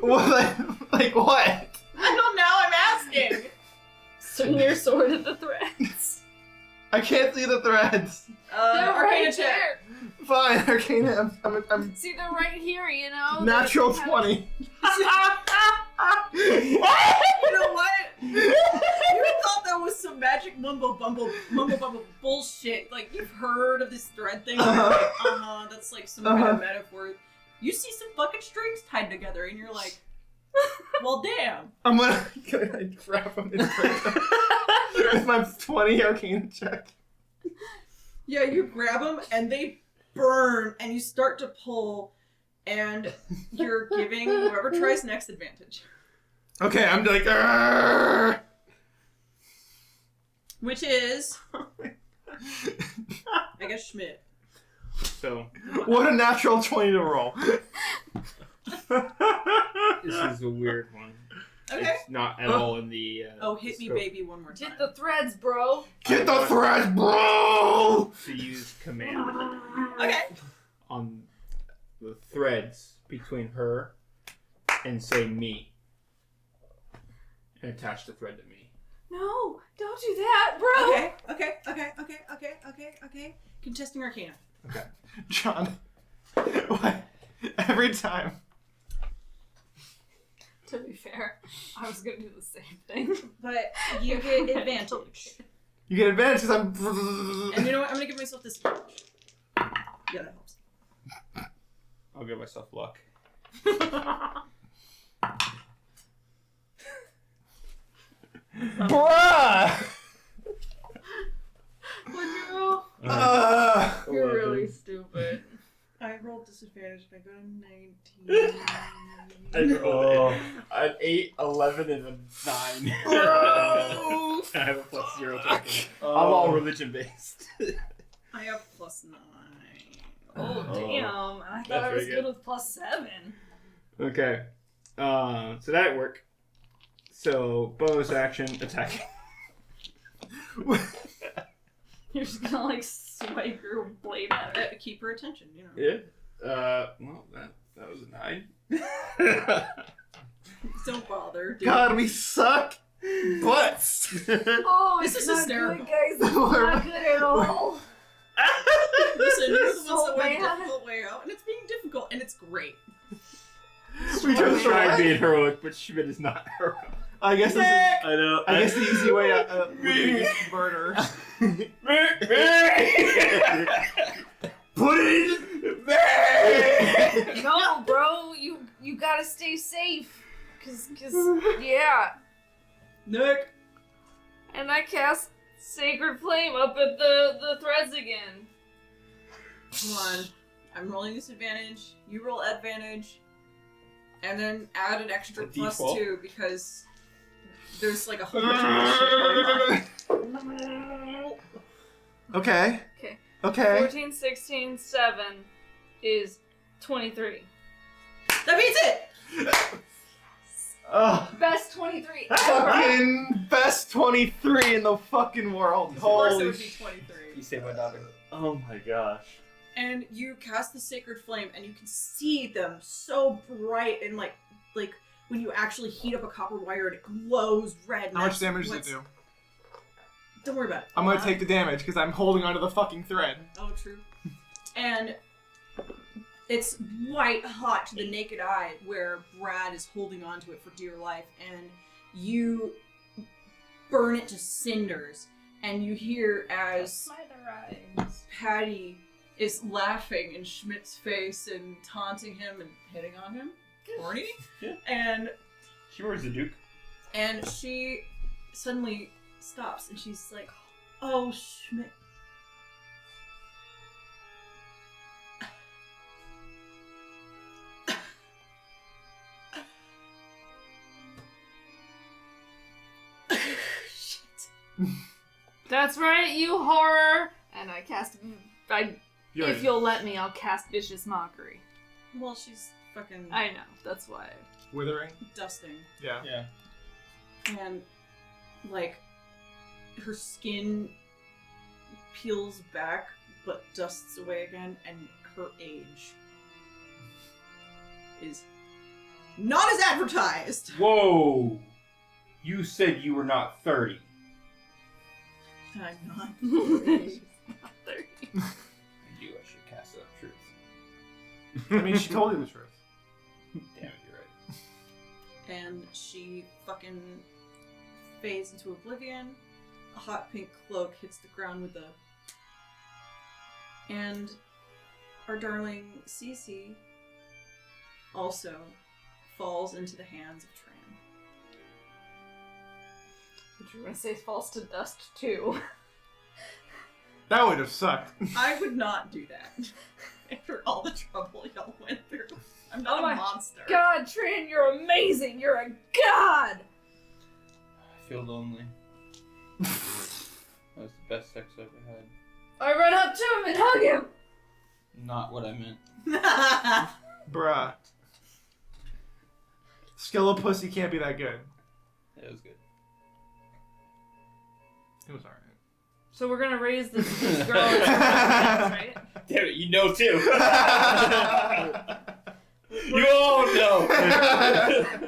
What? Like what? I don't know, I'm asking. Swing your sword at the threads. I can't see the threads. They're Arcana right check. there. Fine, Arcana. I'm See, they're right here, you know? natural 20. You know what? You thought that was some magic mumbo bumble bullshit. Like, you've heard of this thread thing? Uh-huh. That's like some kind of metaphor. You see some fucking strings tied together, and you're like, well, damn. I'm gonna grab him and break him with my 20 Arcana check. Yeah, you grab them, and they burn, and you start to pull, and you're giving whoever tries next advantage. Okay, I'm like, "Arrgh!" Which is, I guess Schmidt. So What a natural 20 to roll. this is a weird one. Okay. It's not at all in the. Oh, hit me, scope. baby, one more time. Hit the threads, bro. Get the threads, bro! To use command Okay. on the threads between her and say me, and attach the thread to me. No, don't do that, bro. Okay. Contesting Arcana. John, why? Every time. To be fair, I was gonna do the same thing. But you get advantage. You get advantage because I'm. And you know what? I'm gonna give myself this advantage. Yeah, that helps. I'll give myself luck. Bruh! Woodrow, you're really stupid. I rolled disadvantage and I got a 19. An 8, 11, and a 9. Bro! I have a plus 0 token. I'm all religion based. I have +9. Oh, damn. I thought That's I was very good with +7. Okay. So that worked. So bonus action attacking. You're just gonna like swipe your blade at it. Keep her attention, you know. Yeah. Well, that was a 9. Don't bother, dude. God, we suck butts! Oh, This it's is not hysterical. good, guys. It's not good at all. Listen, you're the ones So that went the bad. difficult way out, and it's being difficult, and it's great. We I'm just trying being heroic, but Schmidt is not heroic. I guess this is. I know. I guess the easy way out would be just murder. Put it in. No, bro, you gotta stay safe. Cause yeah. Nick! And I cast Sacred Flame up at the threads again. Come on. I'm rolling disadvantage. You roll advantage. And then add an extra A +2 D12? because there's like a whole bunch of shit going on. Okay. Okay. Okay. 14, 16, 7 is 23. That beats it! Best 23 ever! Fucking best 23 in the fucking world. Of course it Holy would be sh- 23. You saved my daughter. Oh my gosh. And you cast the Sacred Flame, and you can see them so bright, and like when you actually heat up a copper wire and it glows red. and How much that's damage does it what's- do? Don't worry about it. I'm gonna take the damage because I'm holding onto the fucking thread. Oh, true. And it's white hot to the naked eye where Brad is holding onto it for dear life, and you burn it to cinders, and you hear as Patty is laughing in Schmidt's face and taunting him and hitting on him. Horny? Yeah. And She wears the Duke. she suddenly stops and she's like, "Oh, Schmidt." Shit. That's right, you horror! And I cast... You're if you'll let me, I'll cast Vicious Mockery. Well, she's fucking I know, that's why. withering. dusting. Yeah. Yeah. And, like, her skin peels back but dusts away again, and her age is not as advertised. Whoa! You said you were not 30. I'm not. I knew I should cast up truth. I mean, she told you the truth. Damn it, you're right. And she fucking fades into oblivion. A hot pink cloak hits the ground with a... And our darling Cece also falls into the hands of Tran. But you're gonna say falls to dust too. That would have sucked. I would not do that after all the trouble y'all went through. I'm not Oh my a monster. God, Trin, you're amazing. You're a god. I feel lonely. That was the best sex I ever had. I run up to him and hug him. Not what I meant. Bruh. Skelepussy can't be that good. It was good. It was alright. So we're gonna raise this girl as her friends, right? Damn it, you know too. You all know.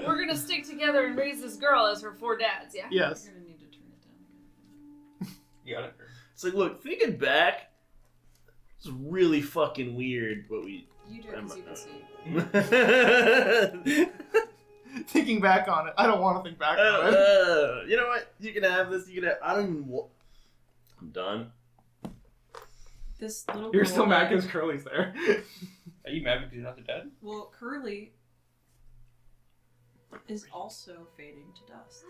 We're gonna stick together and raise this girl as her 4 dads, yeah? Yes. You're gonna need to turn it down again. You got it. It's like, look, thinking back, it's really fucking weird what we. You do it because you can see. Thinking back on it, I don't want to think back on it. You know what? You can have this. You can have. I don't even. I'm done. This little You're girl still mad that- because Curly's there. Are you mad because you're not the dad? Well, Curly is also fading to dust.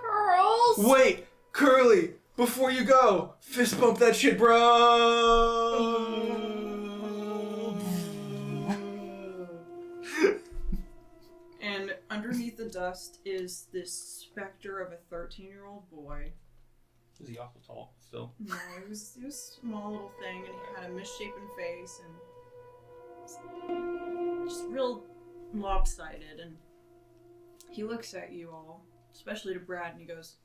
Curls! Wait, Curly, before you go, fist bump that shit, bro. And underneath the dust is this specter of a 13-year-old boy. Is he awful tall still? No, he was a small little thing, and he had a misshapen face and just real lopsided. And he looks at you all, especially to Brad, and he goes,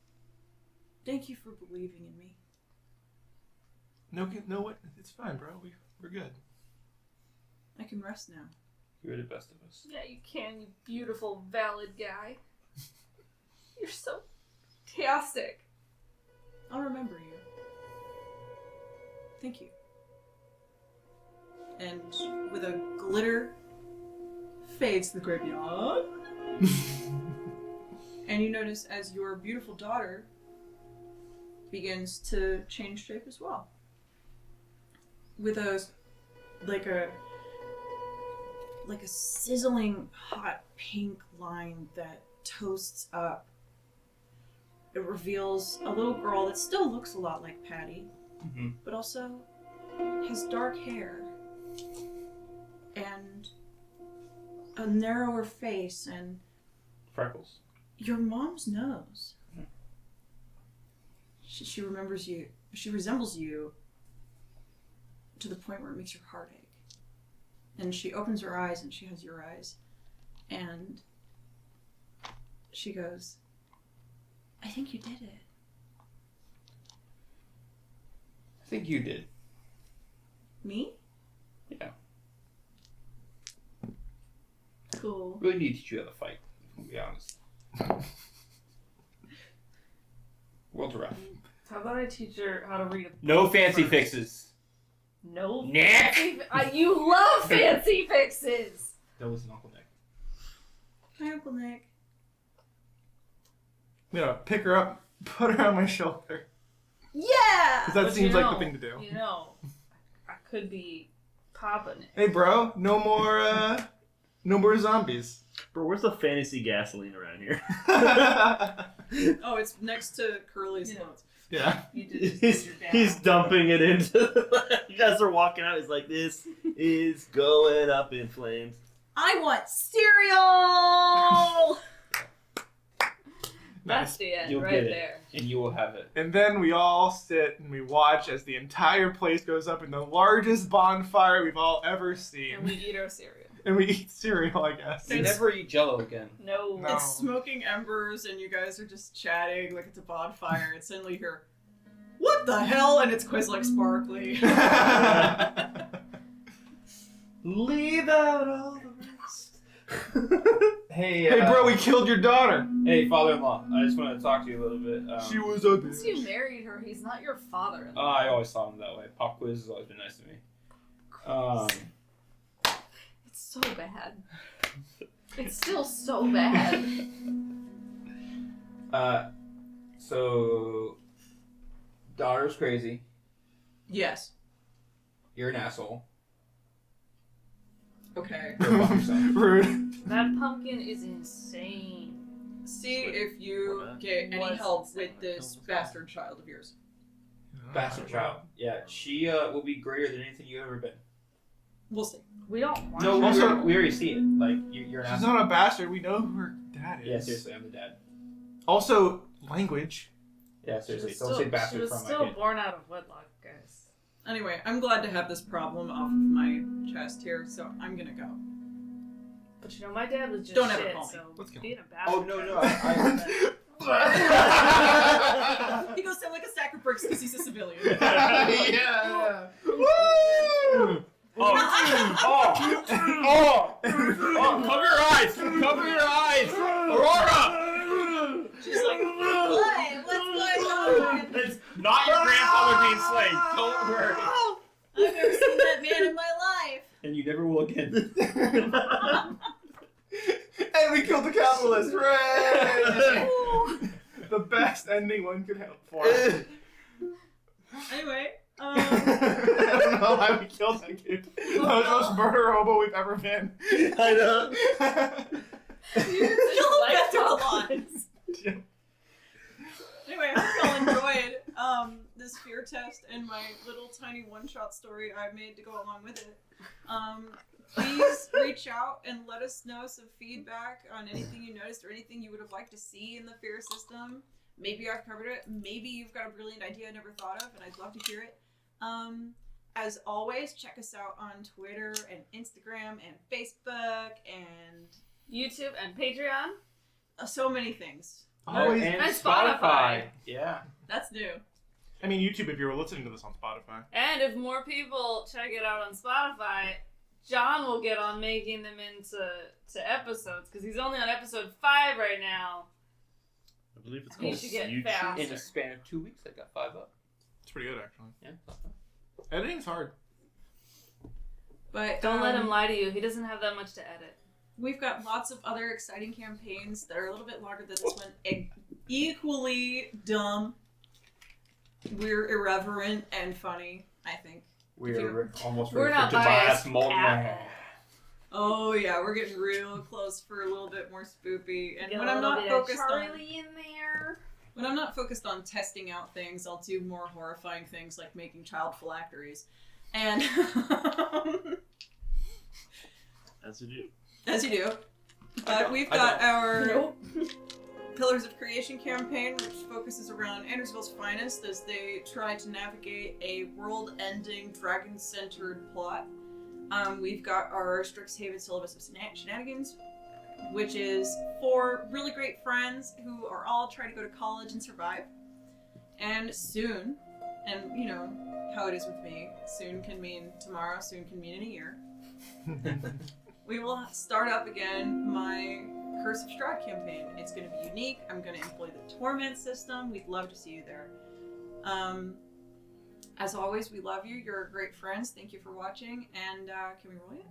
"Thank you for believing in me. No, what? It's fine, bro. We're good. I can rest now." You're the best of us. Yeah, you can, you beautiful, valid guy. You're so fantastic. I'll remember you. Thank you. And with a glitter, fades the graveyard. And you notice as your beautiful daughter begins to change shape as well. With a sizzling hot pink line that toasts up. It reveals a little girl that still looks a lot like Patty, Mm-hmm. but also has dark hair and a narrower face and Freckles. your mom's nose. She remembers you. She resembles you to the point where it makes your heart ache. And she opens her eyes and she has your eyes. And she goes, "I think you did it." I think you did. Me? Yeah. Cool. Really need to teach you how to fight, to be honest. World's rough. How about I teach her how to read a book No fancy first? fixes. No Nick! fancy you love fancy fixes! That was an Uncle Nick. Hi, Uncle Nick. I'm gonna pick her up, put her on my shoulder. Yeah! 'Cause that But seems you like know, the thing to do. You know, I could be Papa Nick. Hey, bro, no more zombies. Bro, where's the fantasy gasoline around here? Oh, it's next to Curly's Yeah. clothes. Yeah. You did this he's, to your dad. he's dumping it into. You guys are walking out. He's like, "This is going up in flames." I want cereal! That's the end You'll right get it. there. And you will have it. And then we all sit and we watch as the entire place goes up in the largest bonfire we've all ever seen. And we eat our cereal. And we eat cereal, I guess. You never eat Jello again. No. No. It's smoking embers, and you guys are just chatting like it's a bonfire, and suddenly you hear, "What the hell?" And it's Quizlik Sparkly. Leave out all the rest. Hey, Hey, bro, we killed your daughter. Hey, father-in-law. I just want to talk to you a little bit. She was a Once you married her, he's not your father. I always saw him that way. Pop Quiz has always been nice to me. It's so bad. It's still so bad. So, daughter's crazy. Yes. You're an asshole. Okay. Go fuck yourself. Rude. That pumpkin is insane. See if you get any What's help insane? with this bastard child of yours. Bastard child. Yeah, she will be greater than anything you've ever been. We'll see. We don't want No, you. Also- we already see it. Like, you're an She's asshole. not a bastard. We know who her dad is. Yeah, seriously, I'm the dad. Also, language. Yeah, She seriously, was don't still, say bastard she was from still my kid. born out of wedlock, guys. Anyway, I'm glad to have this problem off of my chest here, so I'm gonna go. But you know, my dad was just Don't ever shit, call me. so Let's go. being a bastard. Oh, no, I He goes sound like a sack of bricks because he's a civilian. Yeah. Woo! Oh, cover your eyes! Cover your eyes! Aurora! She's like, What? What's going on? It's not your grandfather being slain. Don't worry. I've never seen that man in my life. And you never will again. And we killed the capitalist. Hooray! The best ending one could hope for. anyway, I don't know why we killed that kid. That was the most murder hobo we've ever been. I know. you'll Like get through a lot. Hawkins. Anyway, I hope y'all enjoyed this fear test and my little tiny one-shot story I made to go along with it. Please reach out and let us know some feedback on anything you noticed or anything you would have liked to see in the fear system. Maybe I've covered it. Maybe you've got a brilliant idea I never thought of, and I'd love to hear it. As always, check us out on Twitter and Instagram and Facebook and YouTube and Patreon. so many things. Always. and And Spotify. Yeah. That's new. I mean, YouTube if you're listening to this on Spotify. And if more people check it out on Spotify, John will get on making them into episodes, because he's only on episode 5 right now. I believe it's You called should get YouTube. fast. In a span of 2 weeks, I got 5 up. It's pretty good, actually. Yeah. Editing's hard. But Don't let him lie to you. He doesn't have that much to edit. We've got lots of other exciting campaigns that are a little bit longer than this one. Equally dumb. We're irreverent and funny, I think. We're almost We're ready not for Tobias biased Molten. at Oh yeah, we're getting real close for a little bit more spoopy. And Get when a I'm little not bit of focused on Charlie in there. when I'm not focused on testing out things, I'll do more horrifying things like making child phylacteries. And As you do. as you do. But we've got our Nope. Pillars of Creation campaign, which focuses around Andersville's finest as they try to navigate a world-ending, dragon-centered plot. We've got our Strixhaven syllabus of shenanigans, which is 4 really great friends who are all trying to go to college and survive. And soon, and you know how it is with me, soon can mean tomorrow, soon can mean in a year. We will start up again my Curse of Strahd campaign. It's going to be unique. I'm going to employ the Torment system. We'd love to see you there. As always, we love you. You're great friends. Thank you for watching. And can we roll it?